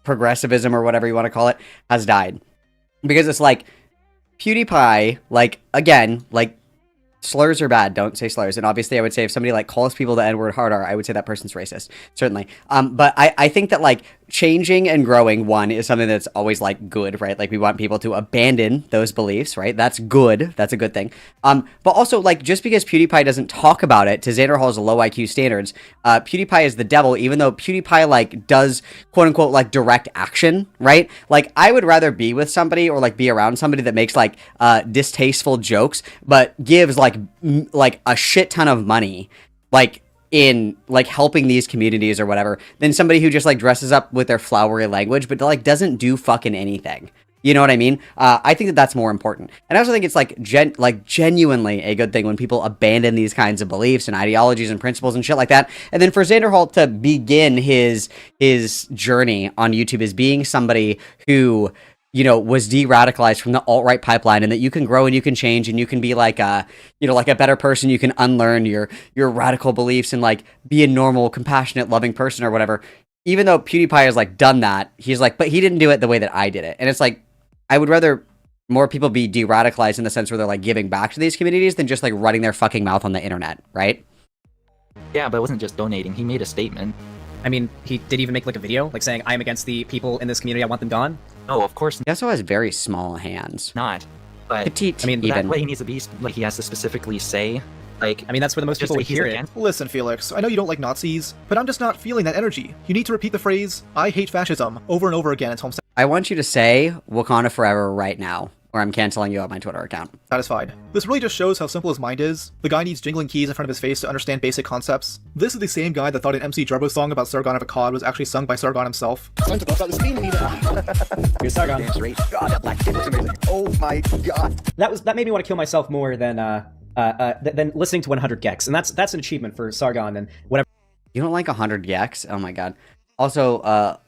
progressivism or whatever you want to call it has died. Because it's like, PewDiePie, like, again, like, slurs are bad, don't say slurs. And obviously I would say if somebody like calls people the N-word hard R, I would say that person's racist, certainly. But I think that like changing and growing, one, is something that's always like good, right? Like we want people to abandon those beliefs, right? That's good. That's a good thing. But also like just because PewDiePie doesn't talk about it to Xanderhal's low IQ standards, PewDiePie is the devil, even though PewDiePie like does quote unquote like direct action, right? Like I would rather be with somebody or like be around somebody that makes like distasteful jokes, but gives like a shit ton of money, like in like helping these communities or whatever, than somebody who just like dresses up with their flowery language but like doesn't do fucking anything. You know what I mean? I think that that's more important. And I also think it's like genuinely a good thing when people abandon these kinds of beliefs and ideologies and principles and shit like that. And then for Xanderhal to begin his journey on YouTube as being somebody who, you know, was de-radicalized from the alt-right pipeline, and that you can grow and you can change and you can be like a, you know, like a better person. You can unlearn your radical beliefs and like be a normal, compassionate, loving person or whatever. Even though PewDiePie has like done that, he's like, but he didn't do it the way that I did it. And it's like, I would rather more people be de-radicalized in the sense where they're like giving back to these communities than just like running their fucking mouth on the internet, right? Yeah, but it wasn't just donating. He made a statement. I mean, he did even make like a video, like saying, "I'm against the people in this community. I want them gone." No, of course He also has very small hands. not. But Petite, I mean, even. that way he needs to be. Like he has to specifically say, like. I mean, that's where the most just people like would he's hear it. against- Listen, Felix, I know you don't like Nazis, but I'm just not feeling that energy. You need to repeat the phrase, "I hate fascism," over and over again until I'm I want you to say Wakanda Forever right now, or I'm canceling you on my Twitter account. satisfied. This really just shows how simple his mind is. The guy needs jingling keys in front of his face to understand basic concepts. This is the same guy that thought an MC Jarbo song about Sargon of Akkad was actually sung by Sargon himself. Here's Sargon. Oh my god. That made me want to kill myself more than listening to 100 Gex, and that's an achievement for Sargon and whatever. You don't like 100 Gex? Oh my god. Also,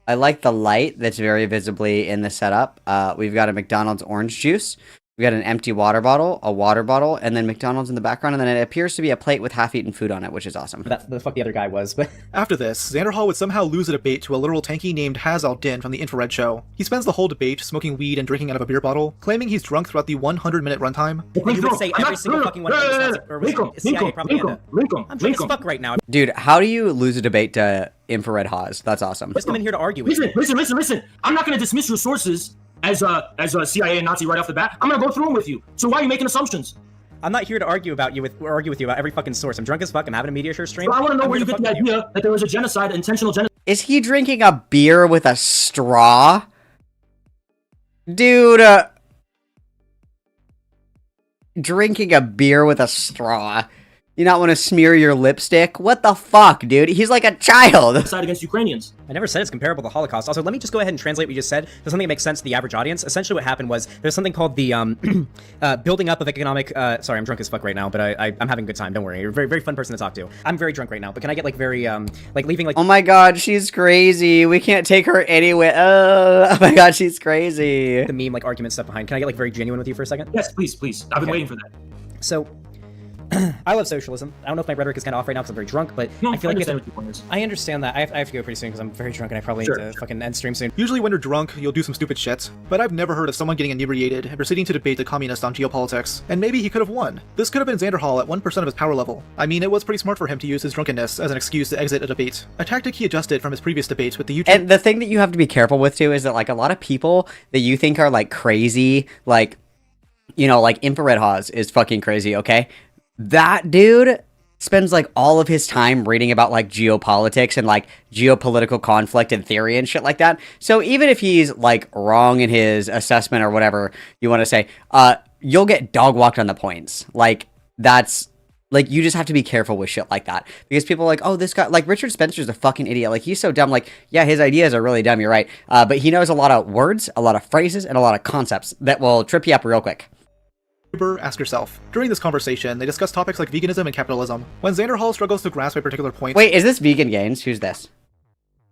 I like the light that's very visibly in the setup. We've got a McDonald's orange juice. We got an empty water bottle, a water bottle, and then McDonald's in the background, and then it appears to be a plate with half-eaten food on it, which is awesome. That's the fuck the other guy was, but... After this, Xanderhal would somehow lose a debate to a literal tanky named Haz al-Din from the Infrared Show. He spends the whole debate smoking weed and drinking out of a beer bottle, claiming he's drunk throughout the 100-minute runtime. You would say every single fucking one of those or was CIA propaganda. I'm drunk as fuck right now. Dude, how do you lose a debate to Infrared Haz? That's awesome. Just come in here to argue with me. Listen. I'm not going to dismiss your sources as a CIA and Nazi right off the bat. I'm going to go through them with you. So why are you making assumptions? I'm not here to argue with you about every fucking source. I'm drunk as fuck. I'm having a meteor show stream. So I want to know where you get the idea that there was a genocide, intentional genocide. Is he drinking a beer with a straw? Dude, drinking a beer with a straw. You not want to smear your lipstick? What the fuck, dude? He's like a child. Genocide against Ukrainians. I never said it's comparable to the Holocaust. Also, let me just go ahead and translate what you just said to something that makes sense to the average audience. Essentially what happened was there's something called the building up of economic... sorry, I'm drunk as fuck right now, but I'm having a good time. Don't worry. You're a very, very fun person to talk to. I'm very drunk right now, but can I get like very, like leaving like... Oh my god, she's crazy. We can't take her anywhere. Oh my god, she's crazy. The meme, like argument stuff behind. Can I get like very genuine with you for a second? Yes, please. I've been waiting for that. So... I love socialism. I don't know if my rhetoric is kind of off right now because I'm very drunk, but No, I feel like I understand that. I have to go pretty soon because I'm very drunk and I probably need to fucking end stream soon. Usually when you're drunk, you'll do some stupid shit, but I've never heard of someone getting inebriated and proceeding to debate the communist on geopolitics. And maybe he could have won. This could have been Xanderhal at 1% of his power level. I mean, it was pretty smart for him to use his drunkenness as an excuse to exit a debate. A tactic he adjusted from his previous debates with the YouTube... And the thing that you have to be careful with, too, is that, like, a lot of people that you think are, like, crazy, like, you know, like, Infrared Haz is fucking crazy, okay? That dude spends like all of his time reading about like geopolitics and like geopolitical conflict and theory and shit like that. So even if he's like wrong in his assessment or whatever you want to say, you'll get dog walked on the points. Like that's like, you just have to be careful with shit like that because people are like, oh, this guy, like Richard Spencer's a fucking idiot. Like he's so dumb. Like, yeah, his ideas are really dumb. You're right. But he knows a lot of words, a lot of phrases, and a lot of concepts that will trip you up real quick. Ask yourself. During this conversation, they discuss topics like veganism and capitalism. When Xanderhal struggles to grasp a particular point... Wait, is this Vegan Gains? Who's this?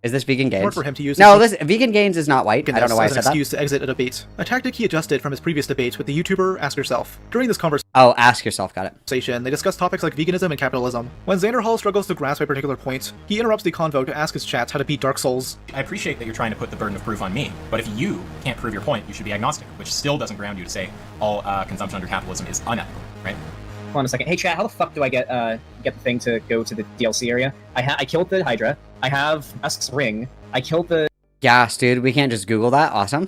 Is this Vegan Gains? Hard for him to use no, listen, Vegan Gains is not white. I don't know why I said that. Excuse to exit a debate. A tactic he adjusted from his previous debates with the YouTuber Ask Yourself. During this conversation... Oh, Ask Yourself, got it. They discuss topics like veganism and capitalism. When Xanderhal struggles to grasp a particular point, he interrupts the convo to ask his chat how to beat Dark Souls. I appreciate that you're trying to put the burden of proof on me, but if you can't prove your point, you should be agnostic, which still doesn't ground you to say all consumption under capitalism is unethical, right? Hold on a second. Hey, chat, how the fuck do I get the thing to go to the DLC area? I killed the Hydra. I have Dusk's ring. I killed the... Gas, dude. We can't just Google that. Awesome.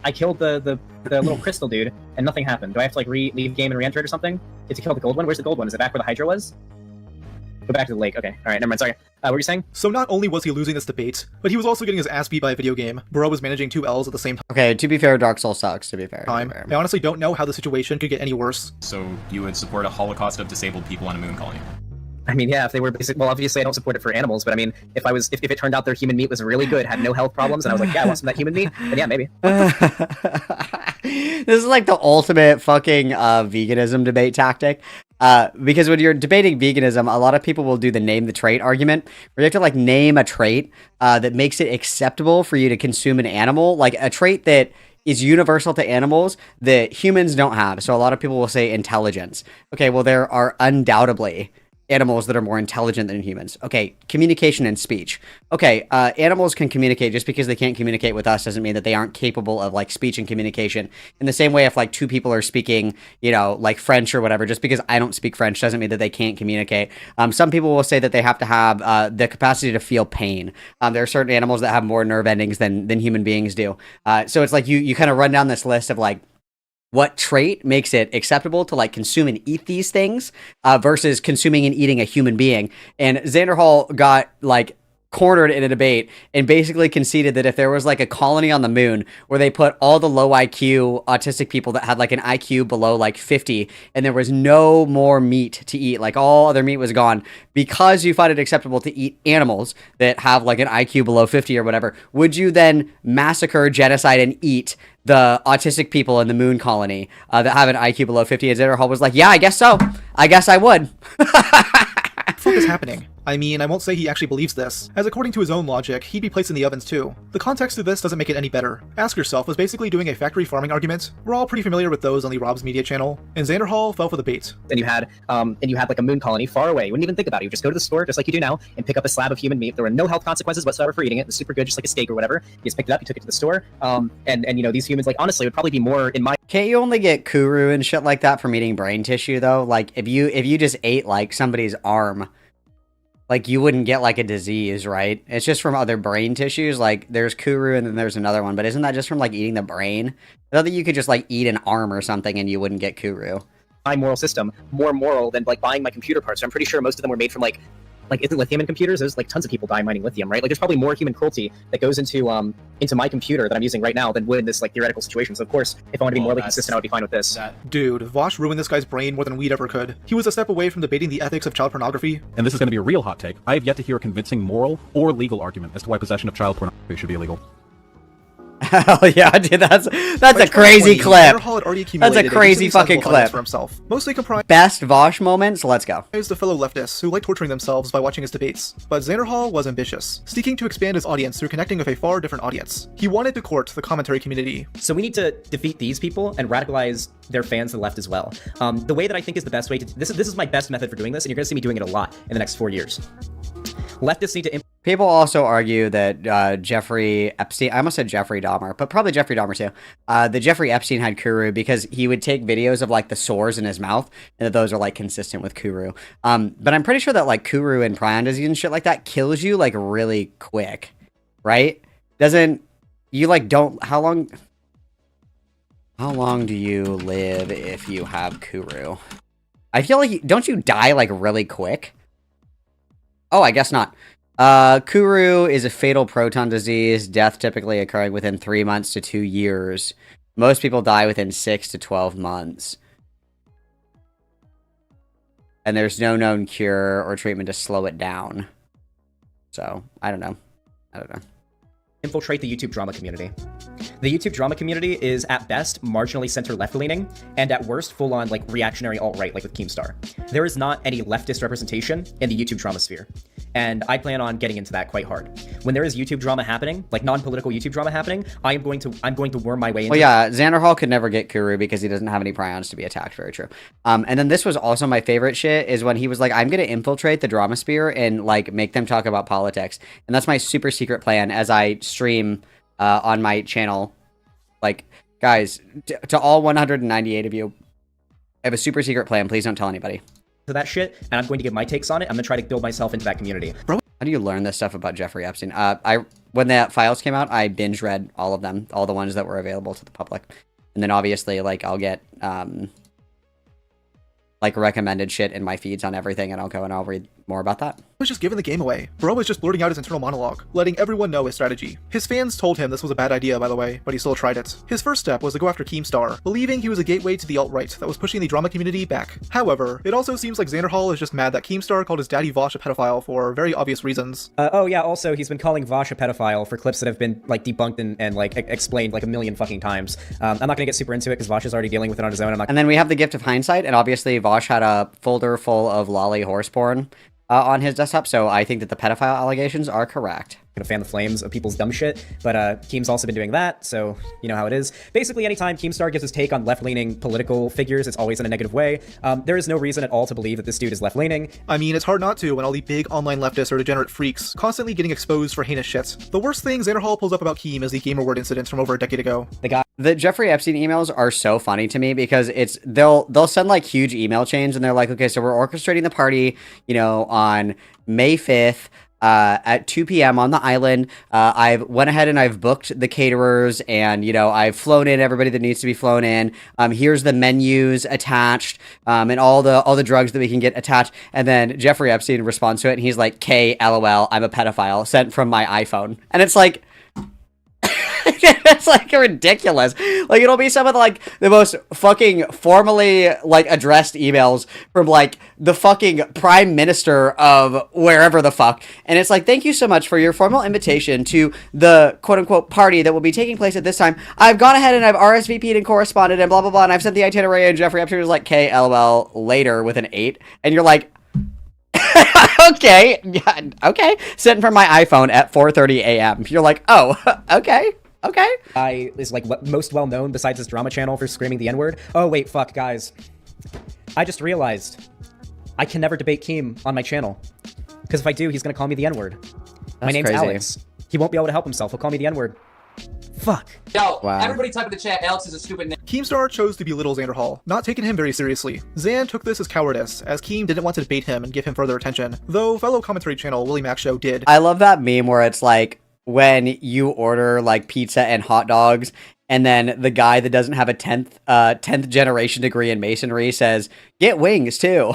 I killed the little crystal dude, and nothing happened. Do I have to, like, leave game and re-enter it or something? To kill the gold one? Where's the gold one? Is it back where the Hydra was? Go back to the lake. Okay. Alright, never mind. Sorry. What were you saying? So not only was he losing this debate, but he was also getting his ass beat by a video game. Bro was managing 2 L's at the same time. Okay, to be fair, Dark Souls sucks, to be fair. I honestly don't know how the situation could get any worse. So you would support a holocaust of disabled people on a moon colony? I mean, yeah, if they were basic... Well, obviously I don't support it for animals, but I mean, if it turned out their human meat was really good, had no health problems, and I was like, yeah, I want some of that human meat, then yeah, maybe. This is like the ultimate fucking veganism debate tactic. Because when you're debating veganism, a lot of people will do the name the trait argument, where you have to like name a trait that makes it acceptable for you to consume an animal, like a trait that is universal to animals that humans don't have. So a lot of people will say intelligence. Okay, well, there are undoubtedly animals that are more intelligent than humans. Okay, communication and speech. Okay, animals can communicate. Just because they can't communicate with us doesn't mean that they aren't capable of like speech and communication. In the same way, if like 2 people are speaking, you know, like French or whatever, just because I don't speak French doesn't mean that they can't communicate. Some people will say that they have to have the capacity to feel pain. There are certain animals that have more nerve endings than human beings do. So it's like you kind of run down this list of like, what trait makes it acceptable to like consume and eat these things versus consuming and eating a human being. And Xanderhal got like cornered in a debate and basically conceded that if there was like a colony on the moon where they put all the low IQ autistic people that had like an IQ below like 50 and there was no more meat to eat, like all other meat was gone, because you find it acceptable to eat animals that have like an IQ below 50 or whatever, would you then massacre, genocide, and eat the autistic people in the moon colony that have an IQ below 50? And Xanderhal was like, yeah, I guess so. I guess I would. What the fuck is happening? I mean, I won't say he actually believes this, as according to his own logic, he'd be placed in the ovens too. The context of this doesn't make it any better. Ask Yourself was basically doing a factory farming argument. We're all pretty familiar with those on the Rob's Media channel, and Xanderhal fell for the bait. And you had like a moon colony far away. You wouldn't even think about it. You just go to the store, just like you do now, and pick up a slab of human meat. There were no health consequences whatsoever for eating it. It was super good, just like a steak or whatever. You just picked it up, you took it to the store, and you know, these humans, like, honestly, would probably be more in my... Can't you only get kuru and shit like that from eating brain tissue, though? Like, if you just ate, like, somebody's arm, like, you wouldn't get, like, a disease, right? It's just from other brain tissues. Like, there's kuru and then there's another one. But isn't that just from, like, eating the brain? I thought that you could just, like, eat an arm or something and you wouldn't get kuru. My moral system more moral than, like, buying my computer parts. So I'm pretty sure most of them were made from, like isn't lithium in computers? There's, like, tons of people die mining lithium, right? Like, there's probably more human cruelty that goes into my computer that I'm using right now than would in this, like, theoretical situation. So, of course, if I want to be morally consistent, I would be fine with this. Dude, Vosh ruined this guy's brain more than weed ever could. He was a step away from debating the ethics of child pornography. And this is going to be a real hot take. I have yet to hear a convincing moral or legal argument as to why possession of child pornography should be illegal. Hell yeah, dude, that's a crazy clip. That's a crazy fucking clip. For himself, mostly comprised best Vosh moments. Let's go. The fellow leftists who like torturing themselves by watching his debates, but Xanderhal was ambitious, seeking to expand his audience through connecting with a far different audience. He wanted to court the commentary community. So we need to defeat these people and radicalize their fans to the left as well. The way that I think is the best way to this is my best method for doing this, and you're going to see me doing it a lot in the next 4 years. Leftists need to... People also argue that Jeffrey Epstein, I almost said Jeffrey Dahmer, but probably Jeffrey Dahmer too, that Jeffrey Epstein had kuru because he would take videos of like the sores in his mouth and that those are like consistent with kuru. But I'm pretty sure that like kuru and prion disease and shit like that kills you like really quick, right? Doesn't, you like don't, how long do you live if you have kuru? I feel like, don't you die like really quick? Oh, I guess not. Kuru is a fatal proton disease, death typically occurring within 3 months to 2 years. Most people die within 6 to 12 months. And there's no known cure or treatment to slow it down. So, I don't know. Infiltrate the YouTube drama community. The YouTube drama community is at best marginally center-left leaning, and at worst full-on like reactionary alt-right, like with Keemstar. There is not any leftist representation in the YouTube drama sphere, and I plan on getting into that quite hard. When there is YouTube drama happening, like non-political YouTube drama happening, I'm going to worm my way into. Well, yeah, Xanderhal could never get Kuru because he doesn't have any prions to be attacked. Very true. And then this was also my favorite shit is when he was like, I'm gonna infiltrate the drama sphere and like make them talk about politics, and that's my super secret plan as I stream on my channel. Like, guys, to all 198 of you, I have a super secret plan. Please don't tell anybody. To that shit, and I'm going to give my takes on it. I'm gonna try to build myself into that community. Bro, how do you learn this stuff about Jeffrey Epstein? When the files came out, I binge read all of them, all the ones that were available to the public, and then obviously, like, I'll get like recommended shit in my feeds on everything, and I'll go and I'll read more about that. Was just giving the game away. Bro was just blurting out his internal monologue, letting everyone know his strategy. His fans told him this was a bad idea, by the way, but he still tried it. His first step was to go after Keemstar, believing he was a gateway to the alt-right that was pushing the drama community back. However, it also seems like Xanderhal is just mad that Keemstar called his daddy Vosh a pedophile for very obvious reasons. Oh yeah, also he's been calling Vosh a pedophile for clips that have been like debunked and like explained like a million fucking times. I'm not gonna get super into it because Vosh is already dealing with it on his own. And then we have the gift of hindsight, and obviously Vosh had a folder full of lolly horse porn on his desktop, so I think that the pedophile allegations are correct. Gonna fan the flames of people's dumb shit, but Keem's also been doing that, so you know how it is. Basically, anytime Keemstar gives his take on left-leaning political figures, it's always in a negative way. There is no reason at all to believe that this dude is left-leaning. I mean, it's hard not to when all the big online leftists are degenerate freaks, constantly getting exposed for heinous shit. The worst thing Xanderhal pulls up about Keem is the Game Award incident from over a decade ago. The Jeffrey Epstein emails are so funny to me because they'll send like huge email chains, and they're like, okay, so we're orchestrating the party, you know, on May 5th. At 2 p.m. on the island. I've went ahead and I've booked the caterers, and, you know, I've flown in everybody that needs to be flown in. Here's the menus attached, and all the drugs that we can get attached. And then Jeffrey Epstein responds to it, and he's like, K, LOL, I'm a pedophile, sent from my iPhone. And it's like, it's like ridiculous. Like, it'll be some of the most fucking formally like addressed emails from like the fucking prime minister of wherever the fuck, and it's like, thank you so much for your formal invitation to the quote-unquote party that will be taking place at this time. I've gone ahead and I've RSVP'd and corresponded and blah blah blah, and I've sent the itinerary, and Jeffrey Epstein was like, K, LOL, later with an 8, and you're like, okay, yeah, okay, sent from my iPhone at 4:30 a.m. You're like, oh, okay. Okay. I is like most well known besides his drama channel for screaming the N-word. Oh wait, fuck, guys. I just realized I can never debate Keem on my channel. Because if I do, he's gonna call me the N-word. My name's crazy. Alex. He won't be able to help himself. He'll call me the N-word. Fuck. Yo, wow. Everybody type in the chat, Alex is a stupid name. Keemstar chose to belittle Xanderhal, not taking him very seriously. Xan took this as cowardice, as Keem didn't want to debate him and give him further attention, though fellow commentary channel Willie Mac Show did. I love that meme where it's like, when you order like pizza and hot dogs, and then the guy that doesn't have a 10th generation degree in masonry says, get wings too.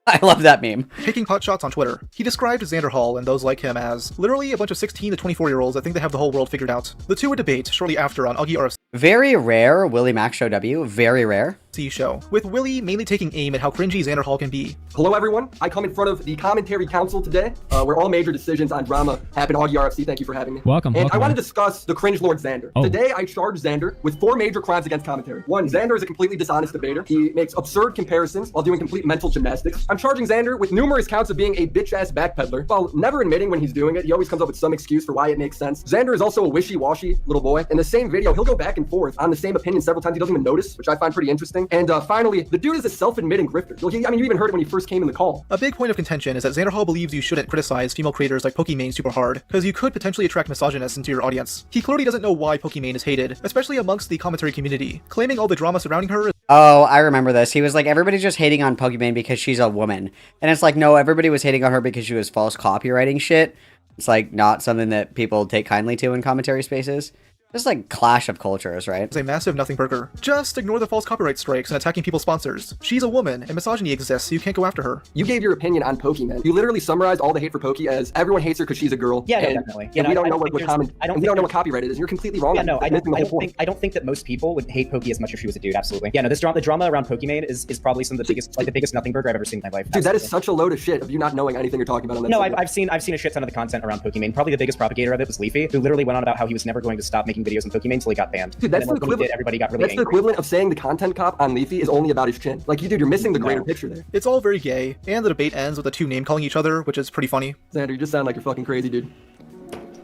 I love that meme. Taking potshots on Twitter, he described Xanderhal and those like him as literally a bunch of 16 to 24-year-olds that think they have the whole world figured out. The two would debate shortly after on Augie RFC. Very rare, Willie Mac Show W. Very rare. Show, with Willie mainly taking aim at how cringy Xanderhal can be. Hello everyone, I come in front of the Commentary Council today, where all major decisions on drama happen. Augie RFC, thank you for having me. Welcome. And I want to discuss the cringe lord Xander. Oh. Today I charge Xander with 4 major crimes against commentary. 1, Xander is a completely dishonest debater. He makes absurd comparisons while doing complete mental gymnastics. I'm charging Xander with numerous counts of being a bitch-ass backpedaler, while never admitting when he's doing it. He always comes up with some excuse for why it makes sense. Xander is also a wishy-washy little boy. In the same video, he'll go back and forth on the same opinion several times he doesn't even notice, which I find pretty interesting. And finally, the dude is a self-admitting grifter. I mean, you even heard it when he first came in the call. A big point of contention is that Xanderhal believes you shouldn't criticize female creators like Pokimane super hard, because you could potentially attract misogynists into your audience. He clearly doesn't know why Pokimane is hated, especially amongst the commentary community, claiming all the drama surrounding her is— Oh, I remember this. He was like, everybody's just hating on Pokimane because she's a woman. And it's like, no, everybody was hating on her because she was false copywriting shit. It's like not something that people take kindly to in commentary spaces. Just like clash of cultures, right? Is a massive nothing burger. Just ignore the false copyright strikes and attacking people's sponsors. She's a woman, and misogyny exists, so you can't go after her. You gave your opinion on Pokemon. You literally summarized all the hate for Poke as everyone hates her because she's a girl. Yeah, and, definitely. And we don't know what copyright is. You're completely wrong. Yeah, on no, that. I don't think that most people would hate Pokey as much if she was a dude. Absolutely. Yeah, no, the drama around Pokemon is probably some of the biggest nothing burger I've ever seen in my life. Dude, Absolutely. that is such a load of shit of you not knowing anything you're talking about on that. No, subject. I've seen a shit ton of the content around Pokemon. Probably the biggest propagator of it was Leafy, who literally went on about how he was never going to stop making videos on Pokemon until he got banned. Dude, that's the when he equivalent. did, everybody got really That's angry. the equivalent of saying the content cop on Leafy is only about his chin. Like, you're missing the greater picture there. It's all very gay, and the debate ends with the two name calling each other, which is pretty funny. Xander, you just sound like you're fucking crazy, dude.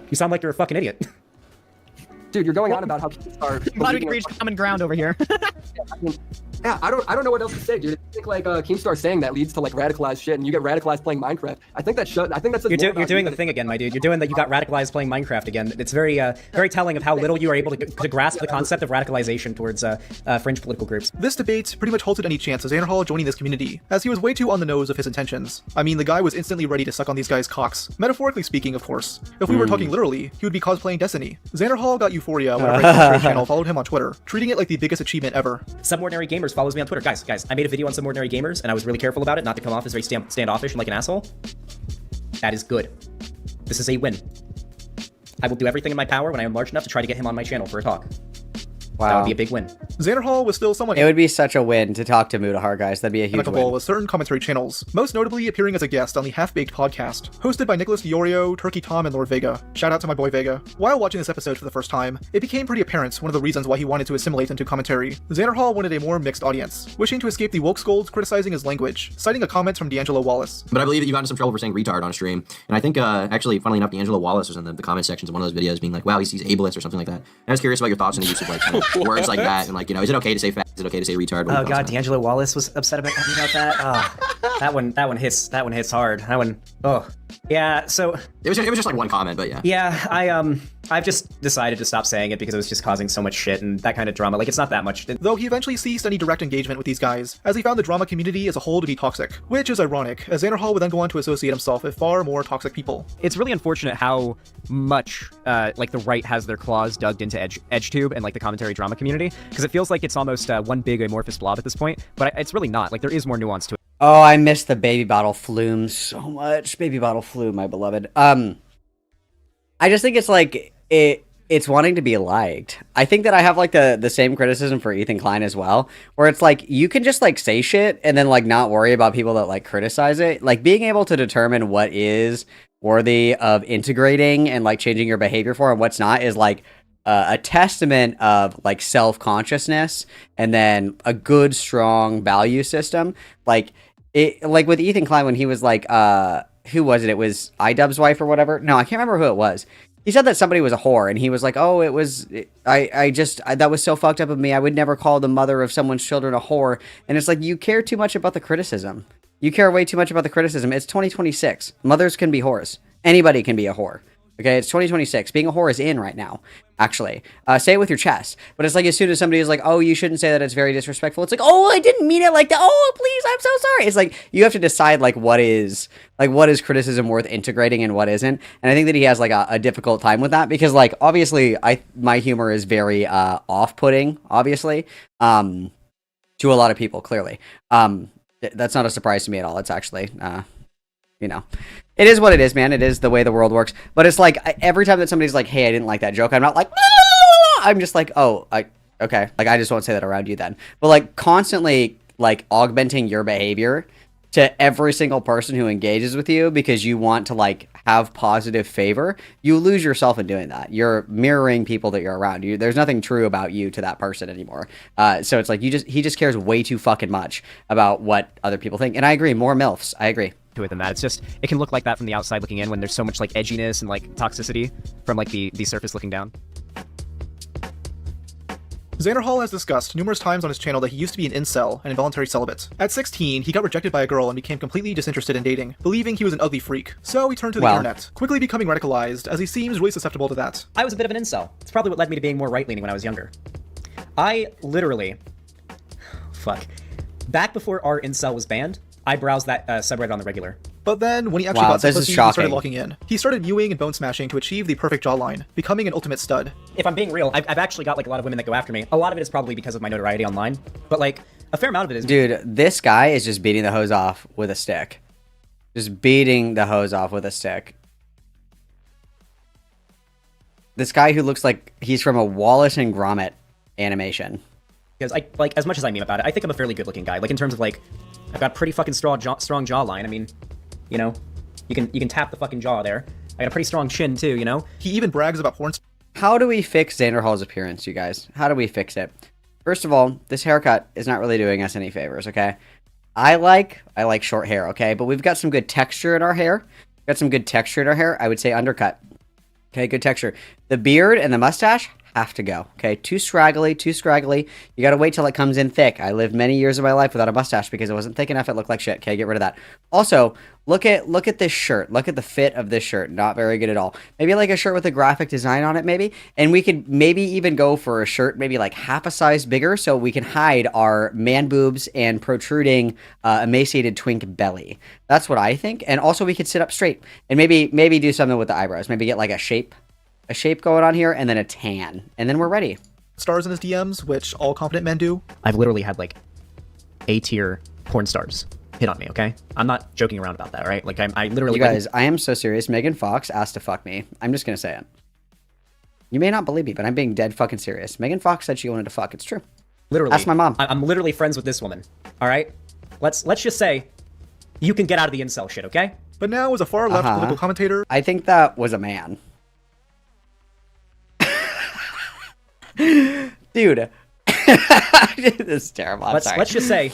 You sound like you're a fucking idiot. Dude, you're going on about how people are. Glad we can reach common ground over here. Yeah, I don't know what else to say, dude. I think like Keemstar saying that leads to like radicalized shit, and you get radicalized playing Minecraft. I think that You're doing the thing again, my dude. You're doing that. You got radicalized playing Minecraft again. It's very telling of how little you are able to grasp the concept of radicalization towards fringe political groups. This debate pretty much halted any chance of Xanderhal joining this community, as he was way too on the nose of his intentions. I mean, the guy was instantly ready to suck on these guys' cocks. Metaphorically speaking, of course. If we were talking literally, he would be cosplaying Destiny. Xanderhal got euphoria whenever a commentary channel followed him on Twitter, treating it like the biggest achievement ever. Subordinary Gamers follows me on Twitter. Guys, I made a video on Subordinary Gamers, and I was really careful about it, not to come off as very standoffish and like an asshole. That is good. This is a win. I will do everything in my power when I am large enough to try to get him on my channel for a talk. Wow. That would be a big win. Xanderhal was still somewhat... It would be such a win to talk to Mutahar, guys. That'd be a huge amicable win. with certain commentary channels, most notably appearing as a guest on the Half-Baked podcast, hosted by Nicholas Diorio, Turkey Tom, and Lord Vega. Shout out to my boy Vega. While watching this episode for the first time, it became pretty apparent one of the reasons why he wanted to assimilate into commentary. Xanderhal wanted a more mixed audience, wishing to escape the woke scolds criticizing his language, citing a comment from D'Angelo Wallace. But I believe that you got into some trouble for saying retard on a stream. And I think, actually, funnily enough, D'Angelo Wallace was in the comment sections of one of those videos being like, wow, he's ableist or something like that. And I was curious about your thoughts on the use of like kind of words like that. And like, is it okay to say fat? Is it okay to say retard? Oh god, D'Angelo Wallace was upset about that. Oh, that one hits hard. That one. Oh, yeah. So it was just like one comment, but yeah. Yeah, I've just decided to stop saying it because it was just causing so much shit and that kind of drama. Like, it's not that much. Though he eventually ceased any direct engagement with these guys, as he found the drama community as a whole to be toxic, which is ironic, as Xanderhal would then go on to associate himself with far more toxic people. It's really unfortunate how much like the right has their claws dug into EdgeTube and like the commentary drama community, because it feels like it's almost one big amorphous blob at this point, but it's really not. Like, there is more nuance to it. Oh, I miss the baby bottle flume so much. Baby bottle flume, my beloved. I just think it's like it's wanting to be liked. I think that I have like the same criticism for Ethan Klein as well, where it's like you can just like say shit and then like not worry about people that like criticize it. Like being able to determine what is worthy of integrating and like changing your behavior for and what's not is like a testament of like self-consciousness and then a good strong value system. Like it, like with Ethan Klein when he was like who was it? It was iDubbbz's wife or whatever. No, I can't remember who it was. He said that somebody was a whore, and he was like, "Oh, it was that was so fucked up of me. I would never call the mother of someone's children a whore." And it's like you care too much about the criticism. You care way too much about the criticism. It's 2026. Mothers can be whores. Anybody can be a whore. Okay, it's 2026. Being a whore is in right now, actually. Say it with your chest. But it's like as soon as somebody is like, oh, you shouldn't say that, it's very disrespectful. It's like, oh, I didn't mean it like that. Oh, please, I'm so sorry. It's like you have to decide like what is criticism worth integrating and what isn't. And I think that he has like a difficult time with that because like obviously my humor is very off-putting, obviously, to a lot of people, clearly. That's not a surprise to me at all. It's actually you know, it is what it is, man. It is the way the world works. But it's like every time that somebody's like, hey, I didn't like that joke, I'm not like, I'm just like, oh, okay. Like, I just won't say that around you then. But like constantly like augmenting your behavior to every single person who engages with you because you want to like have positive favor, you lose yourself in doing that. You're mirroring people that you're around. There's nothing true about you to that person anymore. So it's like he just cares way too fucking much about what other people think. And I agree, more MILFs. I agree. To it than that. It's just, it can look like that from the outside looking in when there's so much like edginess and like toxicity from like the surface looking down. Xanderhal has discussed numerous times on his channel that he used to be an incel, an involuntary celibate. At 16, he got rejected by a girl and became completely disinterested in dating, believing he was an ugly freak. So he turned to the internet, quickly becoming radicalized, as he seems really susceptible to that. I was a bit of an incel. It's probably what led me to being more right-leaning when I was younger. I literally... Fuck. Back before our incel was banned, I browsed that subreddit on the regular. But then, when he actually Wow, got some this is pussy, he shocking. started locking in. He started mewing and bone smashing to achieve the perfect jawline, becoming an ultimate stud. If I'm being real, I've actually got like a lot of women that go after me. A lot of it is probably because of my notoriety online, but like a fair amount of it is. Dude, this guy is just beating the hose off with a stick. Just beating the hose off with a stick. This guy who looks like he's from a Wallace and Gromit animation. Because I like, as much as I meme about it, I think I'm a fairly good-looking guy. Like in terms of like, I've got pretty fucking strong jawline. I mean, you know, you can tap the fucking jaw there. I got a pretty strong chin too, you know. He even brags about porn. How do we fix Xanderhal's appearance, you guys? How do we fix it? First of all, this haircut is not really doing us any favors, okay? I like short hair, okay? But we've got some good texture in our hair. Got some good texture in our hair. I would say undercut. Okay, good texture. The beard and the mustache have to go. Okay, too scraggly, too scraggly. You gotta wait till it comes in thick. I lived many years of my life without a mustache because it wasn't thick enough. It looked like shit. Okay, get rid of that. Also, look at this shirt. Look at the fit of this shirt. Not very good at all. Maybe like a shirt with a graphic design on it, maybe. And we could maybe even go for a shirt maybe like half a size bigger so we can hide our man boobs and protruding emaciated twink belly. That's what I think. And also we could sit up straight and maybe do something with the eyebrows. Maybe get like a shape going on here, and then a tan, and then we're ready. Stars in his DMs, which all confident men do. I've literally had like A-tier porn stars hit on me, okay? I'm not joking around about that, right? Like I literally. You guys, I am so serious. Megan Fox asked to fuck me. I'm just gonna say it. You may not believe me, but I'm being dead fucking serious. Megan Fox said she wanted to fuck. It's true. Literally. Ask my mom. I'm literally friends with this woman. All right. Let's just say you can get out of the incel shit, okay? But now, as a far left political commentator, I think that was a man. Dude. This is terrible. I'm sorry. Let's just say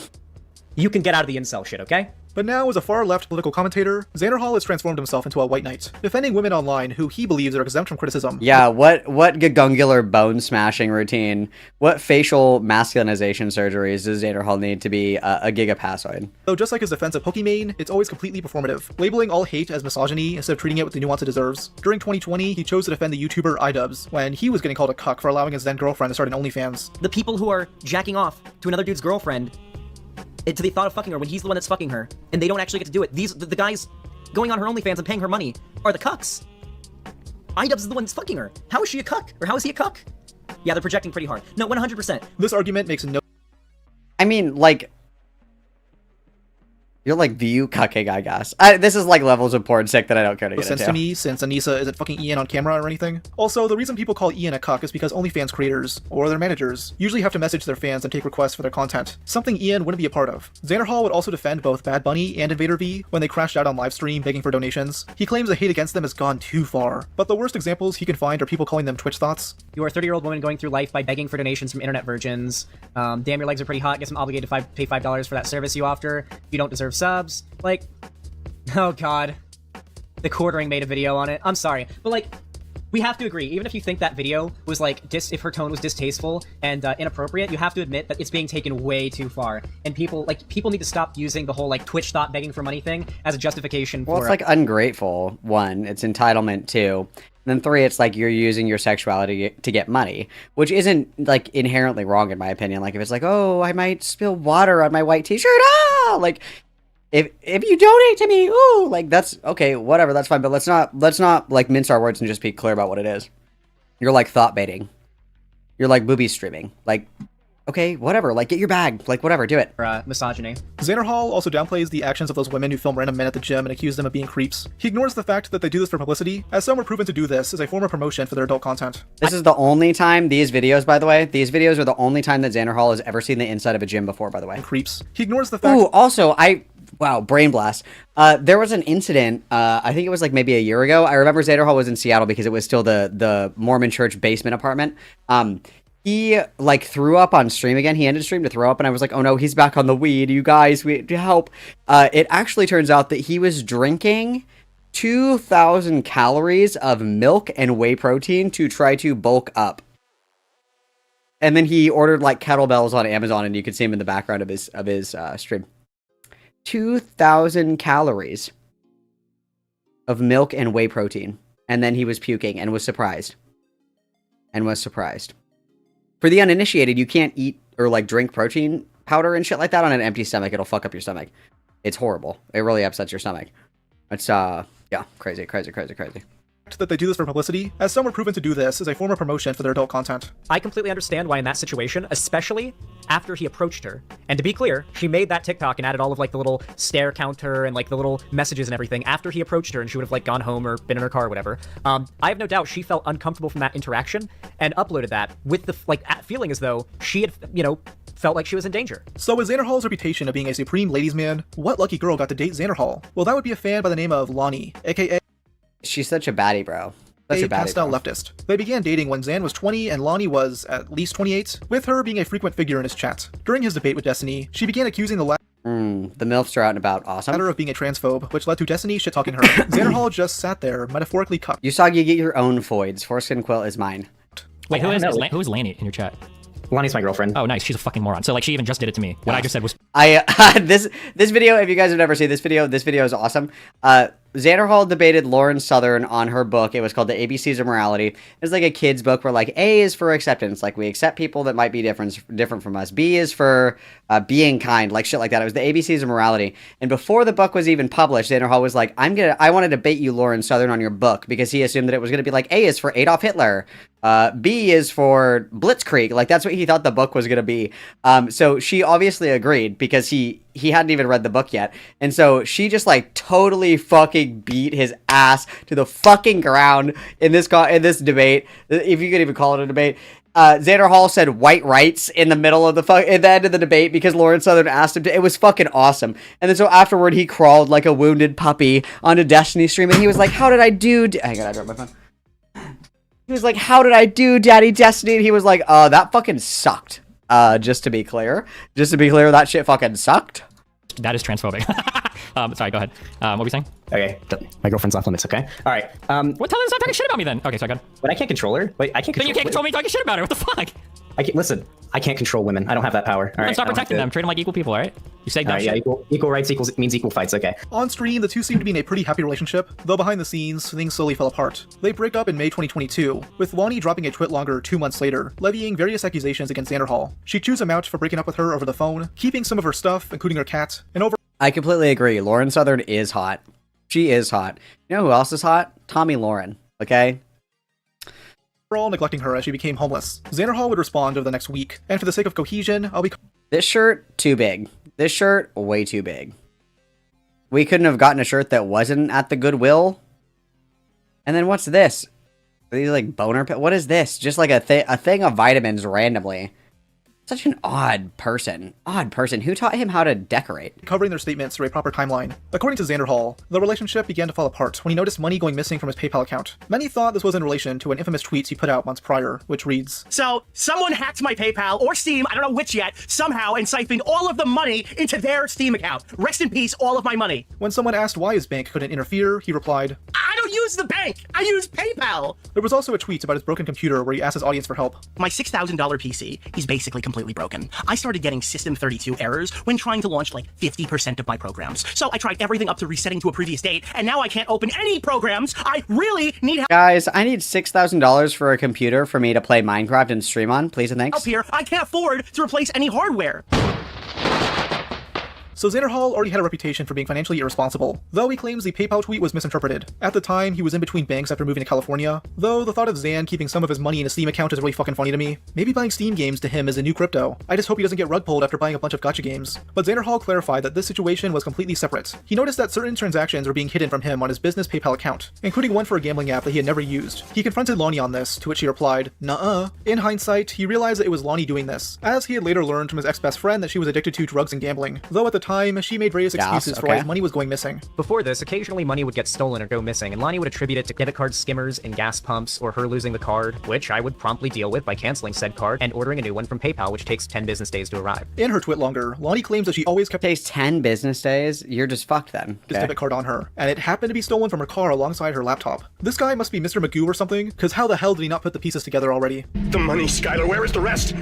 you can get out of the incel shit, okay? But now, as a far-left political commentator, Xanderhal has transformed himself into a white knight, defending women online who he believes are exempt from criticism. Yeah, what gagungular bone smashing routine, what facial masculinization surgeries does Xanderhal need to be a gigapassoid? Though just like his defense of Pokimane, it's always completely performative, labeling all hate as misogyny instead of treating it with the nuance it deserves. During 2020, he chose to defend the YouTuber iDubbbz when he was getting called a cuck for allowing his then girlfriend to start an OnlyFans. The people who are jacking off to another dude's girlfriend to the thought of fucking her when he's the one that's fucking her, and they don't actually get to do it. The guys going on her OnlyFans and paying her money are the cucks. iDubbbz is the one that's fucking her. How is she a cuck? Or how is he a cuck? Yeah, they're projecting pretty hard. No, 100%. This argument makes no... I mean, like... You're like view cucking, I guess. This is like levels of porn sick that I don't care to get sense into. to me, since Anissa isn't fucking Ian on camera or anything. Also, the reason people call Ian a cuck is because OnlyFans creators, or their managers, usually have to message their fans and take requests for their content, something Ian wouldn't be a part of. Xanderhal would also defend both Bad Bunny and Invader V when they crashed out on livestream begging for donations. He claims the hate against them has gone too far, but the worst examples he can find are people calling them Twitch thoughts. You are a 30-year-old woman going through life by begging for donations from internet virgins. Damn, your legs are pretty hot. Guess I'm obligated to pay $5 for that service you offer. You don't deserve subs. Like, oh god. The Quartering made a video on it. I'm sorry. But like, we have to agree, even if you think that video was like, if her tone was distasteful and inappropriate, you have to admit that it's being taken way too far. And people need to stop using the whole like Twitch thought begging for money thing as a justification for... Well, it's like ungrateful, one. It's entitlement, two. And then three, it's like you're using your sexuality to get money, which isn't like inherently wrong in my opinion. Like if it's like, oh, I might spill water on my white t-shirt, ah! Like... If you donate to me, ooh, like that's okay, whatever, that's fine. But let's not like mince our words and just be clear about what it is. You're like thought baiting. You're like booby streaming. Like, okay, whatever. Like get your bag. Like whatever, do it. Misogyny. Xanderhal also downplays the actions of those women who film random men at the gym and accuse them of being creeps. He ignores the fact that they do this for publicity, as some were proven to do this as a form of promotion for their adult content. This is the only time these videos, by the way, these videos are the only time that Xanderhal has ever seen the inside of a gym before, by the way. Creeps. He ignores the fact... Ooh, also, wow, brain blast. There was an incident, I think it was like maybe a year ago. I remember Xanderhal was in Seattle because it was still the Mormon church basement apartment. He like threw up on stream again. He ended the stream to throw up and I was like, oh no, he's back on the weed. You guys, we help. It actually turns out that he was drinking 2,000 calories of milk and whey protein to try to bulk up. And then he ordered like kettlebells on Amazon and you could see him in the background of his stream. 2,000 calories of milk and whey protein. And then he was puking and was surprised. For the uninitiated, you can't eat or like drink protein powder and shit like that on an empty stomach. It'll fuck up your stomach. It's horrible. It really upsets your stomach. It's yeah, crazy. That they do this for publicity, as some were proven to do this as a form of promotion for their adult content. I completely understand why in that situation, especially after he approached her. And to be clear, she made that TikTok and added all of like the little stare counter and like the little messages and everything after he approached her and she would have like gone home or been in her car or whatever. I have no doubt she felt uncomfortable from that interaction and uploaded that with the feeling as though she had, felt like she was in danger. So with Xanderhal's reputation of being a supreme ladies' man, what lucky girl got to date Xanderhal? Well, that would be a fan by the name of Lonnie, aka... She's such a baddie, bro. Such a baddie, pastel bro. leftist. They began dating when Xan was 20 and Lonnie was at least 28, with her being a frequent figure in his chat. During his debate with Destiny, she began accusing the the MILFs are out and about. Awesome. latter of being a transphobe, which led to Destiny shit-talking her. Xanderhal just sat there, metaphorically cupped. Usagi, get your own foids. Foreskin Quill is mine. Wait, who is Lanny in your chat? Lonnie's my girlfriend. Oh, nice. She's a fucking moron. So, like, she even just did it to me. What I just said was... This video, if you guys have never seen this video is awesome. Xanderhal debated Lauren Southern on her book. It was called The ABCs of Morality. It's like a kid's book where, like, A is for acceptance. Like, we accept people that might be different from us. B is for being kind. Like, shit like that. It was The ABCs of Morality. And before the book was even published, Xanderhal was like, I want to debate you, Lauren Southern, on your book. Because he assumed that it was going to be like, A is for Adolf Hitler. B is for Blitzkrieg. Like, that's what he thought the book was going to be. So she obviously agreed because he hadn't even read the book yet. And so she just, like, totally fucking beat his ass to the fucking ground in this debate, if you could even call it a debate. Xanderhal said white rights in the middle of at the end of the debate because Lauren Southern asked him to. It was fucking awesome. And then so afterward, he crawled like a wounded puppy onto Destiny stream, and he was like, how did I do? Hang on, I dropped my phone. He was like, how did I do, Daddy Destiny? And he was like, that fucking sucked. Just to be clear, that shit fucking sucked. That is transphobic. Sorry, go ahead. What were you saying? Okay, my girlfriend's off limits, okay? All right. Well, tell her to stop talking shit about me then. Okay, so I got it. But I can't control her. Wait, I can't control Then you can't control me talking shit about her. What the fuck? Listen, I can't control women. I don't have that power. All right. Stop protecting them. Treat them like equal people, all right? You say dumb yeah, shit. equal rights means equal fights, okay. On stream, the two seemed to be in a pretty happy relationship, though behind the scenes, things slowly fell apart. They break up in May 2022, with Lonnie dropping a tweet longer 2 months later, levying various accusations against Xanderhal. She chews him out for breaking up with her over the phone, keeping some of her stuff, including her cat, and over- I completely agree. Lauren Southern is hot. She is hot. You know who else is hot? Tommy Lauren, okay? overall neglecting her as she became homeless. Xanderhal would respond over the next week, and for the sake of cohesion, I'll be... This shirt, too big. This shirt, way too big. We couldn't have gotten a shirt that wasn't at the Goodwill. And then what's this? Are these like boner... What is this? Just like a thing of vitamins randomly. Such an odd person. Odd person. Who taught him how to decorate? Covering their statements through a proper timeline. According to Xanderhal, the relationship began to fall apart when he noticed money going missing from his PayPal account. Many thought this was in relation to an infamous tweet he put out months prior, which reads, So, someone hacked my PayPal, or Steam, I don't know which yet, somehow, and siphoned all of the money into their Steam account. Rest in peace, all of my money. When someone asked why his bank couldn't interfere, he replied, I don't use the bank! I use PayPal! There was also a tweet about his broken computer where he asked his audience for help. My $6,000 PC is basically completely broken. I started getting System32 errors when trying to launch like 50% of my programs. So I tried everything up to resetting to a previous date, and now I can't open any programs. I really need help. Guys, I need $6,000 for a computer for me to play Minecraft and stream on. Please and thanks. Up here, I can't afford to replace any hardware. So Xanderhal already had a reputation for being financially irresponsible, though he claims the PayPal tweet was misinterpreted. At the time, he was in between banks after moving to California, though the thought of Xan keeping some of his money in a Steam account is really fucking funny to me. Maybe buying Steam games to him is a new crypto. I just hope he doesn't get rug pulled after buying a bunch of gacha games. But Xanderhal clarified that this situation was completely separate. He noticed that certain transactions were being hidden from him on his business PayPal account, including one for a gambling app that he had never used. He confronted Lonnie on this, to which she replied, nuh-uh. In hindsight, he realized that it was Lonnie doing this, as he had later learned from his ex-best friend that she was addicted to drugs and gambling, though at the time, she made various excuses for why his money was going missing. Before this, occasionally money would get stolen or go missing, and Lonnie would attribute it to debit card skimmers and gas pumps, or her losing the card, which I would promptly deal with by canceling said card and ordering a new one from PayPal, which takes 10 business days to arrive. In her twit longer, Lonnie claims that she always kept takes 10 business days. You're just fucked then. His debit card on her, and it happened to be stolen from her car alongside her laptop. This guy must be Mr. Magoo or something, because how the hell did he not put the pieces together already? The money, Skylar. Where is the rest?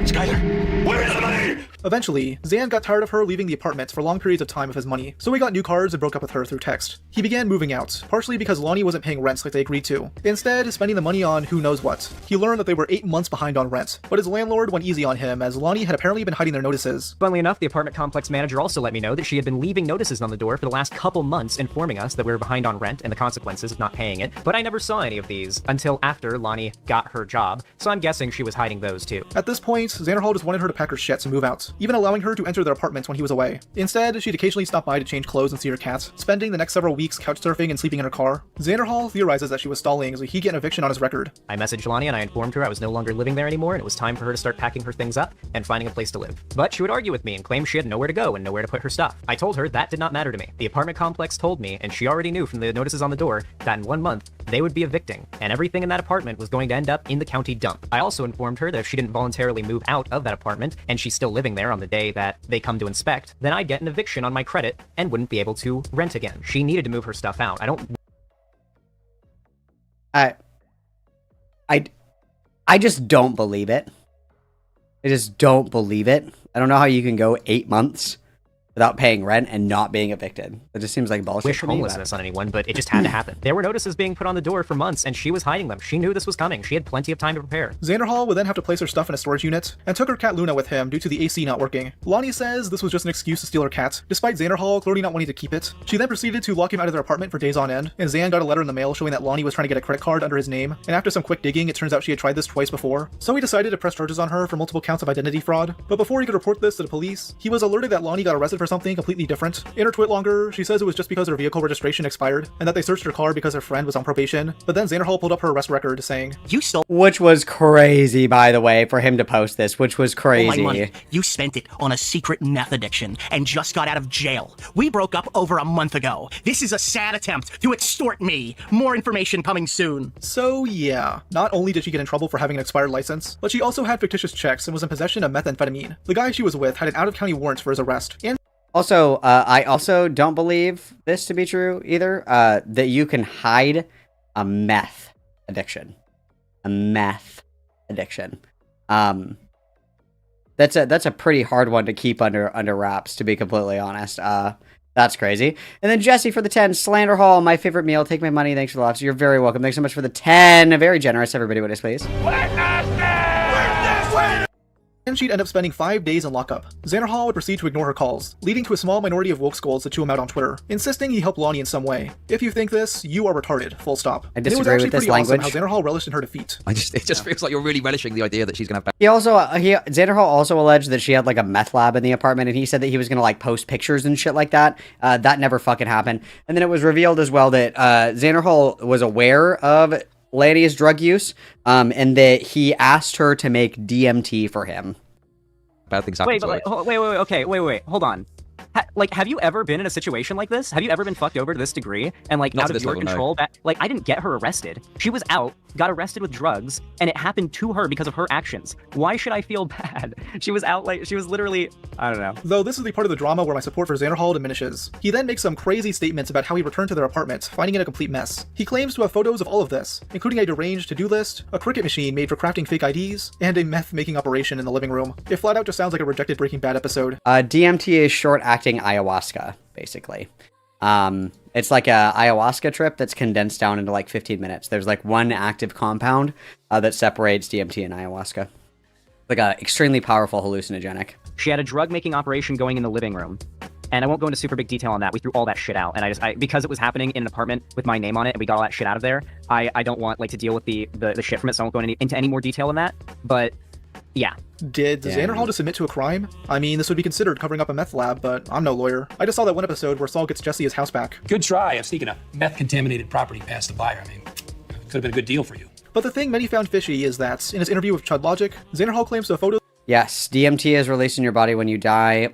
Skylar. Where's the money? Eventually, Xan got tired of her leaving the apartment for long periods of time with his money, so he got new cards and broke up with her through text. He began moving out, partially because Lonnie wasn't paying rent like they agreed to, instead spending the money on who knows what. He learned that they were 8 months behind on rent, but his landlord went easy on him as Lonnie had apparently been hiding their notices. Funnily enough, the apartment complex manager also let me know that she had been leaving notices on the door for the last couple months informing us that we were behind on rent and the consequences of not paying it, but I never saw any of these until after Lonnie got her job, so I'm guessing she was hiding those too. At this point, Xanderhal just wanted her to pack her shit and move out, even allowing her to enter their apartment when he was away. Instead, she'd occasionally stop by to change clothes and see her cat, spending the next several weeks couch surfing and sleeping in her car. Xanderhal theorizes that she was stalling so he'd get an eviction on his record. I messaged Lonnie and I informed her I was no longer living there anymore and it was time for her to start packing her things up and finding a place to live. But she would argue with me and claim she had nowhere to go and nowhere to put her stuff. I told her that did not matter to me. The apartment complex told me, and she already knew from the notices on the door, that in 1 month they would be evicting, and everything in that apartment was going to end up in the county dump. I also informed her that if she didn't voluntarily move out of that apartment and she's still living there on the day that they come to inspect, then I'd get an eviction on my credit and wouldn't be able to rent again. She needed to move her stuff out. I just don't believe it. I just don't believe it. I don't know how you can go 8 months without paying rent and not being evicted. It just seems like bullshit. Wish homelessness on anyone, but it just had to happen. There were notices being put on the door for months, and she was hiding them. She knew this was coming. She had plenty of time to prepare. Xanderhal would then have to place her stuff in a storage unit, and took her cat Luna with him due to the AC not working. Lonnie says this was just an excuse to steal her cat, despite Xanderhal clearly not wanting to keep it. She then proceeded to lock him out of their apartment for days on end, and Xan got a letter in the mail showing that Lonnie was trying to get a credit card under his name, and after some quick digging, it turns out she had tried this twice before. So he decided to press charges on her for multiple counts of identity fraud, but before he could report this to the police, he was alerted that Lonnie got arrested for something completely different. In her tweet longer, she says it was just because her vehicle registration expired, and that they searched her car because her friend was on probation, but then Xanderhal pulled up her arrest record saying, "You stole," which was crazy, by the way, for him to post this, which was crazy. "my money. You spent it on a secret meth addiction and just got out of jail. We broke up over a month ago. This is a sad attempt to extort me. More information coming soon." So yeah, not only did she get in trouble for having an expired license, but she also had fictitious checks and was in possession of methamphetamine. The guy she was with had an out-of-county warrant for his arrest, and also, I also don't believe this to be true either, that you can hide a meth addiction. A meth addiction. That's a pretty hard one to keep under wraps, to be completely honest. That's crazy. And then Jesse for the 10, Slanderhal, my favorite meal, take my money, thanks for the laughs. You're very welcome. Thanks so much for the 10. Very generous, everybody, what is please? and she'd end up spending 5 days in lockup. Xanderhal would proceed to ignore her calls, leading to a small minority of woke skulls to chew him out on Twitter, insisting he helped Lonnie in some way. If you think this, you are retarded, full stop. I disagree with this language. Awesome how Xanderhal relished in her defeat. It just feels like you're really relishing the idea that she's gonna have. Xanderhal also alleged that she had like a meth lab in the apartment, and he said that he was gonna like post pictures and shit like that. That never fucking happened. And then it was revealed as well that Xanderhal was aware of Lanny's drug use, and that he asked her to make DMT for him. Bad things happen. Wait, hold on. Have you ever been in a situation like this? Have you ever been fucked over to this degree and like Not out to of this your level, no. control? Like I didn't get her arrested. She was out, got arrested with drugs, and it happened to her because of her actions. Why should I feel bad? She was out like she was literally, I don't know. Though this is the part of the drama where my support for Xanderhal diminishes. He then makes some crazy statements about how he returned to their apartment, finding it a complete mess. He claims to have photos of all of this, including a deranged to-do list, a cricket machine made for crafting fake IDs, and a meth-making operation in the living room. It flat out just sounds like a rejected Breaking Bad episode. DMT is short-acting ayahuasca, basically. It's like a ayahuasca trip that's condensed down into like 15 minutes. There's like one active compound that separates DMT and ayahuasca. Like a extremely powerful hallucinogenic. She had a drug-making operation going in the living room. And I won't go into super big detail on that. We threw all that shit out. And because it was happening in an apartment with my name on it and we got all that shit out of there, I don't want like to deal with the shit from it, so I won't go into any more detail on that. But yeah. Did Xanderhal just admit to a crime? I mean, this would be considered covering up a meth lab, but I'm no lawyer. I just saw that one episode where Saul gets Jesse his house back. Good try of sneaking a meth-contaminated property past the buyer. I mean, could have been a good deal for you. But the thing many found fishy is that, in his interview with Chud Logic, Xanderhal claims to have photos. Yes, DMT is released in your body when you die.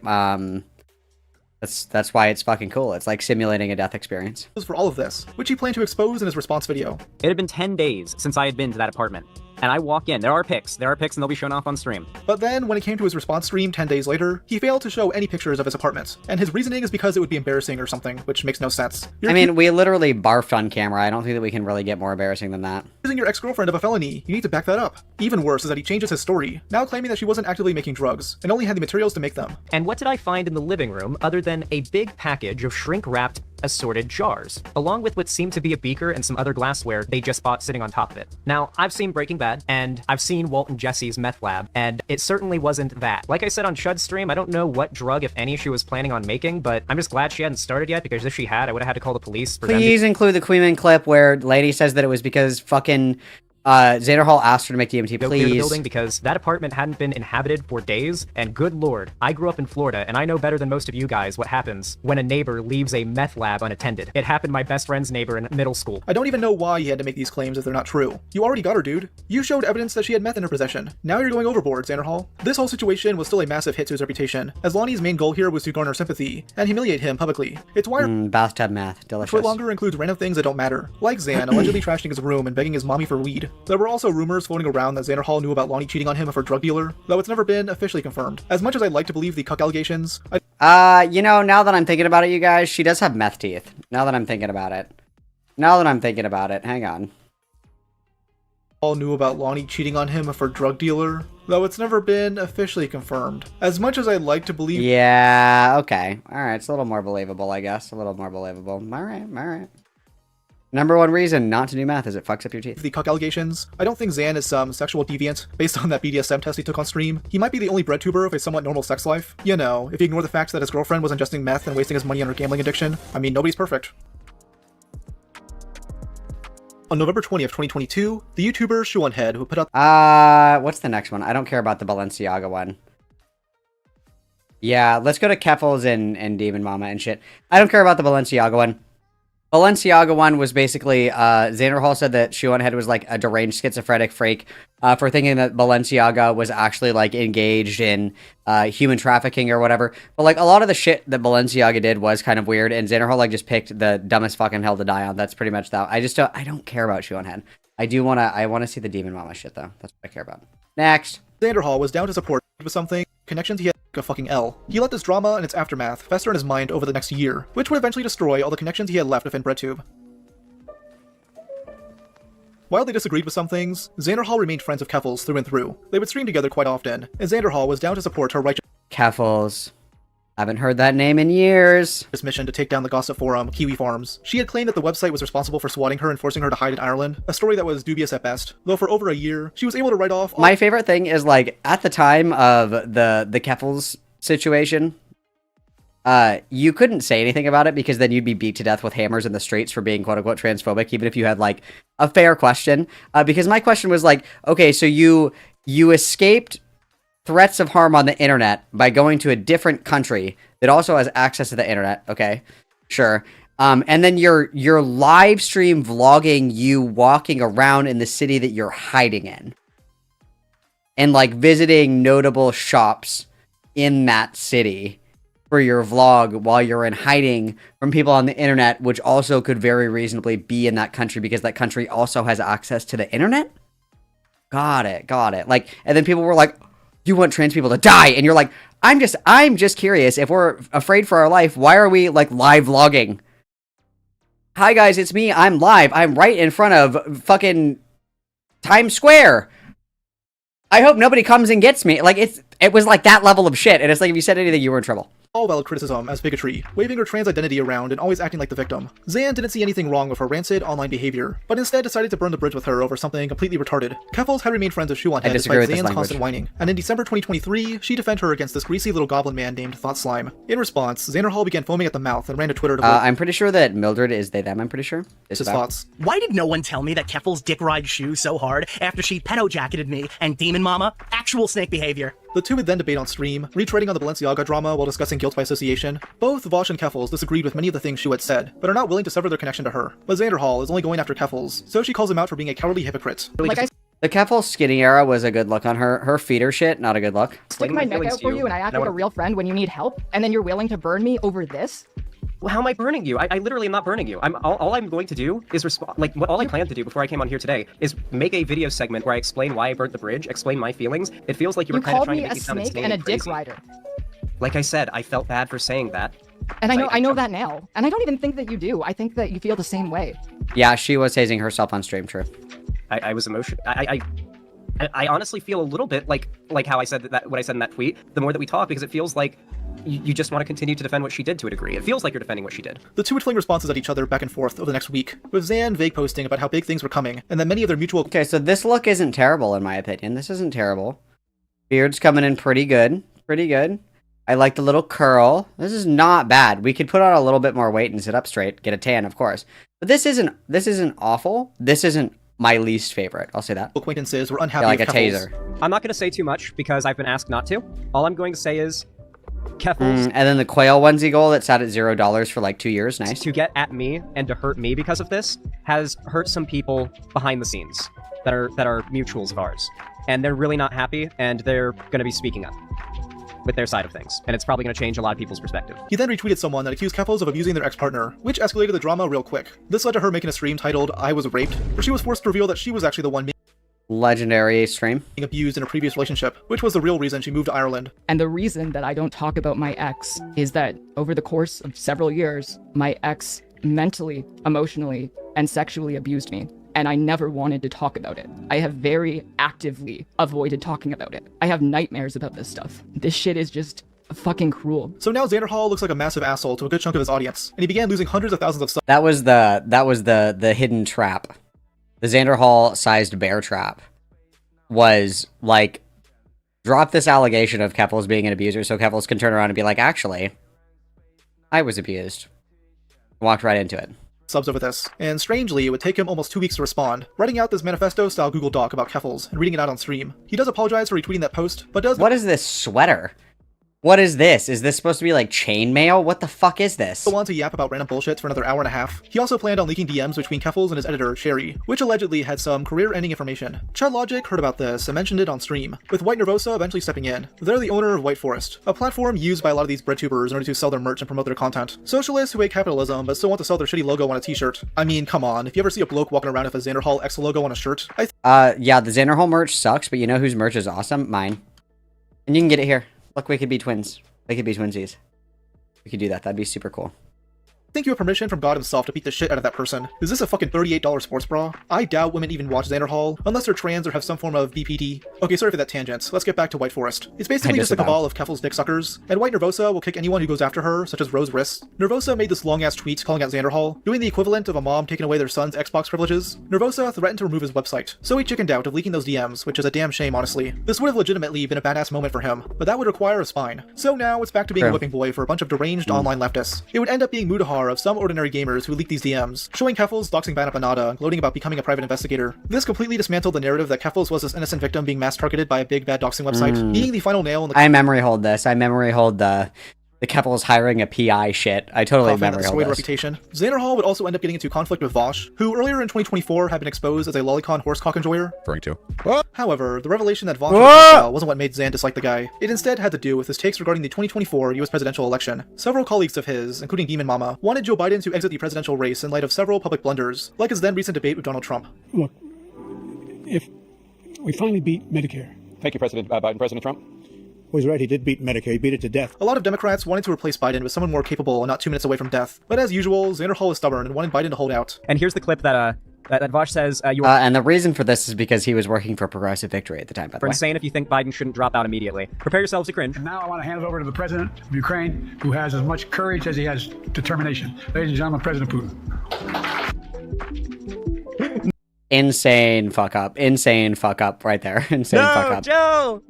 That's why it's fucking cool. It's like simulating a death experience. For all of this, which he planned to expose in his response video. It had been 10 days since I had been to that apartment. and I walk in. There are pics, and they'll be shown off on stream. But then, when it came to his response stream 10 days later, he failed to show any pictures of his apartment. And his reasoning is because it would be embarrassing or something, which makes no sense. I mean, we literally barfed on camera. I don't think that we can really get more embarrassing than that. Accusing your ex-girlfriend of a felony, you need to back that up. Even worse is that he changes his story, now claiming that she wasn't actively making drugs, and only had the materials to make them. And what did I find in the living room other than a big package of shrink-wrapped assorted jars, along with what seemed to be a beaker and some other glassware they just bought sitting on top of it. Now, I've seen Breaking Bad, and I've seen Walt and Jesse's meth lab, and it certainly wasn't that. Like I said on Chud's stream, I don't know what drug, if any, she was planning on making, but I'm just glad she hadn't started yet, because if she had, I would have had to call the police for Please include the Queenman clip where Lady says that it was because fucking Xanderhal asked her to make DMT, go clear the please. building because that apartment hadn't been inhabited for days, and good lord, I grew up in Florida, and I know better than most of you guys what happens when a neighbor leaves a meth lab unattended. It happened to my best friend's neighbor in middle school. I don't even know why he had to make these claims if they're not true. You already got her, dude. You showed evidence that she had meth in her possession. Now you're going overboard, Xanderhal. This whole situation was still a massive hit to his reputation, as Lonnie's main goal here was to garner sympathy and humiliate him publicly. It's why bathtub math, delicious. Twitter longer includes random things that don't matter, like Xan allegedly trashing his room and begging his mommy for weed. There were also rumors floating around that Xanderhal knew about Lonnie cheating on him with her drug dealer, though it's never been officially confirmed. As much as I'd like to believe the cuck allegations, you know, now that I'm thinking about it, you guys, she does have meth teeth. Now that I'm thinking about it. Hang on. All knew about Lonnie cheating on him with her drug dealer, though it's never been officially confirmed. As much as I'd like to believe— Yeah, okay. Alright, it's a little more believable, I guess. A little more believable. Alright. Number one reason not to do math is it fucks up your teeth. The cuck allegations. I don't think Xan is some sexual deviant based on that BDSM test he took on stream. He might be the only breadtuber with a somewhat normal sex life. You know, if you ignore the fact that his girlfriend was ingesting meth and wasting his money on her gambling addiction. I mean, nobody's perfect. On November 20th, 2022, the YouTuber Shoonhead, who put up— what's the next one? I don't care about the Balenciaga one. Yeah, let's go to Keffels and Demon Mama and shit. I don't care about the Balenciaga one. Balenciaga one was basically, Xanderhal said that Shoonhead was like a deranged schizophrenic freak for thinking that Balenciaga was actually like engaged in human trafficking or whatever. But like a lot of the shit that Balenciaga did was kind of weird, and Xanderhal like just picked the dumbest fucking hill to die on. That's pretty much that. I don't care about Shoonhead. I wanna see the Demon Mama shit though. That's what I care about. Next. Xanderhal was down to support with something, connections he had a fucking L. He let this drama and its aftermath fester in his mind over the next year, which would eventually destroy all the connections he had left within BreadTube. While they disagreed with some things, Xanderhal remained friends with Keffels through and through. They would stream together quite often, and Xanderhal was down to support her righteous— Keffels. Haven't heard that name in years. This mission to take down the gossip forum, Kiwi Farms. She had claimed that the website was responsible for swatting her and forcing her to hide in Ireland, a story that was dubious at best. Though for over a year, she was able to write off— My favorite thing is, like, at the time of the Keffels situation, you couldn't say anything about it because then you'd be beat to death with hammers in the streets for being quote-unquote transphobic, even if you had, like, a fair question. Because my question was, like, okay, so you escaped threats of harm on the internet by going to a different country that also has access to the internet. Okay, sure. And then you're live stream vlogging you walking around in the city that you're hiding in. And like visiting notable shops in that city for your vlog while you're in hiding from people on the internet, which also could very reasonably be in that country because that country also has access to the internet. Got it. Like, and then people were like, you want trans people to die, and you're like, I'm just curious, if we're afraid for our life, why are we like live vlogging? Hi guys, it's me, I'm live, I'm right in front of fucking Times Square. I hope nobody comes and gets me. Like, it was like that level of shit, and it's like if you said anything, you were in trouble. All valid criticism as bigotry, waving her trans identity around and always acting like the victim. Xan didn't see anything wrong with her rancid online behavior, but instead decided to burn the bridge with her over something completely retarded. Keffels had remained friends with Shoonhead despite Xan's constant whining, and in December 2023, she defended her against this greasy little goblin man named Thought Slime. In response, Xanderhal began foaming at the mouth and ran to Twitter to I'm pretty sure that Mildred is they them, I'm pretty sure. His thoughts. Why did no one tell me that Keffels dick rides Shu so hard after she pedo-jacketed me and Demon Mama? Actual snake behavior. The two would then debate on stream, retreading on the Balenciaga drama while discussing guilt by association. Both Vosh and Keffels disagreed with many of the things Shu had said, but are not willing to sever their connection to her. But Xanderhal is only going after Keffels, so she calls him out for being a cowardly hypocrite. The Keffels skinny era was a good look on her. Her feeder shit, not a good look. Stick my neck out for you and I act like a real friend when you need help, and then you're willing to burn me over this? Well, how am I burning you? I literally am not burning you. All I'm going to do is respond. Like, all I planned to do before I came on here today is make a video segment where I explain why I burnt the bridge, explain my feelings. It feels like you were kind of trying to make me sound insane and crazy. You called me a dick rider. Like I said, I felt bad for saying that. And I know that now. And I don't even think that you do. I think that you feel the same way. Yeah, she was hazing herself on stream, true. I was emotional. I honestly feel a little bit like how I said what I said in that tweet, the more that we talk, because it feels like you just want to continue to defend what she did to a degree. It feels like you're defending what she did. The two would fling responses at each other back and forth over the next week, with Xan vague posting about how big things were coming, and then many of their mutual... Okay, so this look isn't terrible in my opinion. This isn't terrible. Beard's coming in pretty good. Pretty good. I like the little curl. This is not bad. We could put on a little bit more weight and sit up straight, get a tan, of course. But this isn't awful. This isn't my least favorite. I'll say that. Acquaintances were unhappy like a Keffels. taser. I'm not going to say too much because I've been asked not to. All I'm going to say is Keffels. And then the quail onesie goal that sat at $0 for like 2 years. Nice. To get at me and to hurt me because of this has hurt some people behind the scenes that are mutuals of ours. And they're really not happy, and they're going to be speaking up with their side of things, and it's probably going to change a lot of people's perspective. He then retweeted someone that accused Keffels of abusing their ex-partner, which escalated the drama real quick. This led to her making a stream titled "I Was Raped," where she was forced to reveal that she was actually the one being legendary stream abused in a previous relationship, which was the real reason she moved to Ireland. And the reason that I don't talk about my ex is that over the course of several years, my ex mentally, emotionally, and sexually abused me. And I never wanted to talk about it. I have very actively avoided talking about it. I have nightmares about this stuff. This shit is just fucking cruel. So now Xanderhal looks like a massive asshole to a good chunk of his audience, and he began losing hundreds of thousands of subs. That was the hidden trap. The Xanderhal sized bear trap was like, drop this allegation of Keffels being an abuser so Keffels can turn around and be like, actually, I was abused. Walked right into it. Subs over this, and strangely, it would take him almost 2 weeks to respond, writing out this manifesto-style Google Doc about Keffels and reading it out on stream. He does apologize for retweeting that post, but does— What is this sweater? What is this? Is this supposed to be like chainmail? What the fuck is this? Go on to yap about random bullshit for another hour and a half. He also planned on leaking DMs between Keffels and his editor, Sherry, which allegedly had some career-ending information. Chud Logic heard about this and mentioned it on stream, with White Nervosa eventually stepping in. They're the owner of White Forest, a platform used by a lot of these breadtubers in order to sell their merch and promote their content. Socialists who hate capitalism but still want to sell their shitty logo on a t-shirt. I mean, come on, if you ever see a bloke walking around with a Xanderhal X logo on a shirt, yeah, the Xanderhal merch sucks, but you know whose merch is awesome? Mine. And you can get it here. Look, we could be twins. We could be twinsies. We could do that. That'd be super cool. I think you have permission from God himself to beat the shit out of that person. Is this a fucking $38 sports bra? I doubt women even watch Xanderhal, unless they're trans or have some form of BPD. Okay, sorry for that tangent. Let's get back to White Forest. It's basically just a cabal of Keffels dick suckers, and White Nervosa will kick anyone who goes after her, such as Rose Riss. Nervosa made this long-ass tweet calling out Xanderhal, doing the equivalent of a mom taking away their son's Xbox privileges. Nervosa threatened to remove his website, so he chickened out of leaking those DMs, which is a damn shame, honestly. This would have legitimately been a badass moment for him, but that would require a spine. So now it's back to being a whipping boy for a bunch of deranged online leftists. It would end up being Mudahar of some ordinary gamers who leaked these DMs, showing Keffels doxing Banapanada and gloating about becoming a private investigator. This completely dismantled the narrative that Keffels was this innocent victim being mass-targeted by a big bad doxing website, being the final nail in the— I memory hold this. I memory hold the Keffels hiring a PI shit. I totally memory hold this. Reputation. Xanderhal would also end up getting into conflict with Vosh, who earlier in 2024 had been exposed as a lolicon horsecock enjoyer. Referring to. However, the revelation that Vosh wasn't what made Xan dislike the guy. It instead had to do with his takes regarding the 2024 US presidential election. Several colleagues of his, including Demon Mama, wanted Joe Biden to exit the presidential race in light of several public blunders, like his then recent debate with Donald Trump. Look, if we finally beat Medicare. Thank you, President Biden. President Trump. Well, he's right, he did beat Medicare, he beat it to death. A lot of Democrats wanted to replace Biden with someone more capable and not 2 minutes away from death. But as usual, Xanderhal was stubborn and wanted Biden to hold out. And here's the clip that Vosh says, and the reason for this is because he was working for Progressive Victory at the time, by the way. Insane if you think Biden shouldn't drop out immediately. Prepare yourselves to cringe. And now I want to hand it over to the president of Ukraine, who has as much courage as he has determination. Ladies and gentlemen, President Putin. Insane fuck up. Insane fuck up right there. Insane fuck up. Joe!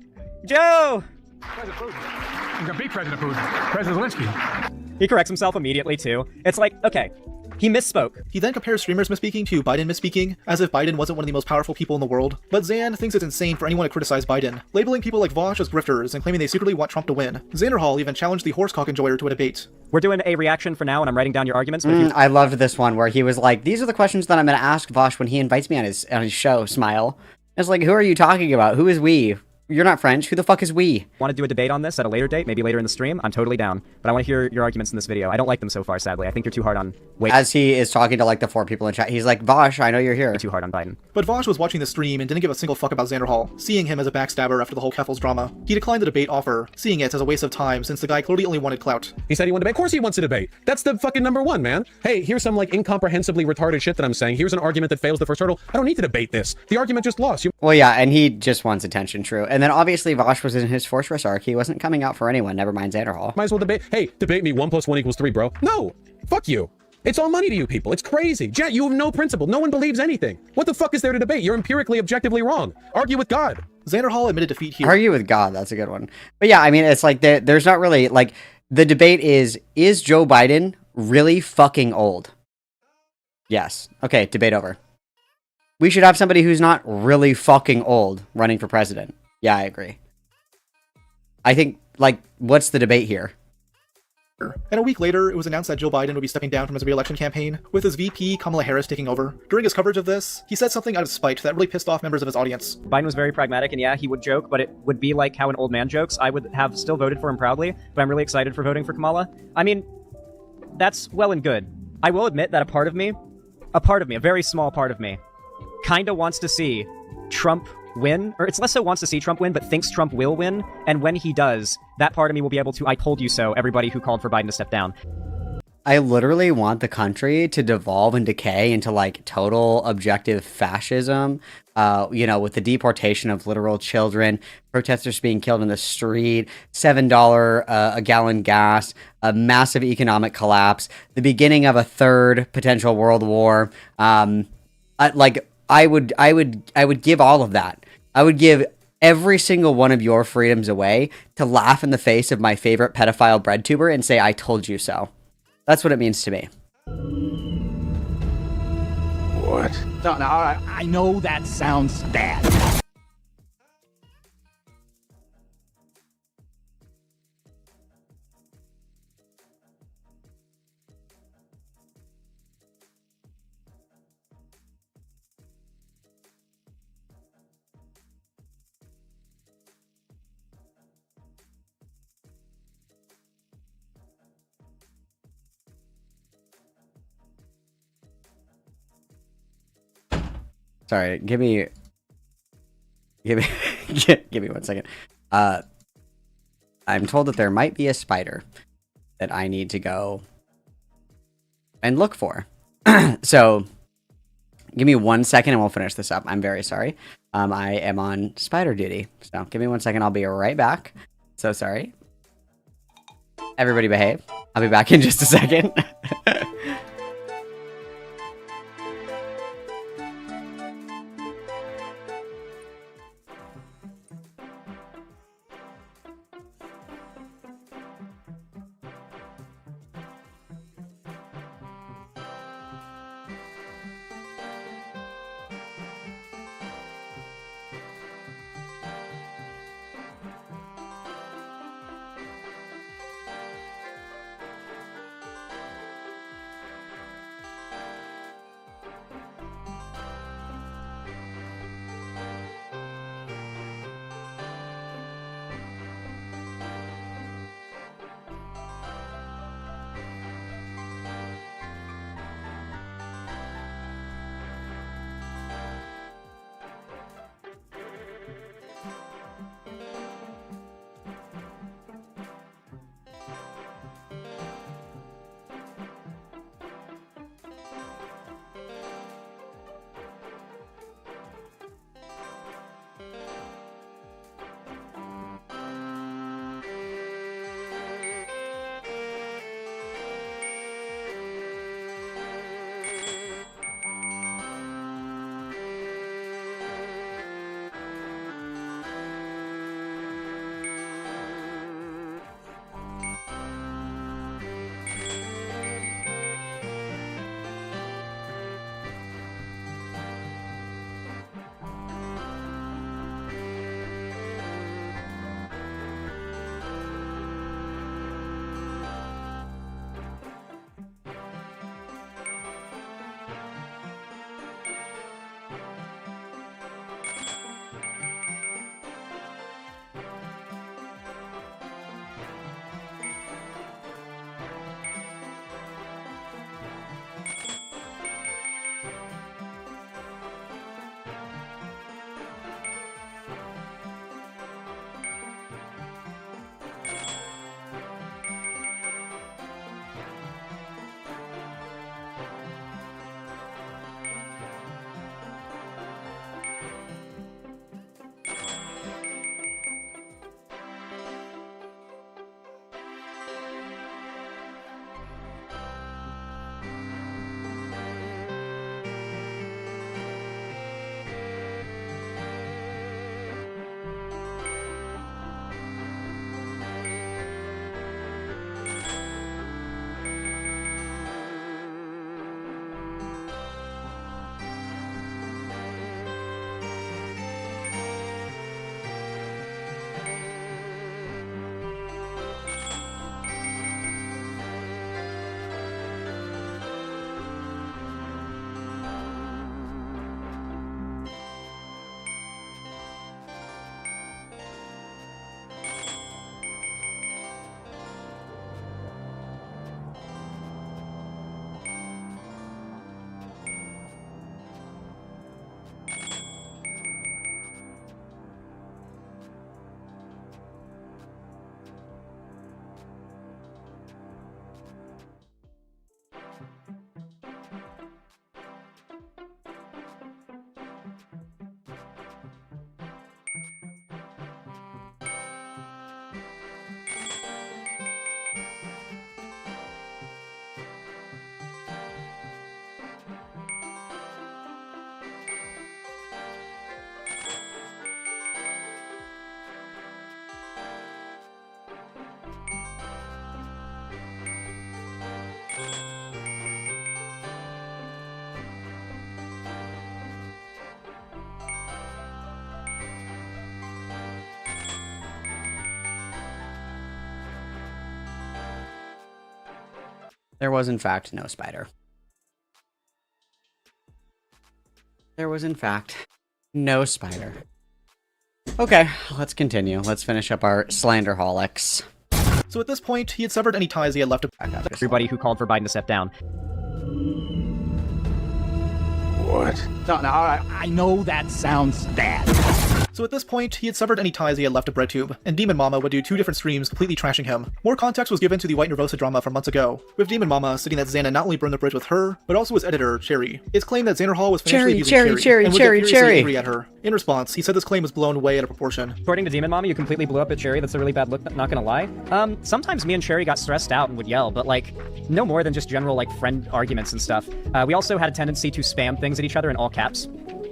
Joe! President Putin. You can beat President Putin. President Zelensky. He corrects himself immediately, too. It's like, okay, he misspoke. He then compares streamers misspeaking to Biden misspeaking, as if Biden wasn't one of the most powerful people in the world. But Xan thinks it's insane for anyone to criticize Biden, labeling people like Vosh as grifters and claiming they secretly want Trump to win. Xanderhal even challenged the horsecock enjoyer to a debate. We're doing a reaction for now, and I'm writing down your arguments. I loved this one where he was like, these are the questions that I'm going to ask Vosh when he invites me on his show, Smile. It's like, who are you talking about? Who is we? You're not French. Who the fuck is we? Want to do a debate on this at a later date, maybe later in the stream? I'm totally down. But I want to hear your arguments in this video. I don't like them so far, sadly. I think you're too hard on... Wait. As he is talking to like the 4 people in chat, he's like, Vosh, I know you're here. Too hard on Biden. But Vosh was watching the stream and didn't give a single fuck about Xanderhal, seeing him as a backstabber after the whole Keffels drama. He declined the debate offer, seeing it as a waste of time since the guy clearly only wanted clout. He said he wanted to debate. Of course he wants to debate. That's the fucking number one, man. Hey, here's some like incomprehensibly retarded shit that I'm saying. Here's an argument that fails the first hurdle. I don't need to debate this. The argument just lost. Well, yeah, and he just wants attention, true. And then obviously Vosh was in his Fortress arc. He wasn't coming out for anyone, never mind Xanderhal. Might as well debate. Hey, debate me. 1 + 1 = 3, bro. No, fuck you. It's all money to you people. It's crazy. Jet, you have no principle. No one believes anything. What the fuck is there to debate? You're empirically, objectively wrong. Argue with God. Xanderhal admitted defeat here. Argue with God, that's a good one. But yeah, I mean, it's like there's not really, like, the debate is Joe Biden really fucking old? Yes. Okay, debate over. We should have somebody who's not really fucking old running for president. Yeah, I agree. I think, like, what's the debate here? And a week later, it was announced that Joe Biden would be stepping down from his re-election campaign, with his VP, Kamala Harris, taking over. During his coverage of this, he said something out of spite that really pissed off members of his audience. Biden was very pragmatic, and yeah, he would joke, but it would be like how an old man jokes. I would have still voted for him proudly, but I'm really excited for voting for Kamala. I mean, that's well and good. I will admit that a part of me, a very small part of me, kinda wants to see Trump win, or it's less so wants to see Trump win, but thinks Trump will win, and when he does, that part of me will be able to I told you so everybody who called for Biden to step down. I literally want the country to devolve and decay into like total objective fascism, you know, with the deportation of literal children, protesters being killed in the street, $7 a gallon gas, a massive economic collapse, the beginning of a 3rd potential world war. I would give all of that. I would give every single one of your freedoms away to laugh in the face of my favorite pedophile bread tuber and say, I told you so. That's what it means to me. What? No, I know that sounds bad. Sorry, give me 1 second. I'm told that there might be a spider that I need to go and look for. So give me 1 second and we'll finish this up. I'm very sorry. I am on spider duty. So give me 1 second. I'll be right back. So sorry. Everybody behave. I'll be back in just a second. There was, in fact, no spider. There was, in fact, no spider. Okay, let's continue. Let's finish up our Slanderholics. So at this point, he had severed any ties he had left to everybody who called for Biden to step down. What? No, I know that sounds bad. So at this point, he had severed any ties he had left to BreadTube, and Demon Mama would do 2 different streams completely trashing him. More context was given to the White Nervosa drama from months ago, with Demon Mama stating that Xana not only burned the bridge with her, but also his editor, Cherry. It's claimed that Xanderhal was financially abusing Cherry and would get furiously angry at her. In response, he said this claim was blown way out of proportion. According to Demon Mama, you completely blew up at Cherry. That's a really bad look, not gonna lie. Sometimes me and Cherry got stressed out and would yell, but like, no more than just general like friend arguments and stuff. We also had a tendency to spam things at each other in all caps.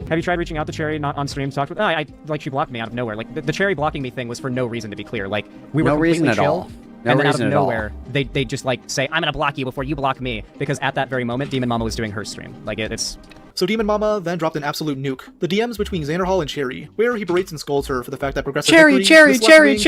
Have you tried reaching out to Cherry, not on stream, talked with? I like, she blocked me out of nowhere. Like, the Cherry blocking me thing was for no reason, to be clear. Like, we were completely chill. And then out of nowhere, they just like say, I'm gonna block you before you block me. Because at that very moment, Demon Mama was doing her stream. Like, it's... So Demon Mama then dropped an absolute nuke, the DMs between Xanderhal and Cherry, where he berates and scolds her for the fact that Progressive Victory, didn't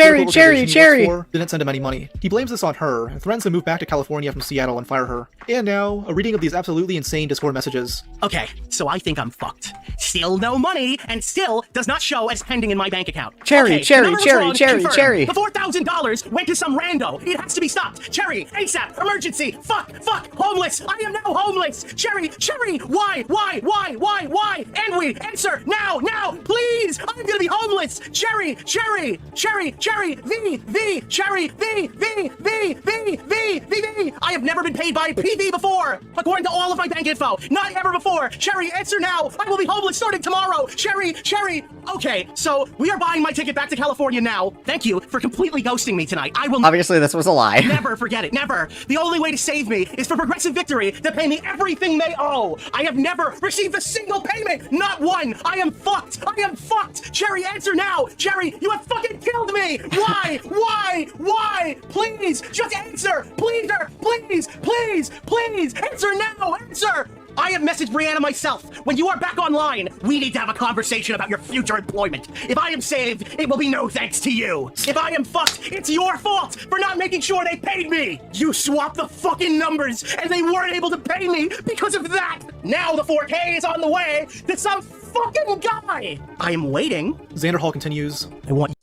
send him any money. He blames this on her, and threatens to move back to California from Seattle and fire her. And now, a reading of these absolutely insane Discord messages. Okay, so I think I'm fucked. Still no money, and still does not show as pending in my bank account. Cherry. The $4,000 went to some rando. It has to be stopped. Cherry, ASAP, emergency, fuck, homeless. I am now homeless. Cherry, why? And we answer now, please. I'm gonna be homeless. Cherry, Cherry, V. I have never been paid by PV before, according to all of my bank info. Not ever before. Cherry, answer now. I will be homeless starting tomorrow. Cherry. Okay, so we are buying my ticket back to California now. Thank you for completely ghosting me tonight. I will obviously this was a lie. Never forget it. Never. The only way to save me is for Progressive Victory to pay me everything they owe. I have never received a single payment. Not one. I am fucked. Cherry, answer now. Cherry, you have fucking killed me. Why? Please, just answer. Please. Answer now. Answer. I have messaged Brianna myself. When you are back online, we need to have a conversation about your future employment. If I am saved, it will be no thanks to you. If I am fucked, it's your fault for not making sure they paid me. You swapped the fucking numbers and they weren't able to pay me because of that. Now the 4K is on the way to some fucking guy. I am waiting. Xanderhal continues.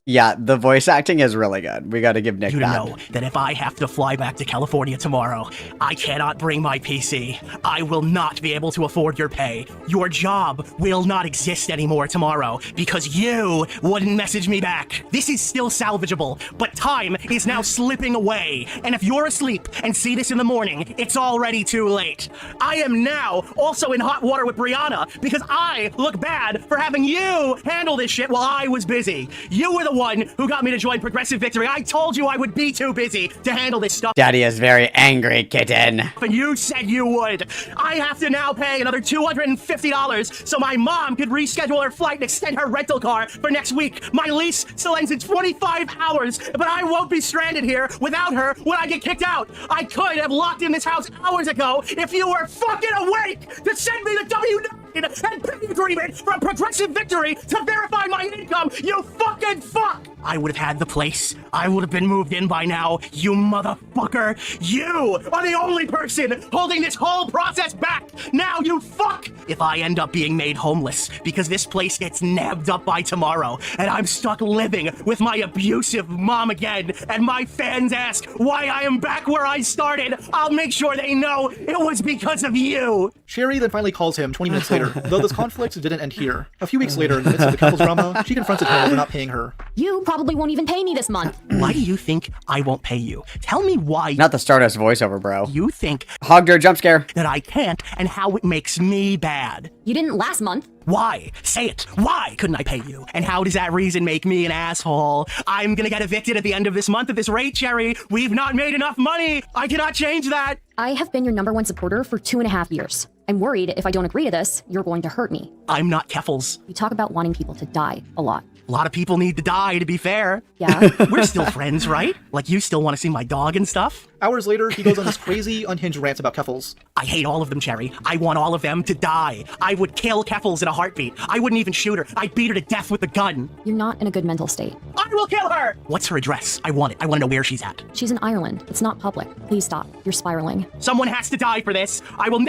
Yeah, the voice acting is really good. We gotta give Nick you that. to know that if I have to fly back to California tomorrow, I cannot bring my PC. I will not be able to afford your pay. Your job will not exist anymore tomorrow because you wouldn't message me back. This is still salvageable, but time is now slipping away. And if you're asleep and see this in the morning, it's already too late. I am now also in hot water with Brianna because I look bad for having you handle this shit while I was busy. You were the one who got me to join Progressive Victory. I told you I would be too busy to handle this stuff. Daddy is very angry, kitten. And you said you would. I have to now pay another $250 so my mom could reschedule her flight and extend her rental car for next week. My lease still ends in 25 hours, but I won't be stranded here without her when I get kicked out. I could have locked in this house hours ago if you were fucking awake to send me the W-9 and pay agreement from Progressive Victory to verify my income, you fucking fuck! I would have had the place. I would have been moved in by now, you motherfucker. You are the only person holding this whole process back. Now, you fuck! If I end up being made homeless because this place gets nabbed up by tomorrow and I'm stuck living with my abusive mom again and my fans ask why I am back where I started, I'll make sure they know it was because of you. Cherry then finally calls him 20 minutes later, though this conflict didn't end here. A few weeks later, in the midst of the couple's drama, she confronted him over not paying her. You probably won't even pay me this month. Why do you think I won't pay you? Tell me why. Not the Stardust voiceover, bro. You think hogged her jump scare that I can't and how it makes me bad. You didn't last month. Why? Say it. Why couldn't I pay you? And how does that reason make me an asshole? I'm gonna get evicted at the end of this month at this rate, Cherry. We've not made enough money. I cannot change that. I have been your #1 supporter for 2.5 years. I'm worried if I don't agree to this, you're going to hurt me. I'm not Keffels. You talk about wanting people to die a lot. A lot of people need to die, to be fair. Yeah. We're still friends, right? Like, you still want to see my dog and stuff? Hours later, he goes on this crazy, unhinged rant about Keffels. I hate all of them, Cherry. I want all of them to die. I would kill Keffels in a heartbeat. I wouldn't even shoot her. I'd beat her to death with the gun. You're not in a good mental state. I will kill her! What's her address? I want it. I want to know where she's at. She's in Ireland. It's not public. Please stop. You're spiraling. Someone has to die for this. I will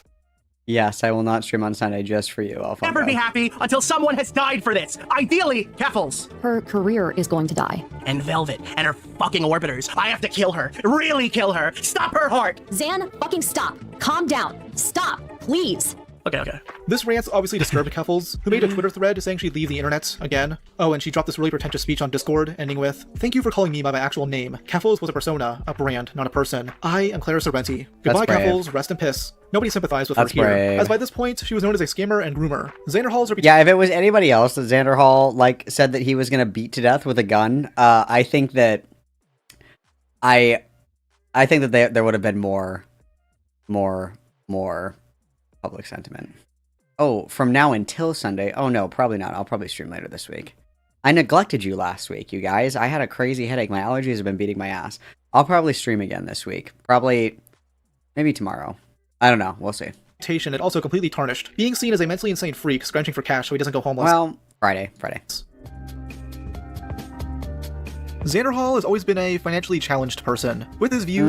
Yes, I will not stream on Sunday just for you, Alfonso. never be happy until someone has died for this. Ideally, Keffels. Her career is going to die. And Velvet and her fucking orbiters. I have to kill her. Really kill her. Stop her heart. Zan, fucking stop. Calm down. Stop, please. Okay. This rant obviously disturbed Keffels, who made a Twitter thread saying she'd leave the internet again. Oh, and she dropped this really pretentious speech on Discord, ending with, "Thank you for calling me by my actual name. Keffels was a persona, a brand, not a person. I am Clara Sorrenti. Goodbye, Keffels. Rest in piss." Nobody sympathized with her here, as by this point, she was known as a scammer and groomer. Xanderhal's reputation— Yeah, if it was anybody else that Xanderhal, like, said that he was going to beat to death with a gun, I think that there would have been more public sentiment. Oh, from now until Sunday? Oh no, probably not. I'll probably stream later this week. I neglected you last week, you guys. I had a crazy headache. My allergies have been beating my ass. I'll probably stream again this week. Probably, maybe tomorrow. I don't know. We'll see. It also completely tarnished, being seen as a mentally insane freak scrounging for cash so he doesn't go homeless. Well, Friday. Xanderhal has always been a financially challenged person, with his view—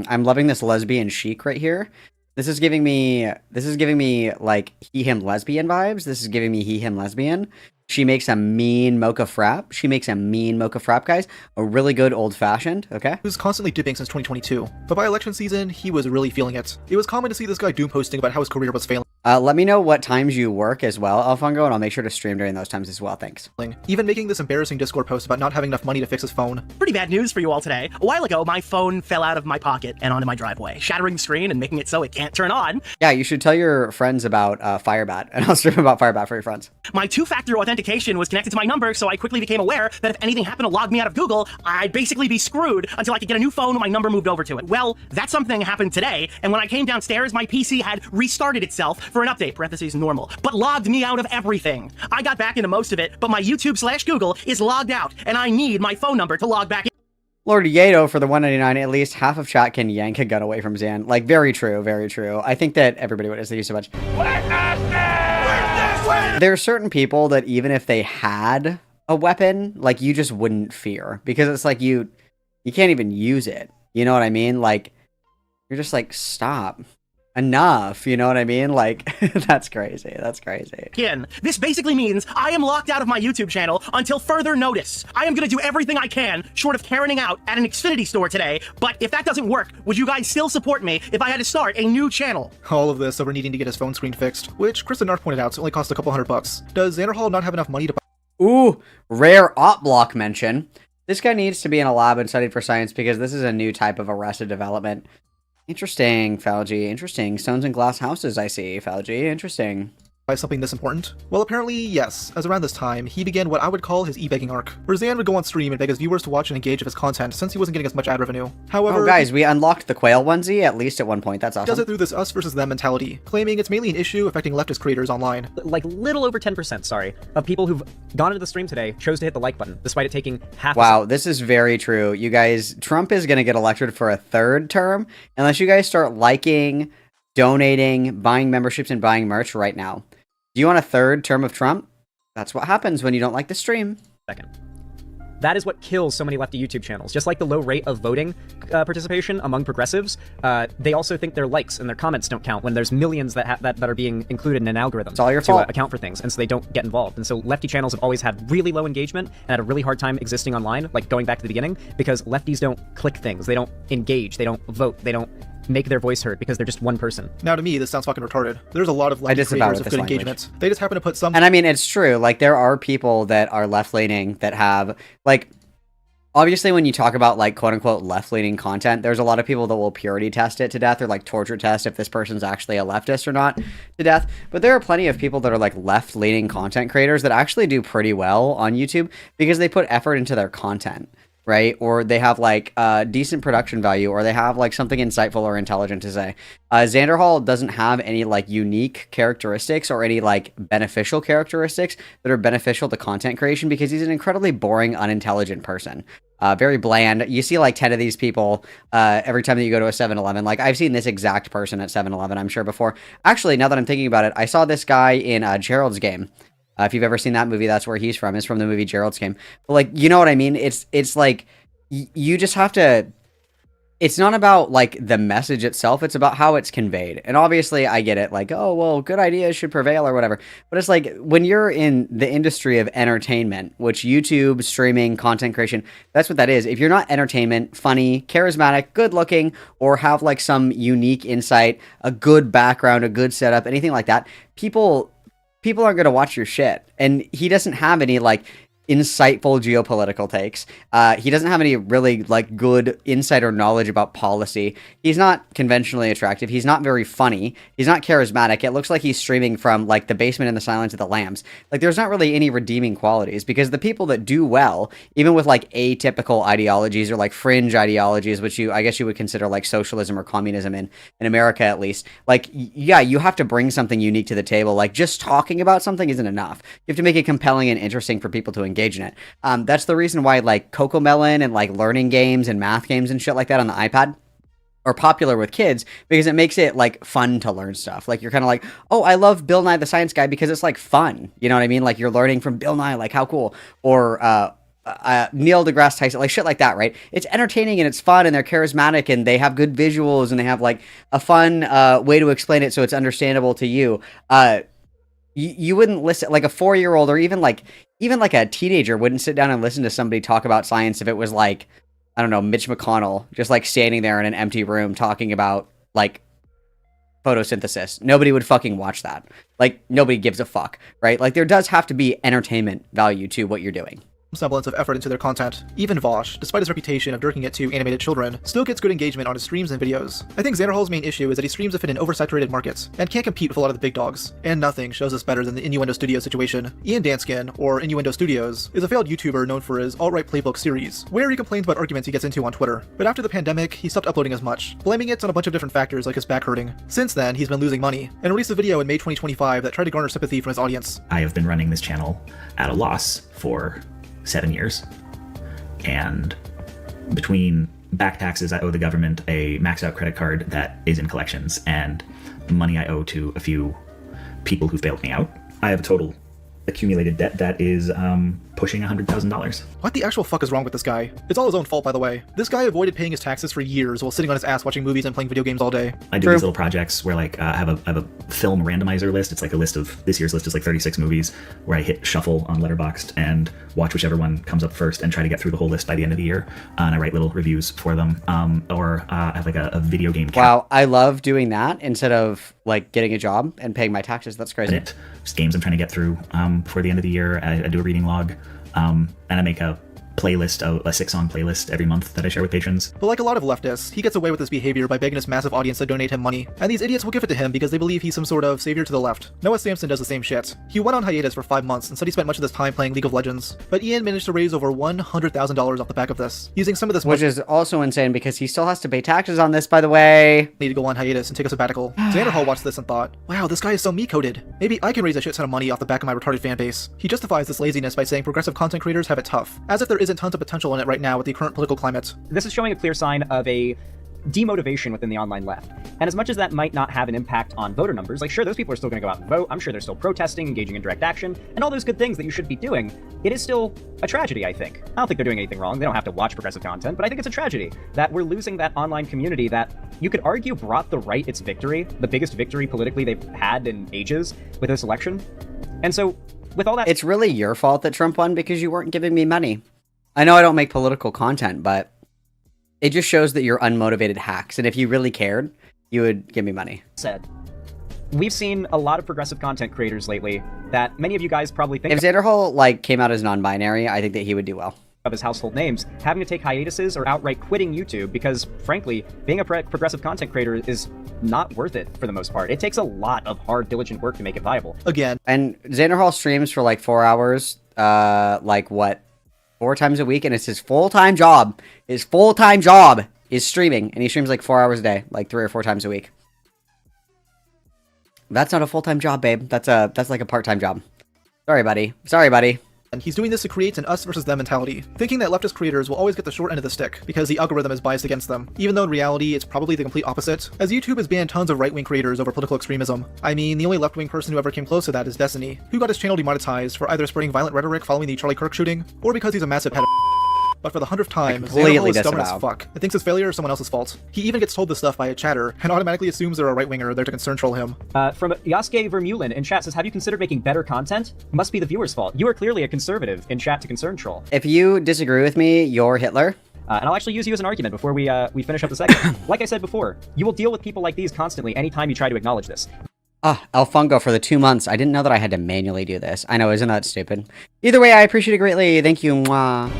I'm loving this lesbian chic right here. This is giving me like he him lesbian vibes. This is giving me he him lesbian. She makes a mean mocha frap, guys. A really good old fashioned, okay? He was constantly dipping since 2022, but by election season, he was really feeling it. It was common to see this guy doom posting about how his career was failing. Let me know what times you work as well, Alfonso, and I'll make sure to stream during those times as well, thanks. Even making this embarrassing Discord post about not having enough money to fix his phone. Pretty bad news for you all today. A while ago, my phone fell out of my pocket and onto my driveway, shattering the screen and making it so it can't turn on. Yeah, you should tell your friends about Firebat, and I'll stream about Firebat for your friends. My two-factor authentication was connected to my number, so I quickly became aware that if anything happened to log me out of Google, I'd basically be screwed until I could get a new phone when my number moved over to it. Well, that something happened today, and when I came downstairs, my PC had restarted itself for an update, parentheses normal, but logged me out of everything. I got back into most of it, but my YouTube/Google is logged out, and I need my phone number to log back in. Lord Yato for the 199, at least half of chat can yank a gun away from Zan. Like, very true, very true. I think that everybody would. Thank you so much. There are certain people that even if they had a weapon, like, you just wouldn't fear. Because it's like you can't even use it. You know what I mean? Like, you're just like, stop. Enough, you know what I mean? Like, that's crazy. This basically means I am locked out of my YouTube channel until further notice. I am gonna do everything I can, short of Karening out at an Xfinity store today, but if that doesn't work, would you guys still support me if I had to start a new channel? All of this over needing to get his phone screen fixed, which Kristen Narth pointed out only cost a couple $100. Does Xanderhal not have enough money to buy— Ooh, rare op block mention. This guy needs to be in a lab and studied for science because this is a new type of arrested development. Interesting, Falgi. Interesting. Stones and glass houses, I see, Falgi. Interesting. Something this important? Well, apparently, yes. As around this time, he began what I would call his e-begging arc, where Zan would go on stream and beg his viewers to watch and engage with his content since he wasn't getting as much ad revenue. However— Oh, guys, we unlocked the quail onesie, at least at one point. That's awesome. Does it through this us versus them mentality, claiming it's mainly an issue affecting leftist creators online. Like, little over 10%, sorry, of people who've gone into the stream today chose to hit the like button, despite it taking half— Wow, this is very true. You guys, Trump is going to get elected for a third term unless you guys start liking, donating, buying memberships, and buying merch right now. Do you want a third term of Trump? That's what happens when you don't like the stream. That is what kills so many lefty YouTube channels. Just like the low rate of voting participation among progressives, they also think their likes and their comments don't count when there's millions that are being included in an algorithm to account for things, and so they don't get involved. And so lefty channels have always had really low engagement and had a really hard time existing online, like going back to the beginning, because lefties don't click things, they don't engage, they don't vote, they don't make their voice heard because they're just one person. Now to me, this sounds fucking retarded. There's a lot of lefty creators with good engagement. They just happen to put some— And I mean, it's true. Like, there are people that are left-leaning that have, like, obviously when you talk about, like, quote-unquote left-leaning content, there's a lot of people that will purity test it to death or, like, torture test if this person's actually a leftist or not to death. But there are plenty of people that are, like, left-leaning content creators that actually do pretty well on YouTube because they put effort into their content. right? Or they have like decent production value, or they have like something insightful or intelligent to say. Xanderhal doesn't have any like unique characteristics or any like beneficial characteristics that are beneficial to content creation because he's an incredibly boring, unintelligent person. Very bland. You see like 10 of these people every time that you go to a 7-Eleven. Like I've seen this exact person at 7-Eleven, I'm sure before. Actually, now that I'm thinking about it, I saw this guy in Gerald's Game. If you've ever seen that movie, that's where he's from. It's from the movie Gerald's Game. But like, you know what I mean? It's like you just have to. It's not about like the message itself. It's about how it's conveyed. And obviously, I get it. Like, oh well, good ideas should prevail or whatever. But it's like when you're in the industry of entertainment, which YouTube, streaming, content creation, that's what that is. If you're not entertainment, funny, charismatic, good looking, or have like some unique insight, a good background, a good setup, anything like that, people aren't going to watch your shit. And he doesn't have any like insightful geopolitical takes. He doesn't have any really like good insight or knowledge about policy. He's not conventionally attractive. He's not very funny. He's not charismatic. It looks like he's streaming from like the basement in the Silence of the Lambs. Like there's not really any redeeming qualities because the people that do well, even with like atypical ideologies or like fringe ideologies, which I guess you would consider like socialism or communism in America at least, like yeah, you have to bring something unique to the table. Like just talking about something isn't enough. You have to make it compelling and interesting for people to engage in it. That's the reason why like Cocomelon and like learning games and math games and shit like that on the iPad are popular with kids because it makes it like fun to learn stuff. Like you're kind of like, oh, I love Bill Nye the Science Guy because it's like fun. You know what I mean? Like you're learning from Bill Nye, like how cool. Or Neil deGrasse Tyson, like shit like that, right? It's entertaining and it's fun and they're charismatic and they have good visuals and they have like a fun way to explain it so it's understandable to you. You wouldn't listen, like a 4-year-old or even like a teenager wouldn't sit down and listen to somebody talk about science if it was like, I don't know, Mitch McConnell just like standing there in an empty room talking about like photosynthesis. Nobody would fucking watch that. Like nobody gives a fuck, right? Like there does have to be entertainment value to what you're doing. Semblance of effort into their content. Even Vosh, despite his reputation of dirking it to animated children, still gets good engagement on his streams and videos. I think Xanderhal's main issue is that he streams within an oversaturated market, and can't compete with a lot of the big dogs. And nothing shows us better than the Innuendo Studios situation. Ian Danskin, or Innuendo Studios, is a failed YouTuber known for his alt-right playbook series, where he complains about arguments he gets into on Twitter. But after the pandemic, he stopped uploading as much, blaming it on a bunch of different factors like his back hurting. Since then, he's been losing money, and released a video in May 2025 that tried to garner sympathy from his audience. I have been running this channel at a loss for 7 years. And between back taxes I owe the government, a maxed out credit card that is in collections, and money I owe to a few people who bailed me out, I have a total accumulated debt that is pushing $100,000. What the actual fuck is wrong with this guy? It's all his own fault, by the way. This guy avoided paying his taxes for years while sitting on his ass watching movies and playing video games all day. I do these little projects where like I have a film randomizer list. It's like a list of, this year's list is like 36 movies, where I hit shuffle on Letterboxd and watch whichever one comes up first and try to get through the whole list by the end of the year. And I write little reviews for them. Or I have like a video game. Wow, I love doing that instead of like getting a job and paying my taxes. That's crazy. Just games I'm trying to get through before the end of the year. I do a reading log, and I make a playlist, a 6-song playlist every month that I share with patrons. But like a lot of leftists, he gets away with this behavior by begging his massive audience to donate him money, and these idiots will give it to him because they believe he's some sort of savior to the left. Noah Samson does the same shit. He went on hiatus for 5 months and said he spent much of this time playing League of Legends, but Ian managed to raise over $100,000 off the back of this, using some of this Which is also insane because he still has to pay taxes on this, by the way. Need to go on hiatus and take a sabbatical. Xanderhal watched this and thought, wow, this guy is so me-coded. Maybe I can raise a shit ton of money off the back of my retarded fan base. He justifies this laziness by saying progressive content creators have it tough, as if there isn't tons of potential in it right now with the current political climate. This is showing a clear sign of a demotivation within the online left. And as much as that might not have an impact on voter numbers, like sure, those people are still going to go out and vote. I'm sure they're still protesting, engaging in direct action, and all those good things that you should be doing. It is still a tragedy, I think. I don't think they're doing anything wrong. They don't have to watch progressive content, but I think it's a tragedy that we're losing that online community that you could argue brought the right its victory, the biggest victory politically they've had in ages with this election. And so with all that... It's really your fault that Trump won because you weren't giving me money. I know I don't make political content, but it just shows that you're unmotivated hacks. And if you really cared, you would give me money. Said, we've seen a lot of progressive content creators lately that many of you guys probably think... If Xanderhal like came out as non-binary, I think that he would do well. Of his household names, having to take hiatuses or outright quitting YouTube because, frankly, being a progressive content creator is not worth it for the most part. It takes a lot of hard, diligent work to make it viable. Again. And Xanderhal streams for like 4 hours, like what? 4 times a week, and it's his full-time job. His full-time job is streaming, and he streams like 4 hours a day, like 3 or 4 times a week. That's not a full-time job, babe. That's like a part-time job. Sorry, buddy. Sorry, buddy. And he's doing this to create an us versus them mentality, thinking that leftist creators will always get the short end of the stick because the algorithm is biased against them, even though in reality it's probably the complete opposite, as YouTube has banned tons of right-wing creators over political extremism. I mean, the only left-wing person who ever came close to that is Destiny, who got his channel demonetized for either spreading violent rhetoric following the Charlie Kirk shooting, or because he's a massive pedophile. But for the 100th time, Xanderhal is stubborn as fuck and thinks his failure is someone else's fault. He even gets told this stuff by a chatter and automatically assumes they're a right-winger there to concern troll him. From Yasuke Vermeulen in chat says, have you considered making better content? Must be the viewer's fault. You are clearly a conservative in chat to concern troll. If you disagree with me, you're Hitler. And I'll actually use you as an argument before we finish up the segment. Like I said before, you will deal with people like these constantly anytime you try to acknowledge this. Ah, El Fungo for the 2 months. I didn't know that I had to manually do this. I know, isn't that stupid? Either way, I appreciate it greatly. Thank you. Mwah.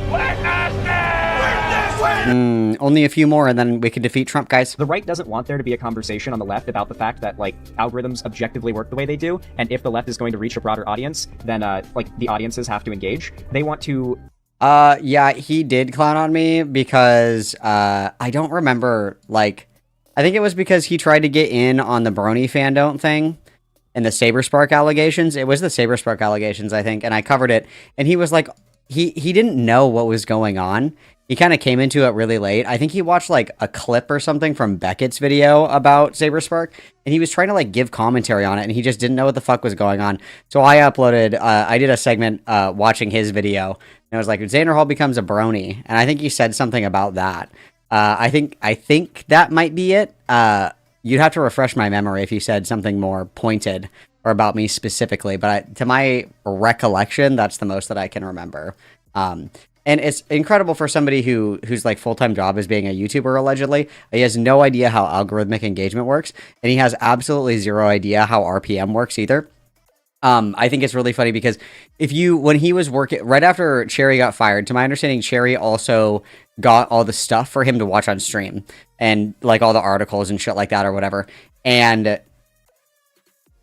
Only a few more and then we can defeat Trump, guys. The right doesn't want there to be a conversation on the left about the fact that, like, algorithms objectively work the way they do, and if the left is going to reach a broader audience, then, like, the audiences have to engage. They want to... Yeah, he did clown on me because, I don't remember, like... I think it was because he tried to get in on the Brony fan don't thing and the Saberspark allegations. It was the Saberspark allegations, I think, and I covered it, and he was like... He didn't know what was going on. He kind of came into it really late. I think he watched like a clip or something from Beckett's video about Saberspark, and he was trying to like give commentary on it, and he just didn't know what the fuck was going on. So I uploaded, I did a segment watching his video, and I was like, Xanderhal becomes a brony, and I think he said something about that. I think that might be it. You'd have to refresh my memory if he said something more pointed or about me specifically, but to my recollection, that's the most that I can remember. And it's incredible for somebody whose like full-time job is being a YouTuber, allegedly. He has no idea how algorithmic engagement works, and he has absolutely zero idea how RPM works either. I think it's really funny because when he was working, right after Cherry got fired, to my understanding, Cherry also got all the stuff for him to watch on stream, and like all the articles and shit like that or whatever, and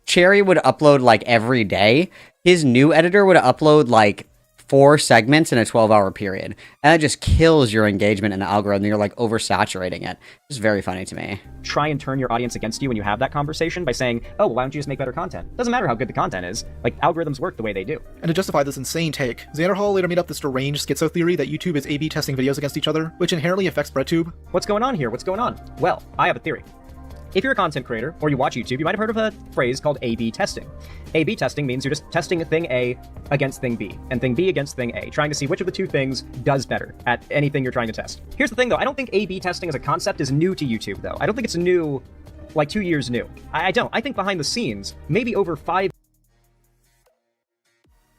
Cherry would upload like every day. His new editor would upload like 4 segments in a 12-hour period. And that just kills your engagement in the algorithm. You're like oversaturating it. It's very funny to me. Try and turn your audience against you when you have that conversation by saying, oh, well, why don't you just make better content? Doesn't matter how good the content is. Like, algorithms work the way they do. And to justify this insane take, Xanderhal later made up this deranged schizo theory that YouTube is A/B testing videos against each other, which inherently affects BreadTube. What's going on here? What's going on? Well, I have a theory. If you're a content creator, or you watch YouTube, you might have heard of a phrase called A/B testing. A/B testing means you're just testing thing A against thing B, and thing B against thing A, trying to see which of the two things does better at anything you're trying to test. Here's the thing, though. I don't think A/B testing as a concept is new to YouTube, though. I don't think it's new, like 2 years new. I don't. I think behind the scenes, maybe over 5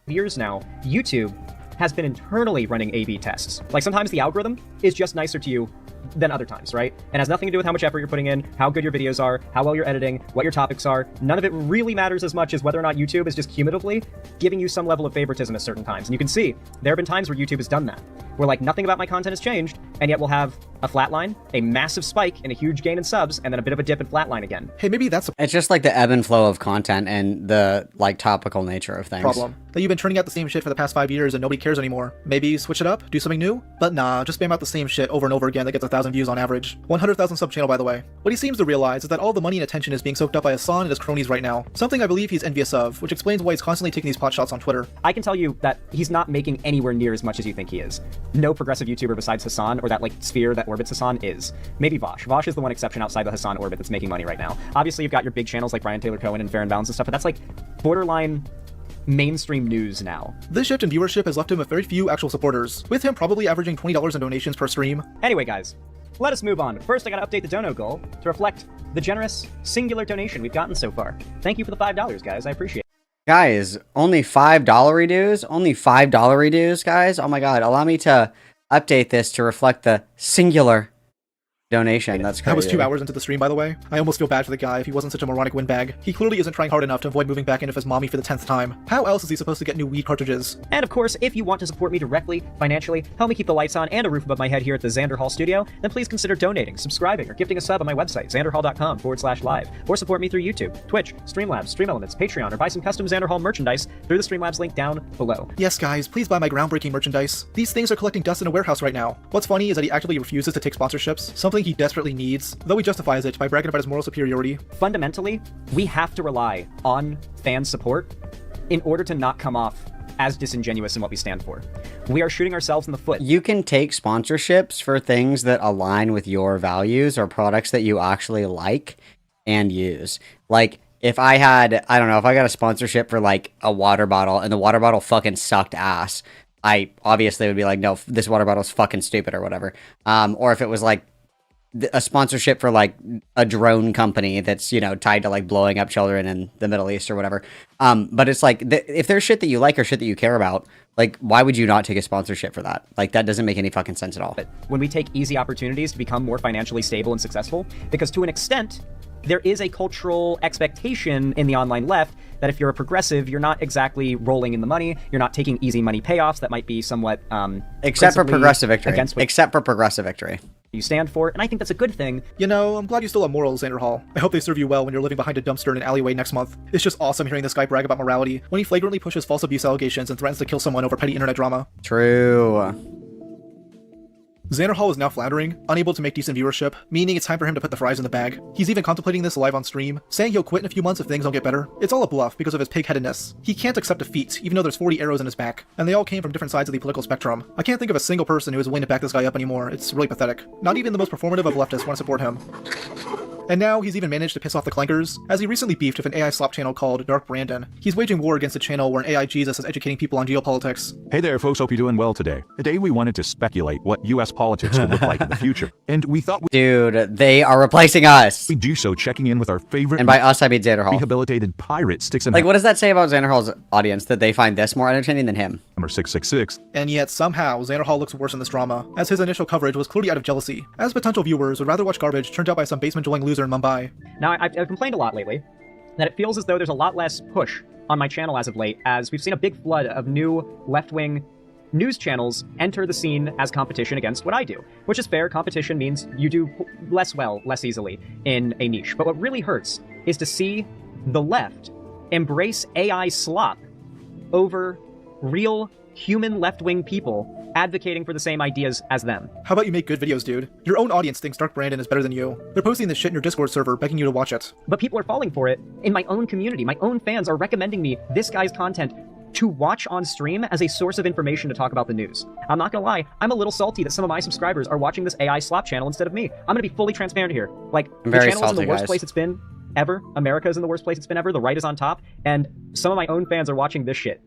years now, YouTube has been internally running A/B tests. Like, sometimes the algorithm is just nicer to you than other times, right? And has nothing to do with how much effort you're putting in, how good your videos are, how well you're editing, what your topics are. None of it really matters as much as whether or not YouTube is just cumulatively giving you some level of favoritism at certain times. And you can see, there have been times where YouTube has done that, where like nothing about my content has changed, and yet we'll have a flat line, a massive spike, and a huge gain in subs, and then a bit of a dip and flat line again. Hey, maybe that's It's just like the ebb and flow of content and the like topical nature of things. problem. That you've been turning out the same shit for the past 5 years and nobody cares anymore. Maybe switch it up, do something new? But nah, just spam out the same shit over and over again that gets 1,000 views on average. 100,000 sub channel, by the way. What he seems to realize is that all the money and attention is being soaked up by Hassan and his cronies right now. Something I believe he's envious of, which explains why he's constantly taking these pot shots on Twitter. I can tell you that he's not making anywhere near as much as you think he is. No progressive YouTuber besides Hassan, or that like sphere that orbits Hassan, is. Maybe Vosh. Vosh is the one exception outside the Hassan orbit that's making money right now. Obviously, you've got your big channels like Brian Taylor Cohen and Fair and Balance and stuff, but that's like borderline mainstream news now. This shift in viewership has left him with very few actual supporters, with him probably averaging $20 in donations per stream. Anyway, guys, let us move on. First, I gotta update the dono goal to reflect the generous, singular donation we've gotten so far. Thank you for the $5, guys. I appreciate it. Guys, only $5 dues? Only $5 dues, guys? Oh my god, allow me to update this to reflect the singular, donation. That's crazy. That was 2 hours into the stream, by the way. I almost feel bad for the guy if he wasn't such a moronic windbag. He clearly isn't trying hard enough to avoid moving back in with his mommy for the 10th time. How else is he supposed to get new weed cartridges? And of course, if you want to support me directly, financially, help me keep the lights on and a roof above my head here at the Xanderhal studio, then please consider donating, subscribing, or gifting a sub on my website, xanderhal.com/live, or support me through YouTube, Twitch, Streamlabs, StreamElements, Patreon, or buy some custom Xanderhal merchandise through the Streamlabs link down below. Yes, guys, please buy my groundbreaking merchandise. These things are collecting dust in a warehouse right now. What's funny is that he actually refuses to take sponsorships, something he desperately needs, though he justifies it by bragging about his moral superiority. Fundamentally, we have to rely on fan support in order to not come off as disingenuous in what we stand for. We are shooting ourselves in the foot. You can take sponsorships for things that align with your values or products that you actually like and use. Like, if I had, I don't know, if I got a sponsorship for like a water bottle and the water bottle fucking sucked ass, I obviously would be like, no, this water bottle's fucking stupid or whatever. Or if it was like a sponsorship for like a drone company that's, you know, tied to like blowing up children in the Middle East or whatever. But it's like, if there's shit that you like or shit that you care about, like, why would you not take a sponsorship for that? Like, that doesn't make any fucking sense at all. When we take easy opportunities to become more financially stable and successful, because to an extent, there is a cultural expectation in the online left that if you're a progressive, you're not exactly rolling in the money, you're not taking easy money payoffs that might be somewhat except for progressive victory. Except for progressive victory. You stand for, and I think that's a good thing. You know, I'm glad you still have morals, Xanderhal. I hope they serve you well when you're living behind a dumpster in an alleyway next month. It's just awesome hearing this guy brag about morality when he flagrantly pushes false abuse allegations and threatens to kill someone over petty internet drama. True. Xanderhal is now floundering, unable to make decent viewership, meaning it's time for him to put the fries in the bag. He's even contemplating this live on stream, saying he'll quit in a few months if things don't get better. It's all a bluff because of his pig-headedness. He can't accept defeat, even though there's 40 arrows in his back, and they all came from different sides of the political spectrum. I can't think of a single person who is willing to back this guy up anymore. It's really pathetic. Not even the most performative of leftists want to support him. And now he's even managed to piss off the clankers, as he recently beefed with an AI slop channel called Dark Brandon. He's waging war against a channel where an AI Jesus is educating people on geopolitics. Hey there, folks, hope you're doing well today. Today we wanted to speculate what US politics could look like in the future. And we thought Dude, they are replacing us. We do so checking in with our favorite... And by us, I mean Xanderhal. Rehabilitated pirate sticks and... Like, what does that say about Xanderhal's audience, that they find this more entertaining than him? Number 666. And yet, somehow, Xanderhal looks worse in this drama, as his initial coverage was clearly out of jealousy, as potential viewers would rather watch garbage turned out by some basement-dwelling loser in Mumbai. Now, I've complained a lot lately that it feels as though there's a lot less push on my channel as of late, as we've seen a big flood of new left-wing news channels enter the scene as competition against what I do, which is fair. Competition means you do less easily in a niche. But what really hurts is to see the left embrace AI slop over real human left-wing people advocating for the same ideas as them. How about you make good videos, dude? Your own audience thinks Dark Brandon is better than you. They're posting this shit in your Discord server, begging you to watch it. But people are falling for it. In my own community, my own fans are recommending me this guy's content to watch on stream as a source of information to talk about the news. I'm not gonna lie, I'm a little salty that some of my subscribers are watching this AI slop channel instead of me. I'm gonna be fully transparent here. Like, the channel is in the worst place it's been ever. America is in the worst place it's been ever. The right is on top. And some of my own fans are watching this shit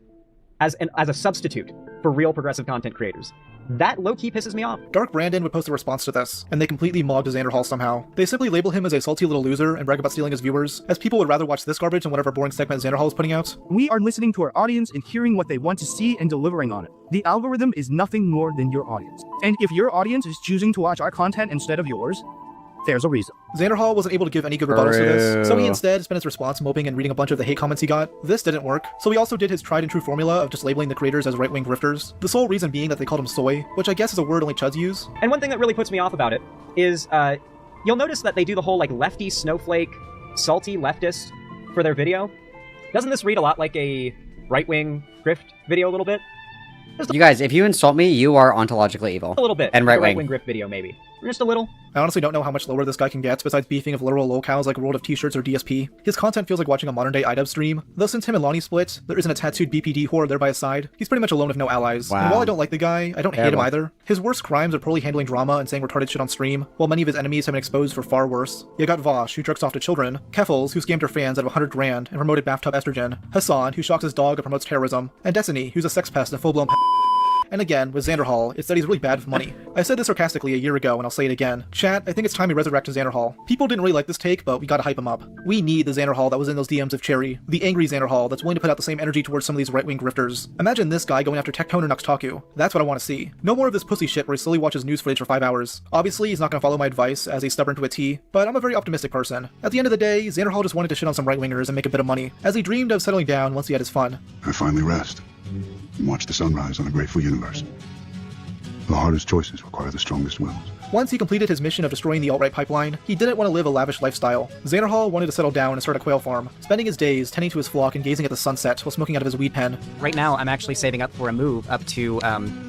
as a substitute for real progressive content creators. That low-key pisses me off. Dark Brandon would post a response to this, and they completely mogged Xanderhal somehow. They simply label him as a salty little loser and brag about stealing his viewers, as people would rather watch this garbage than whatever boring segment Xanderhal is putting out. We are listening to our audience and hearing what they want to see and delivering on it. The algorithm is nothing more than your audience. And if your audience is choosing to watch our content instead of yours, there's a reason. Xanderhal wasn't able to give any good rebuttals to this, so he instead spent his response moping and reading a bunch of the hate comments he got. This didn't work, so he also did his tried and true formula of just labeling the creators as right-wing grifters, the sole reason being that they called him soy, which I guess is a word only chuds use. And one thing that really puts me off about it is, you'll notice that they do the whole, like, lefty snowflake, salty leftist for their video. Doesn't this read a lot like a right-wing grift video a little bit? You guys, if you insult me, you are ontologically evil. A little bit. And like right-wing. A right-wing grift video, maybe. Just a little. I honestly don't know how much lower this guy can get, besides beefing of literal lolcows like World of T-shirts or DSP. His content feels like watching a modern-day IDub stream, though since him and Lonnie split, there isn't a tattooed BPD whore there by his side. He's pretty much alone with no allies. Wow. And while I don't like the guy, I don't hate him either. His worst crimes are poorly handling drama and saying retarded shit on stream, while many of his enemies have been exposed for far worse. You got Vosh, who jerks off to children, Keffels, who scammed her fans out of $100 grand and promoted bathtub estrogen, Hassan, who shocks his dog and promotes terrorism, and Destiny, who's a sex pest and full-blown And again, with Xanderhal, it's that he's really bad with money. I said this sarcastically a year ago, and I'll say it again. Chat, I think it's time we resurrect Xanderhal. People didn't really like this take, but we gotta hype him up. We need the Xanderhal that was in those DMs of Cherry, the angry Xanderhal that's willing to put out the same energy towards some of these right-wing grifters. Imagine this guy going after Tectone or Nuxtaku. That's what I want to see. No more of this pussy shit where he slowly watches news footage for 5 hours. Obviously, he's not gonna follow my advice, as he's stubborn to a T, but I'm a very optimistic person. At the end of the day, Xanderhal just wanted to shit on some right-wingers and make a bit of money, as he dreamed of settling down once he had his fun. I finally rest and watch the sunrise on a grateful universe. The hardest choices require the strongest wills. Once he completed his mission of destroying the alt-right pipeline, he didn't want to live a lavish lifestyle. Xanderhal wanted to settle down and start a quail farm, spending his days tending to his flock and gazing at the sunset while smoking out of his weed pen. Right now, I'm actually saving up for a move up to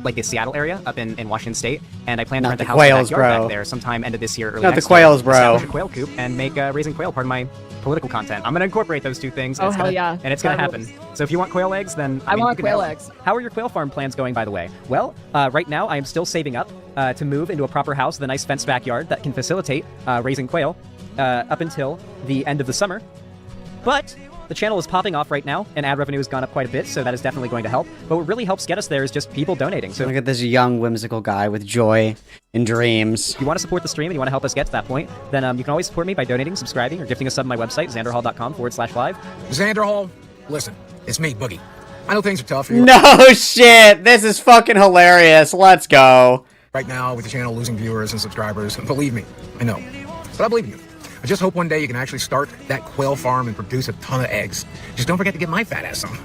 like the Seattle area up in Washington State, and I plan to rent a house in the backyard back there sometime end of this year, early Not the next quails, year. bro. Establish a quail coop and make raising quail part of my political content. I'm gonna incorporate those two things. Oh, it's hell gonna, yeah. And it's gonna That happen. rules. So if you want quail eggs, then I mean, want you can quail help. eggs. How are your quail farm plans going, by the way? Well, right now I am still saving up to move into a proper house with a nice fenced backyard that can facilitate raising quail up until the end of the summer. But the channel is popping off right now, and ad revenue has gone up quite a bit, so that is definitely going to help. But what really helps get us there is just people donating. So Look at this young, whimsical guy with joy and dreams. if you want to support the stream and you want to help us get to that point, then you can always support me by donating, subscribing, or gifting a sub on my website, xanderhal.com/live. Xanderhal, listen, it's me, Boogie. I know things are tough for you. No shit! This is fucking hilarious. Let's go. Right now, with the channel losing viewers and subscribers, believe me, I know. But I believe in you. I just hope one day you can actually start that quail farm and produce a ton of eggs. Just don't forget to get my fat ass some.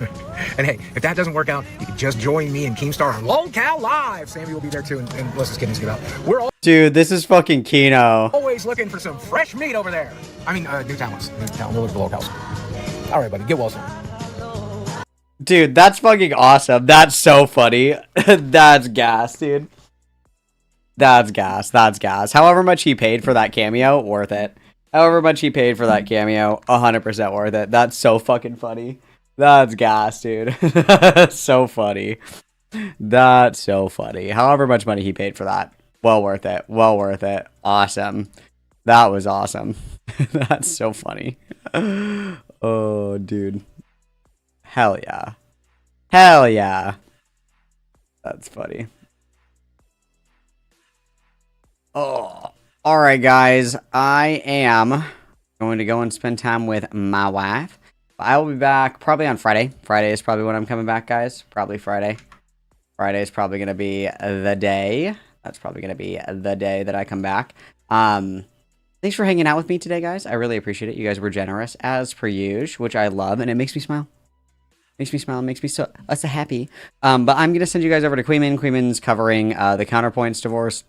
And hey, if that doesn't work out, you can just join me and Keemstar on Lone Cow Live. Sammy will be there too, and let's just get get out. We're Dude, this is fucking Kino. always looking for some fresh meat over there. I mean, new talents. New talent, village below house. All right, buddy, get well soon. Dude, that's fucking awesome. That's so funny. That's gas, dude. That's gas. That's gas. However much he paid for that cameo, worth it. However much he paid for that cameo, 100% worth it. That's so fucking funny. That's gas, dude. So funny. That's so funny. However much money he paid for that, well worth it. Well worth it. Awesome. That was awesome. That's so funny. Oh, dude. Hell yeah. Hell yeah. That's funny. Oh. Alright, guys. I am going to go and spend time with my wife. I will be back probably on Friday. Friday is probably when I'm coming back, guys. Probably Friday. Friday is probably going to be the day. That's probably going to be the day that I come back. Thanks for hanging out with me today, guys. I really appreciate it. You guys were generous, as per usual, which I love, and it makes me smile. Makes me smile, makes me so happy. But I'm going to send you guys over to Queeman. Queeman's covering the Counterpoints divorce,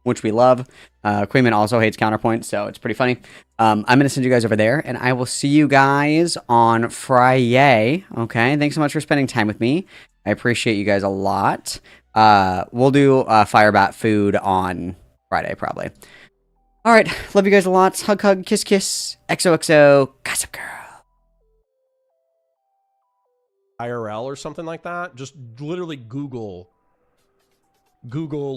which we love. Queeman also hates Counterpoint, so it's pretty funny. I'm going to send you guys over there, and I will see you guys on Friday. Okay, thanks so much for spending time with me. I appreciate you guys a lot. We'll do Firebat food on Friday, probably. All right, love you guys a lot. Hug, hug, kiss, kiss. XOXO, gossip girl. IRL or something like that. Just literally Google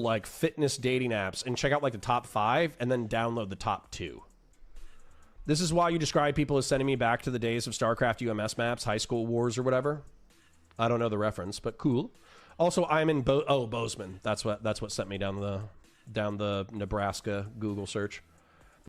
like fitness dating apps and check out like the top 5 and then download the top 2. This is why you describe people as sending me back to the days of StarCraft UMS maps, high school wars or whatever. I don't know the reference, but cool. Also, I'm in Bozeman. That's what sent me down the Nebraska Google search.